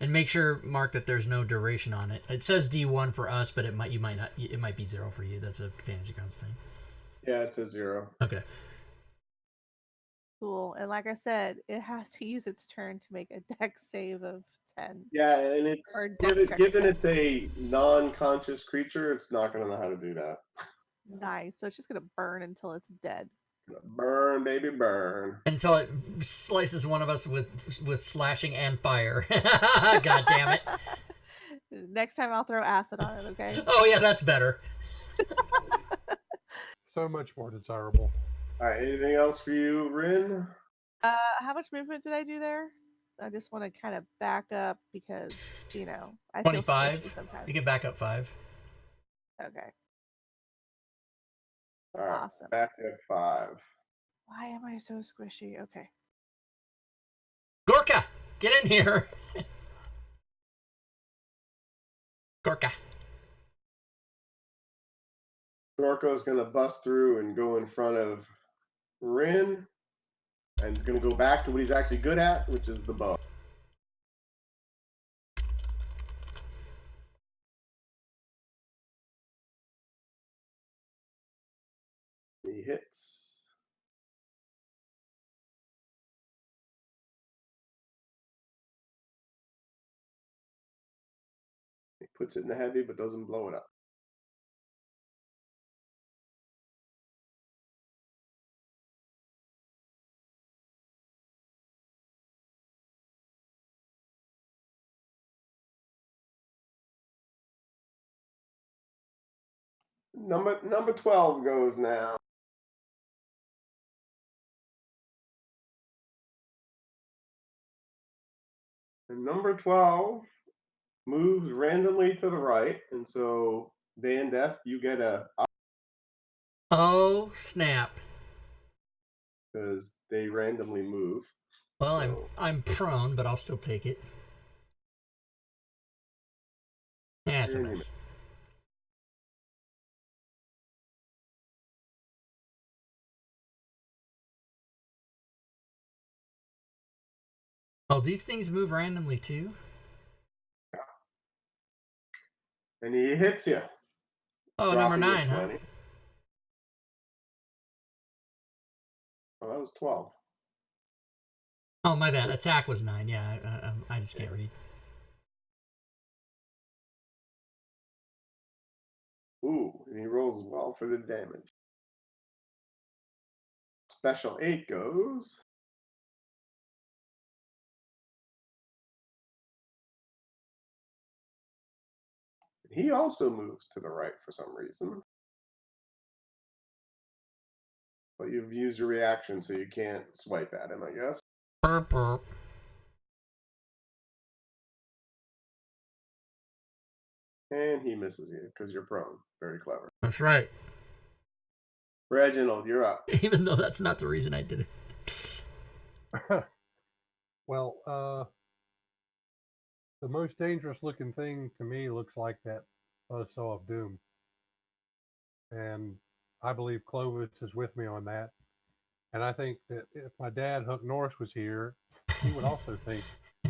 And make sure, Mark, that there's no duration on it. It says D1 for us, but it might be 0 for you. That's a Fantasy Grounds thing. Yeah, it says 0. Okay. Cool. And like I said, it has to use its turn to make a dex save of 10. Yeah, and it's Or dex check. given it's a non-conscious creature, it's not going to know how to do that. Nice. So it's just going to burn until it's dead. Burn, baby, burn. Until it slices one of us with slashing and fire. God damn it. Next time I'll throw acid on it, okay? Oh yeah, that's better. So much more desirable. All right, anything else for you, Rin? How much movement did I do there? I just want to kind of back up because, I 25. feel squishy sometimes. You can back up 5. Okay. All right, Awesome. back at 5. Why am I so squishy? Okay. Gorka, get in here. Gorka. Norco's going to bust through and go in front of Rin, and he's going to go back to what he's actually good at, which is the bow. He hits. Puts it in the heavy, but doesn't blow it up. Number 12 goes now. And number 12 moves randomly to the right, and so Dan Death, you get a Oh snap! because they randomly move. Well, So- I'm prone, but I'll still take it. Yeah, it's a You're in miss. Oh, these things move randomly too? And he hits you. Oh, number dropping his 9, huh? 20. Oh, that was 12. Oh, my bad. Attack was 9. Yeah, I just can't read. Ooh, and he rolls well for the damage. Special 8 goes. He also moves to the right for some reason. But you've used your reaction, so you can't swipe at him, I guess. Burp, burp. And he misses you because you're prone. Very clever. That's right. Reginald, you're up. Even though that's not the reason I did it. Well, the most dangerous looking thing to me looks like that buzzsaw of doom. And I believe Clovis is with me on that. And I think that if my dad, Huck Norris, was here, he would also think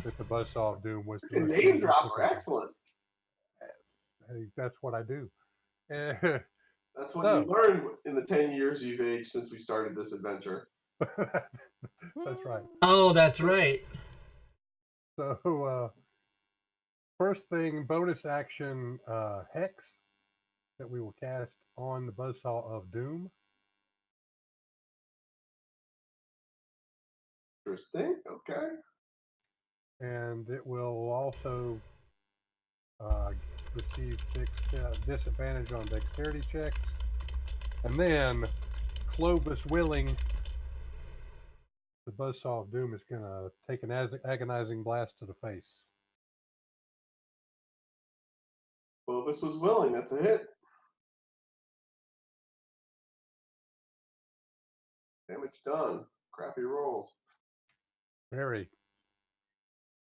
that the buzzsaw of doom was the most Name dangerous dropper, looking thing. excellent. Hey, that's what I do. That's what So- you learned in the 10 years you've aged since we started this adventure. That's right. Oh, that's right. So, first thing, bonus action Hex that we will cast on the Buzzsaw of Doom. Interesting. Okay. And it will also receive disadvantage on dexterity checks. And then, Clovis willing, the Buzzsaw of Doom is going to take an agonizing blast to the face. Clovis was willing. That's a hit. Damage done. Crappy rolls. Very.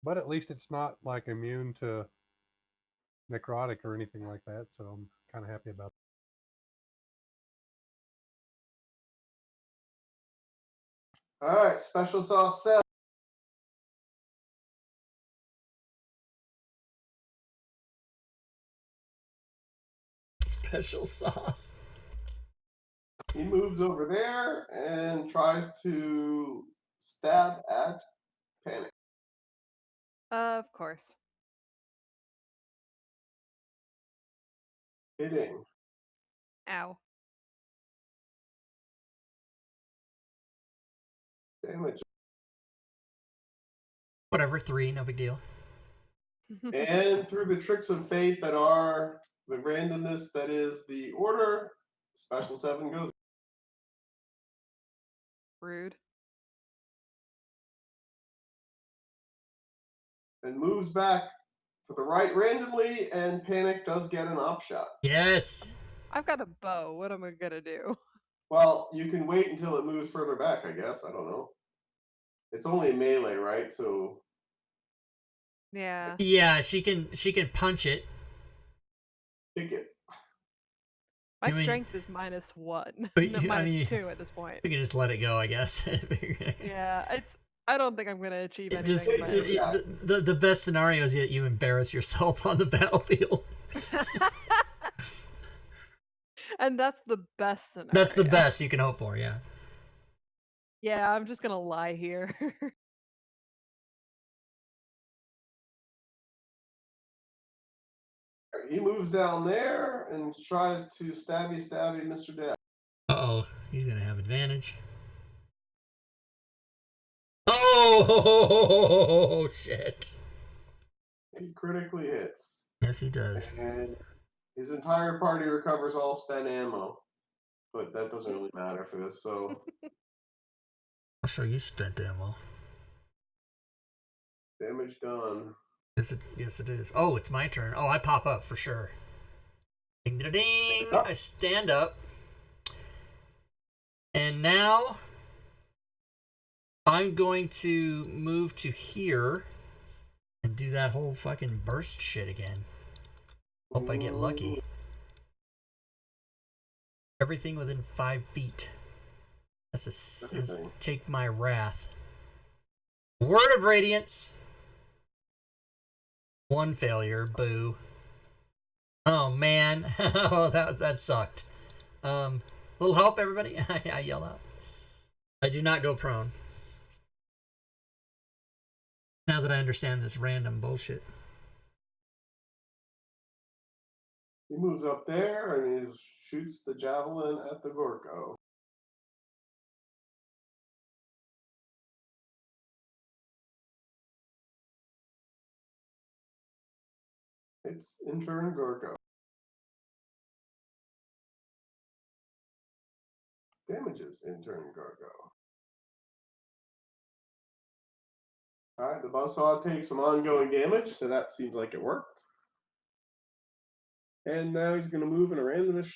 But at least it's not like immune to necrotic or anything like that, so I'm kind of happy about All right. Special sauce 7. Special sauce. He moves over there and tries to stab at Panic. Of course. Hitting. Ow. Damage. Whatever, 3, no big deal. And through the tricks of fate that are the randomness that is the order, special 7 goes. Rude. And moves back to the right randomly, and Panic does get an op shot. Yes. I've got a bow. What am I gonna do? Well, you can wait until it moves further back, I guess. I don't know. It's only melee, right? So Yeah. Yeah, she can punch it. kick it. My I mean- strength is -1. But No, you- I mean- -2 at this point. We can just let it go, I guess. Yeah, I don't think I'm gonna achieve It anything. just, in my- Yeah. the best scenario is that you embarrass yourself on the battlefield. And that's the best scenario. That's the best you can hope for, yeah. Yeah, I'm just gonna lie here. he moves down there and tries to stabby Mr. Death. Uh-oh, he's gonna have advantage. Oh, shit. He critically hits. Yes, he does. And his entire party recovers all spent ammo. But that doesn't really matter for this, so I'll show you spent ammo. damage done. Yes, it is. Oh, it's my turn. Oh, I pop up for sure. Ding, ding, ding. I stand up. And now I'm going to move to here and do that whole fucking burst shit again. Hope I get lucky. Everything within 5 feet. That's take my wrath. Word of Radiance. 1 failure. Boo. Oh man. Oh, that sucked. Little help, everybody. I yell out. I do not go prone. Now that I understand this random bullshit. He moves up there and he shoots the javelin at the Gorko. It's intern Gorko. Damages intern Gorko. Alright, the buzzsaw takes some ongoing damage, so that seems like it worked. And now he's going to move in a randomish.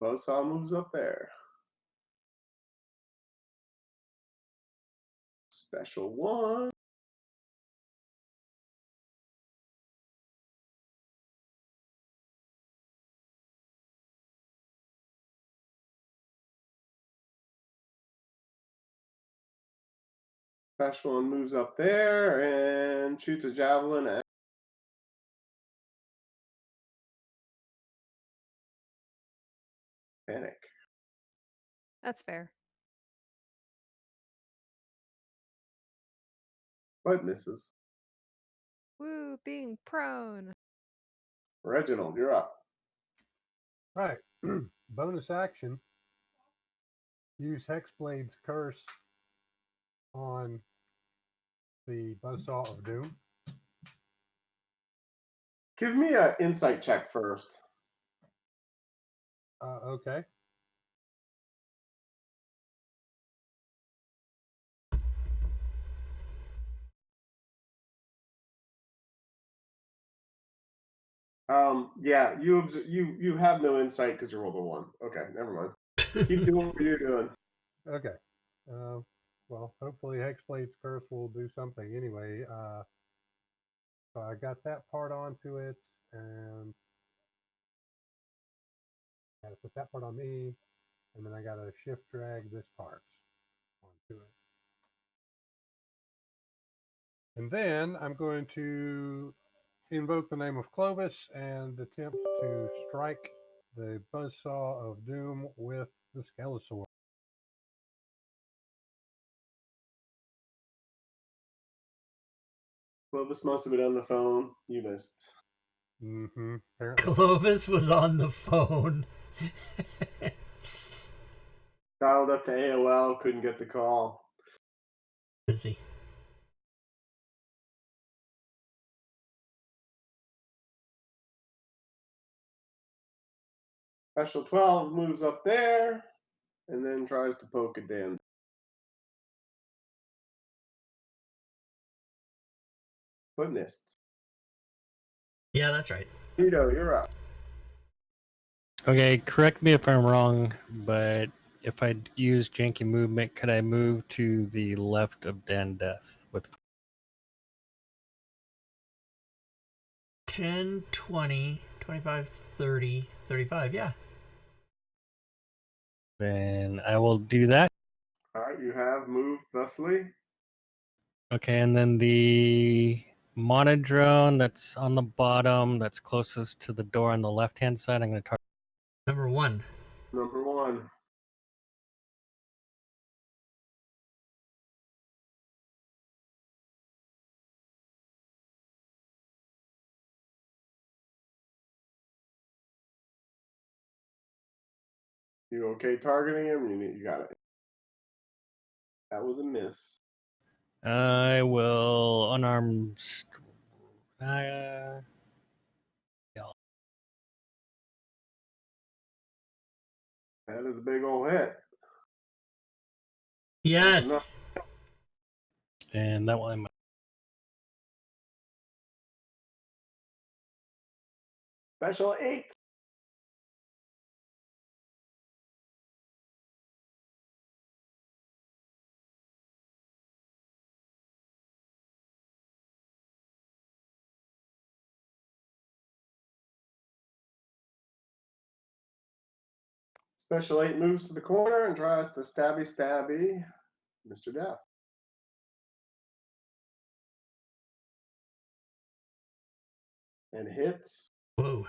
Buzzsaw moves up there. Special 1. Special 1 moves up there and shoots a javelin at Panic. That's fair. But misses. Woo, being prone. Reginald, you're up. Right. Bonus action. Use Hexblade's Curse on the Buzzsaw of Doom. Give me an insight check first. Okay. Yeah, you have no insight because you rolled a 1. Okay, never mind. Keep doing what you're doing. Okay. Well, hopefully Hexblade's Curse will do something anyway. So I got that part onto it, and I gotta put that part on me, and then I gotta shift drag this part onto it. And then I'm going to invoke the name of Clovis and attempt to strike the Buzzsaw of Doom with the Skelesaur. Clovis must have been on the phone. You missed. Mm-hmm. Apparently. Clovis was on the phone. Dialed up to AOL, couldn't get the call. Busy. Special 12 moves up there and then tries to poke it down. But missed. Yeah, that's right. Tito, you're up. Okay, correct me if I'm wrong, but if I use janky movement, could I move to the left of Dan Death with 10, 20, 25, 30, 35, yeah. then I will do that. All right, you have moved thusly. Okay, and then the monodrone that's on the bottom, that's closest to the door on the left-hand side, I'm going to target. Number 1. Number 1. You okay targeting him? You got it. That was a miss. I will unarmed. That is a big old hit. Yes. And that one. Special 8. Special 8 moves to the corner and tries to stabby Mr. Death. And hits. Whoa.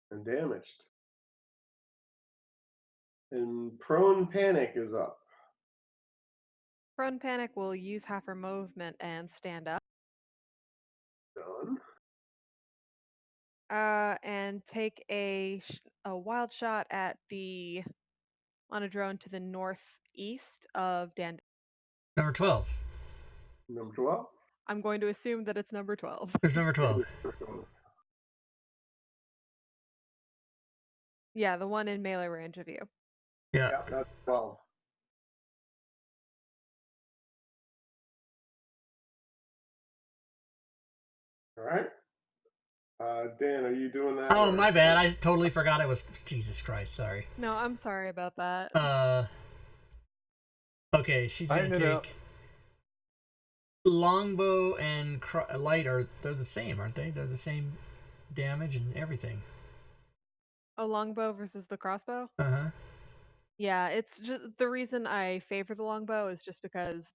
And damaged. And Prone Panic is up. Prone Panic will use half her movement and stand up. Done. And take a wild shot at on a drone to the northeast of Dan. Number 12. Number 12. I'm going to assume that it's number 12. Who's number 12? Yeah, the one in melee range of you. Yeah. Yeah, that's 12. All right. Dan, are you doing that? Oh, or- my bad. I totally forgot it was. Jesus Christ. Sorry. No, I'm sorry about that. Okay, she's gonna Tighten it up. take longbow and light. They're the same, aren't they? They're the same damage and everything. A longbow versus the crossbow? Uh-huh. Yeah, it's just the reason I favor the longbow is just because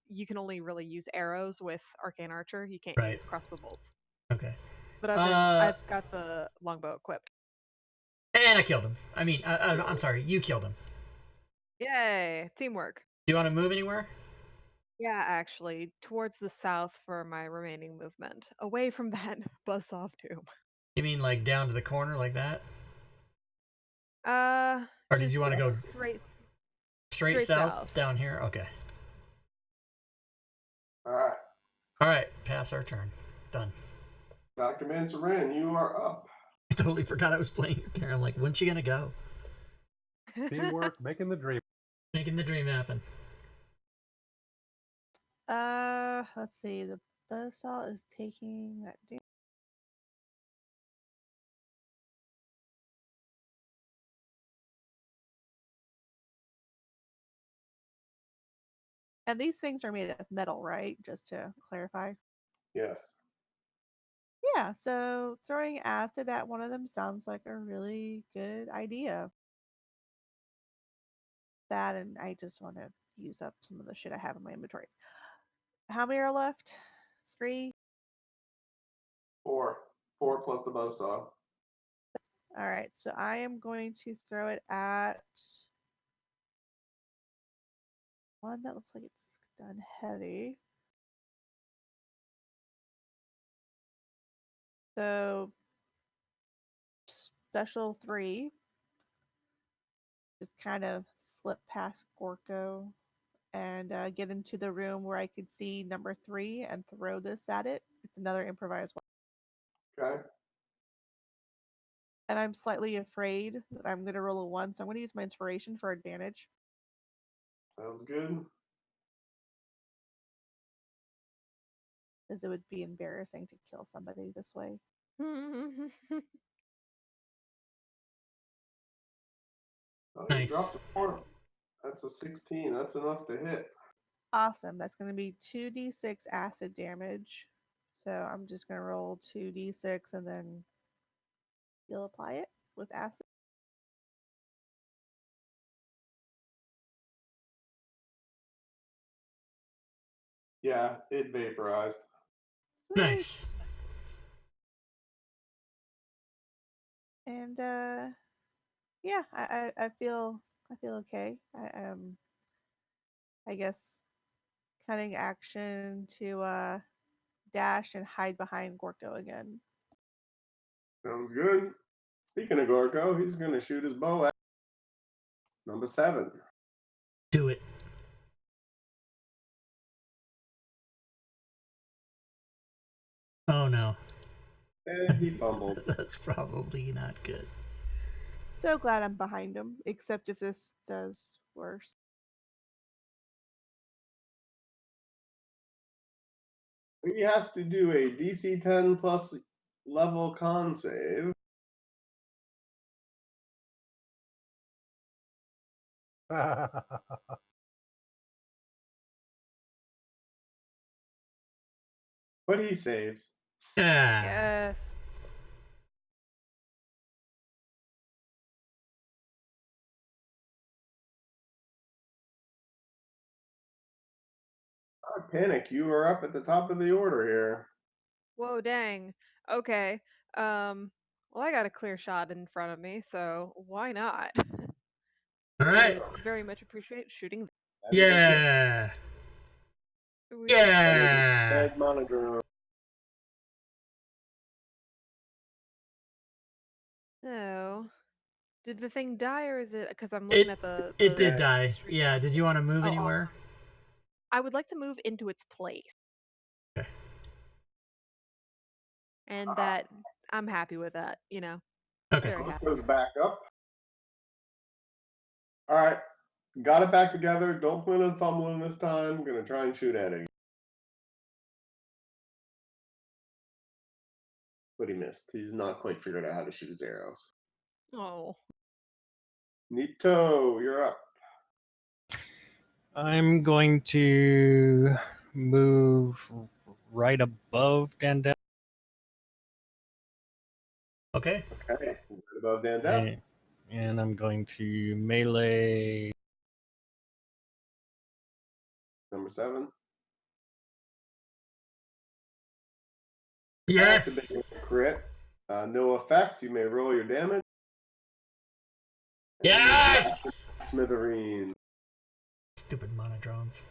you can only really use arrows with arcane archer. You can't Right. use crossbow bolts. Okay. But I've got the longbow equipped. And I killed him. I mean, I'm sorry, you killed him. Yay! Teamwork. Do you want to move anywhere? Yeah, actually, towards the south for my remaining movement, away from that buzzsaw tomb. You mean like down to the corner like that? Or did Just you want to go straight straight straight south, south. down here? Okay. All right. All right, pass our turn. Done. Dr. Mansarin, you are up. I totally forgot I was playing your Karen. I'm like, when's she gonna go? Teamwork, making the dream. Making the dream happen. Let's see. The buzzsaw is taking that damage. And these things are made of metal, right? Just to clarify. Yes. Yeah, so throwing acid at one of them sounds like a really good idea. That, and I just want to use up some of the shit I have in my inventory. How many are left? 3? 4. 4 plus the buzzsaw. All right, so I am going to throw it at one that looks like it's done heavy. So special 3, just kind of slip past Gorko and get into the room where I could see number 3 and throw this at it. It's another improvised one. Okay. And I'm slightly afraid that I'm going to roll a 1, so I'm going to use my inspiration for advantage. Sounds good. Because it would be embarrassing to kill somebody this way. Oh, Nice. You dropped a 4. That's a 16. That's enough to hit. Awesome. That's going to be 2d6 acid damage. So I'm just going to roll 2d6 and then you'll apply it with acid. Yeah, it vaporized. Sweet. Nice. And yeah, I feel okay. I guess cutting action to dash and hide behind Gorko again. Sounds good. Speaking of Gorko, he's going to shoot his bow at number 7. Do it. Oh no. And he fumbled. That's probably not good. So glad I'm behind him, except if this does worse. He has to do a DC 10 plus level con save. But he saves. Yeah. Yes. Don't panic. You are up at the top of the order here. Whoa, dang. Okay. Well, I got a clear shot in front of me, so why not? All right. Would very much appreciate shooting. That is a hit. Yeah. Sweet. Yeah. Red monodrome. So, did the thing die, or is it because I'm looking at the? It did Yeah. die. street- Yeah. Did you want to move Oh, anywhere? I would like to move into its place, Okay. and that I'm happy with that. You know, Okay. very happy. Goes back up. All right. Got it back together. Don't plan on fumbling this time. Gonna try and shoot at it. But he missed. He's not quite figured out how to shoot his arrows. Oh, Nito, you're up. I'm going to move right above Dandeth. Okay. Okay. Right above Dan Death. And I'm going to melee. Number 7. Yes. Crit. No effect. You may roll your damage. Yes. Smithereen. Stupid monodrones.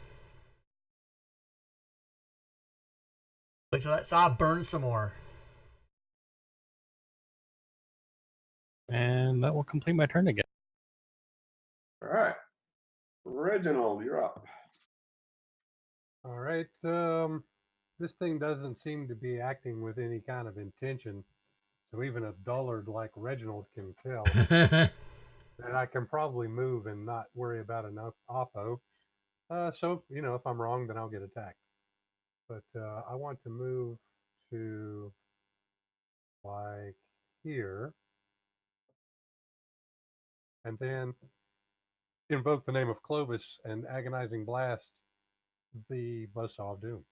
Wait till that saw burn some more. And that will complete my turn again. All right. Reginald, you're up. All right. This thing doesn't seem to be acting with any kind of intention, so even a dullard like Reginald can tell. And I can probably move and not worry about an oppo. So, if I'm wrong, then I'll get attacked. But I want to move to like here. And then invoke the name of Clovis and agonizing blast the Buzzsaw of Doom.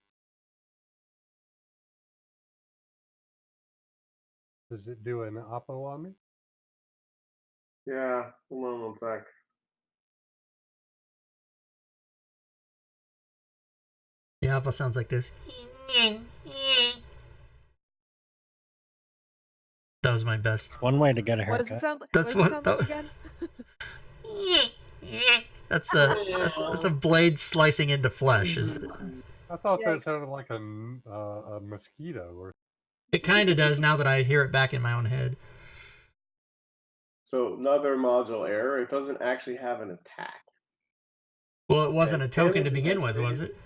Does it do an oppo on me? Yeah. Hold on one sec. The alpha sounds like this. That was my best. One way to get a what does haircut. it sound like? That's what does it what- sound that- like again? That's a blade slicing into flesh. Is it? I thought Yeah. that sounded like a mosquito or It kind of does now that I hear it back in my own head. So another module error. It doesn't actually have an attack. Well, it wasn't a And token to damage begin and with, was saves. it?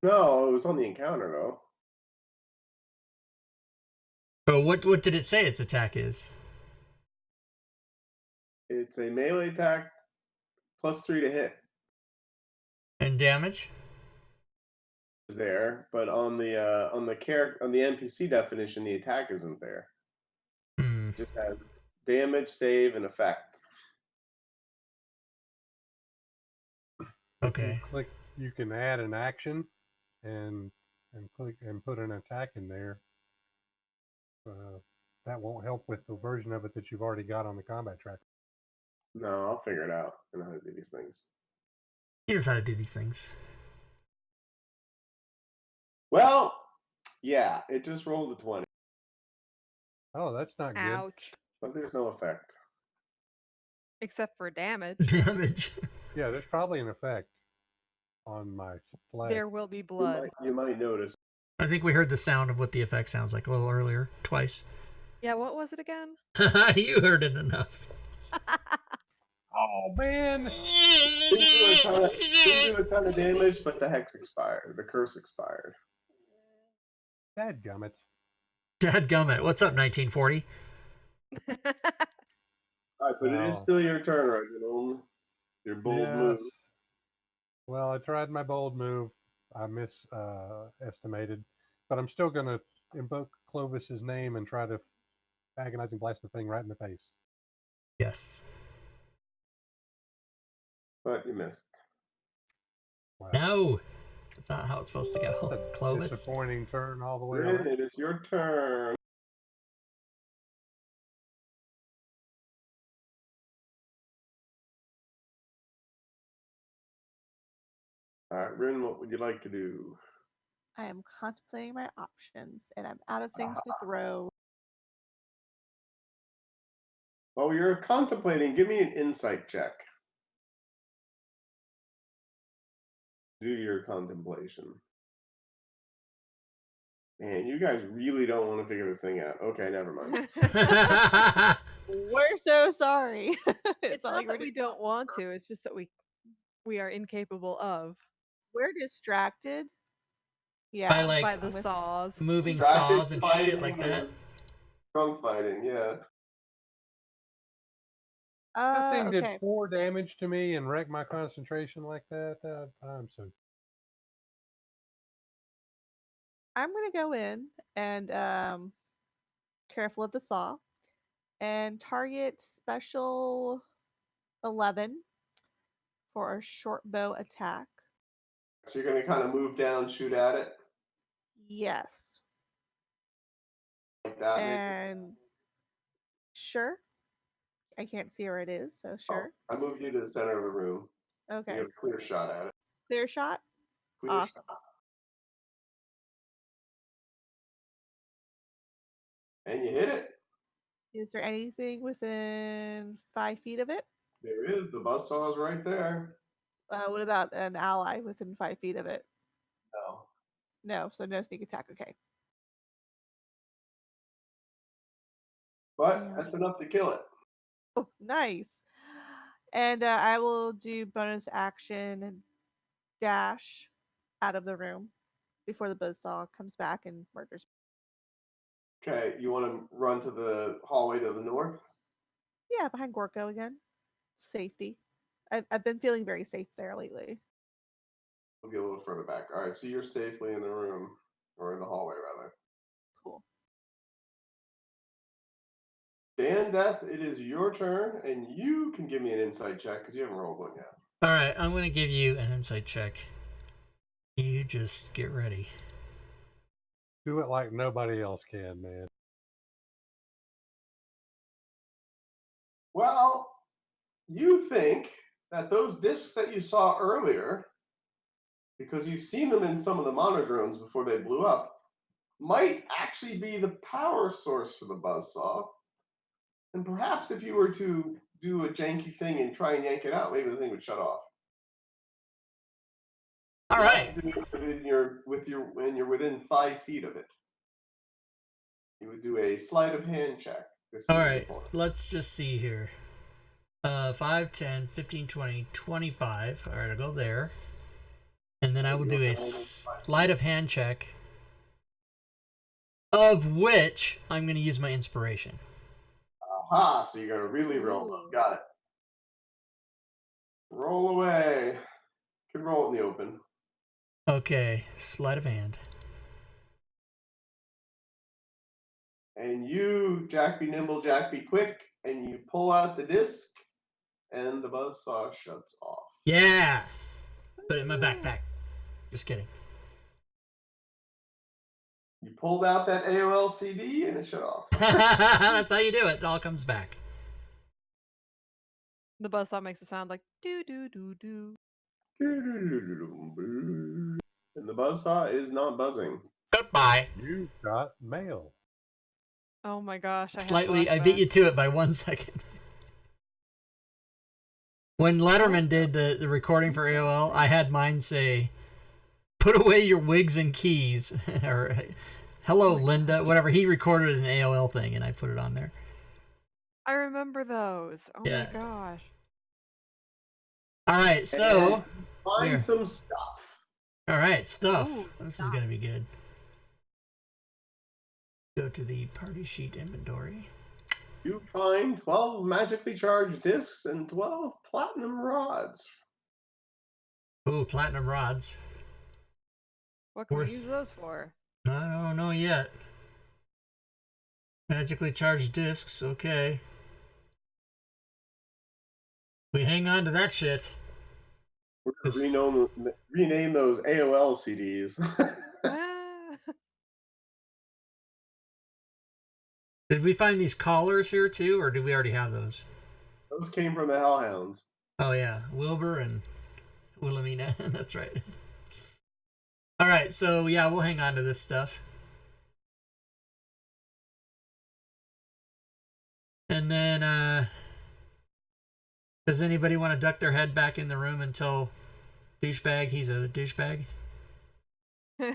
No, it was on the encounter though. But what did it say its attack is? It's a melee attack +3 to hit And damage? is there, but on the NPC definition, the attack isn't there. Hmm. It just has damage, save, and effect. Okay. you can add an action and click and put an attack in there. That won't help with the version of it that you've already got on the combat track. No, I'll figure it out. I know how to do these things. Here's how to do these things. Well, yeah, it just rolled a 20, Oh, that's not good. Ouch. but there's no effect. Except for damage. Damage. Yeah, there's probably an effect on my flag. There will be You blood. might notice. I think we heard the sound of what the effect sounds like a little earlier, twice. Yeah, what was it again? You heard it enough. Oh man! Didn't do a ton of damage, but the hex expired. The curse expired. Dadgummit. Dadgummit. What's up, 1940? All right, but it is Well, still your turn, Reginald. Your bold move. Well, I tried my bold move. I estimated, but I'm still going to invoke Clovis's name and try to agonizing blast the thing right in the face. Yes. But you missed. Wow. No. That's not how it's supposed to go. That's a Clovis. disappointing turn all the way Rin, around. it is your turn. All right, Rin, what would you like to do? I am contemplating my options, and I'm out of things to throw. While you're contemplating, give me an insight check. Do your contemplation. Man, you guys really don't want to figure this thing out. Okay, never mind. We're so sorry. It's not not like that we don't want to. It's just that we are incapable of. we're distracted. Yeah, By like by the with- saws. moving Distracted saws and shit fighting like that. and Drunk fighting, yeah. That thing okay. did 4 damage to me and wrecked my concentration like that. I'm so. I'm gonna go in and careful of the saw and target special 11 for a short bow attack. So you're going to kind of move down, shoot at it Yes. like that. maybe? And sure. I can't see where it is, so Oh, sure. I moved you to the center of the room. Okay. You get a clear shot at it. Clear shot. Clear Awesome. shot. And you hit it. Is there anything within 5 feet of it? There is. The buzzsaw is right there. What about an ally within 5 feet of it? No. No, so no sneak attack. Okay. But Yeah. that's enough to kill it. Oh, nice. And I will do bonus action and dash out of the room before the buzzsaw comes back and murders. Okay, you want to run to the hallway to the north? Yeah, behind Gorko again. Safety. I've been feeling very safe there lately. We'll get a little further back. All right, so you're safely in the room, or in the hallway, rather. Cool. Dan Death, it is your turn, and you can give me an insight check because you haven't rolled one yet. Alright, I'm going to give you an insight check. You just get ready. Do it like nobody else can, man. Well, you think that those discs that you saw earlier, because you've seen them in some of the monodrones before they blew up, might actually be the power source for the buzzsaw. And perhaps if you were to do a janky thing and try and yank it out, maybe the thing would shut off. Alright. When you're within 5 feet of it, you would do a sleight of hand check. Alright, let's just see here. 5, 10, 15, 20, 25. Alright, I'll go there. And then I will do a sleight of hand check. Of which I'm going to use my inspiration. Aha, so you're going to really roll them. Got it. Roll away. You can roll it in the open. Okay, sleight of hand. And you, Jack be nimble, Jack be quick, and you pull out the disc, and the buzzsaw shuts off. Yeah! Put it in my backpack. Just kidding. You pulled out that AOL CD, and it shut off. That's how you do it. It all comes back. The buzzsaw makes a sound like doo doo doo doo. And the buzzsaw is not buzzing. Goodbye. You got mail. Oh my gosh. Slightly, I beat you to it by 1 second. When Letterman did the recording for AOL, I had mine say, "Put away your wigs and keys," or Hello, Oh my Linda. Whatever. He recorded an AOL thing, and I put it on there. I remember those. Oh Yeah. my gosh. All right, so And find we're some stuff. all right. Stuff. Ooh, This is gonna be good. Go to the party sheet inventory. You find 12 magically charged discs and 12 platinum rods. Ooh, platinum rods. What can we Worth- use those for? I don't know yet. Magically charged discs. Okay. We hang on to that shit. We're gonna rename those AOL CDs. Ah, Did we find these collars here too, or did we already have those? Those came from the Hellhounds. Oh yeah, Wilbur and Wilhelmina. That's right. All right, so yeah, we'll hang on to this stuff. And then, does anybody want to duck their head back in the room until douchebag? He's a douchebag. I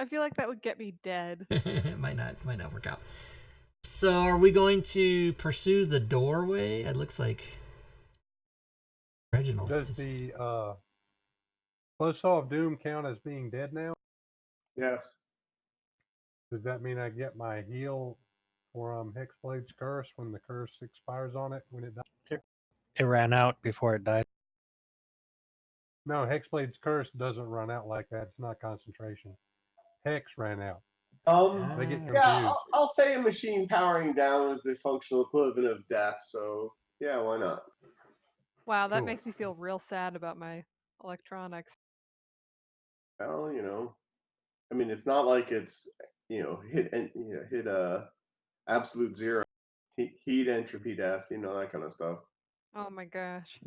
feel like that would get me dead. It might not work out. So, are we going to pursue the doorway? It looks like Reginald. Does is- the Buzzsaw of Doom count as being dead now? Yes. Does that mean I get my heal from Hexblade's Curse when the curse expires on it when it dies? It ran out before it died. No, Hexblade's Curse doesn't run out like that. It's not concentration. Hex ran out. They get confused. Yeah, I'll say a machine powering down is the functional equivalent of death. So yeah, why not? Wow, that Cool. makes me feel real sad about my electronics. Well, I mean, it's not like it's hit absolute zero, heat entropy death, that kind of stuff. Oh my gosh.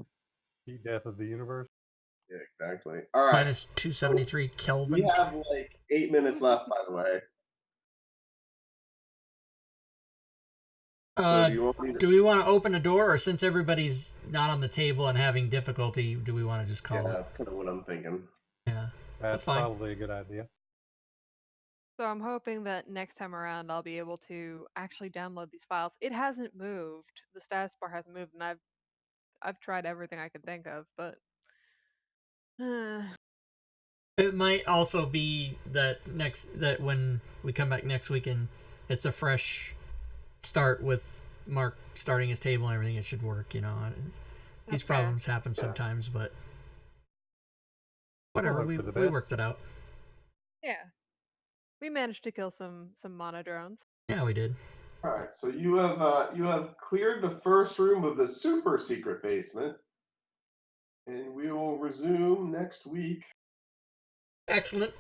Heat death of the universe. Yeah, exactly. All right, minus 273 Kelvin. we have like 8 minutes left, by the way. So do you want me to? Do we want to open a door, or since everybody's not on the table and having difficulty, do we want to just call Yeah, it? that's kind of what I'm thinking. Yeah. That's fine. probably a good idea. So I'm hoping that next time around I'll be able to actually download these files. It hasn't moved. The status bar hasn't moved, and I've tried everything I could think of, but It might also be that when we come back next weekend, it's a fresh start with Mark starting his table and everything. It should work, These That's fair. problems happen sometimes, but whatever. hope We for the we best. worked it out. yeah, we managed to kill some monodrones. Yeah, we did. All right, so you have cleared the first room of the super secret basement, and we will resume next week. Excellent.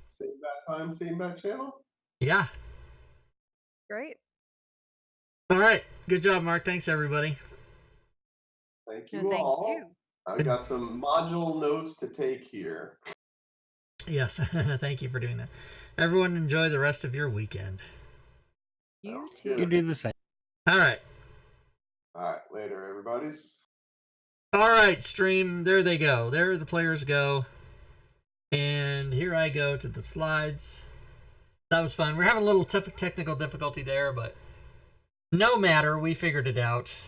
Same bat time, same bat channel. Yeah. Great. All right. Good job, Mark. Thanks, everybody. Thank No, you thank all. you. I've got some module notes to take here. Yes. Thank you for doing that. Everyone, enjoy the rest of your weekend. You Sounds too. good. You do the same. All right. All right, later, everybody's. All right, stream. There they go. There the players go. And here I go to the slides. That was fun. We're having a little technical difficulty there, but no matter. We figured it out.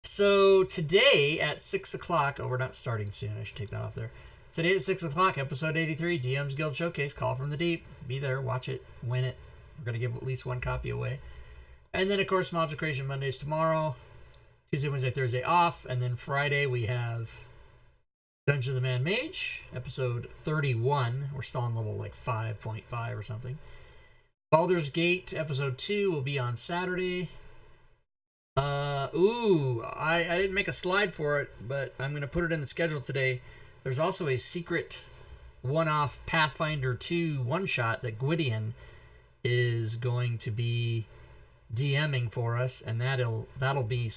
So today at 6 o'clock, oh, we're not starting soon. I should take that off there. Today at 6 o'clock, episode 83, DM's Guild Showcase, Call from the Deep. Be there, watch it, win it. We're going to give at least one copy away. And then, of course, Module Creation Mondays tomorrow. Tuesday, Wednesday, Thursday off. And then Friday, we have Dungeon of the Man Mage, episode 31. We're still on level like 5.5 or something. Baldur's Gate, episode 2 will be on Saturday. I didn't make a slide for it, but I'm going to put it in the schedule today. There's also a secret one-off Pathfinder 2 one-shot that Gwydion is going to be DMing for us, and that'll be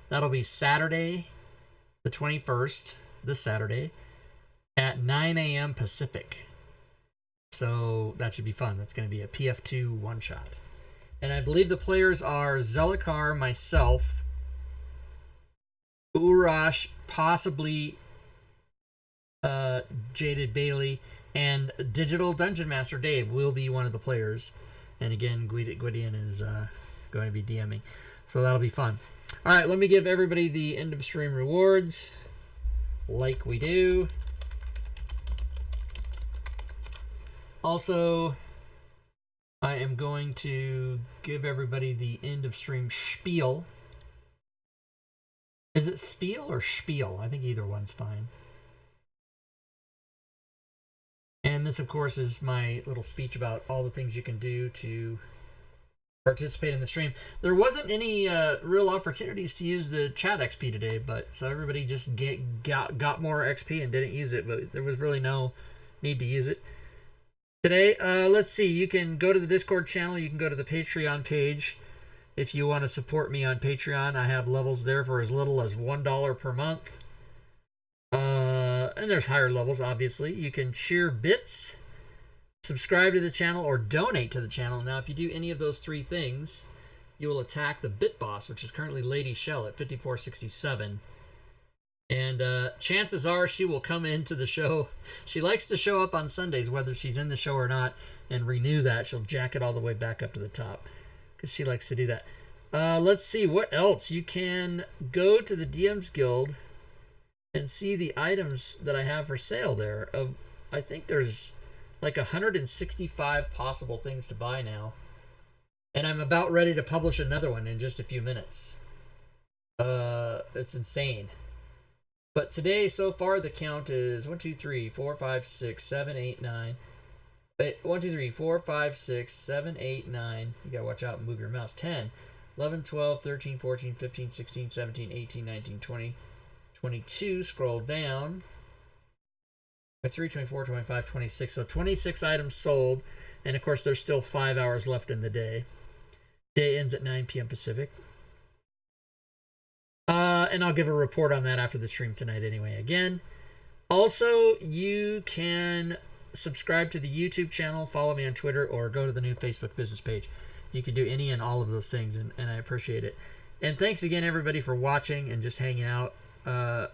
that'll be Saturday the 21st, this Saturday, at 9 a.m. Pacific. So that should be fun. That's going to be a PF2 one-shot. And I believe the players are Zelikar, myself, Urash, possibly Jaded Bailey, And Digital Dungeon Master Dave will be one of the players. And again, Gwydion is going to be DMing. So that'll be fun. All right, let me give everybody the end of stream rewards, like we do. Also, I am going to give everybody the end of stream spiel. Is it spiel or spiel? I think either one's fine. And this, of course, is my little speech about all the things you can do to participate in the stream. There wasn't any real opportunities to use the chat XP today, but so everybody just got more XP and didn't use it, but there was really no need to use it today. Let's see. You can go to the Discord channel. You can go to the Patreon page if you want to support me on Patreon. I have levels there for as little as $1 per month. And there's higher levels, obviously. You can share bits, subscribe to the channel, or donate to the channel. Now, if you do any of those three things, you will attack the Bit Boss, which is currently Lady Shell at 5467. And chances are she will come into the show. She likes to show up on Sundays, whether she's in the show or not, and renew that. She'll jack it all the way back up to the top because she likes to do that. Let's see what else. You can go to the DM's Guild and see the items that I have for sale there. I think there's like 165 possible things to buy now. And I'm about ready to publish another one in just a few minutes. It's insane. But today, so far, the count is 1, 2, 3, 4, 5, 6, 7, 8, 9. 1, 2, 3, 4, 5, 6, 7, 8, 9. You gotta watch out and move your mouse. 10, 11, 12, 13, 14, 15, 16, 17, 18, 19, 20, 22. Scroll down. 23, 24, 25, 26. So 26 items sold. And of course, there's still 5 hours left in the day. Day ends at 9 p.m. Pacific. And I'll give a report on that after the stream tonight anyway. Again, also, you can subscribe to the YouTube channel, follow me on Twitter, or go to the new Facebook business page. You can do any and all of those things, and I appreciate it. And thanks again, everybody, for watching and just hanging out. I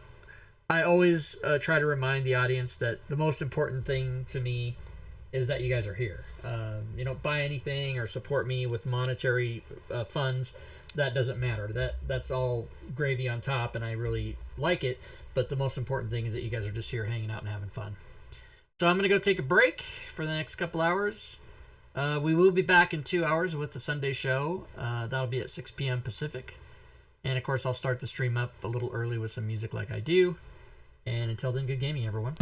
always try to remind the audience that the most important thing to me is that you guys are here. You don't buy anything or support me with monetary funds. That doesn't matter. That's all gravy on top, and I really like it. But the most important thing is that you guys are just here hanging out and having fun. So I'm going to go take a break for the next couple hours. We will be back in 2 hours with the Sunday show. That'll be at 6 p.m. Pacific. And, of course, I'll start the stream up a little early with some music like I do. And until then, good gaming, everyone.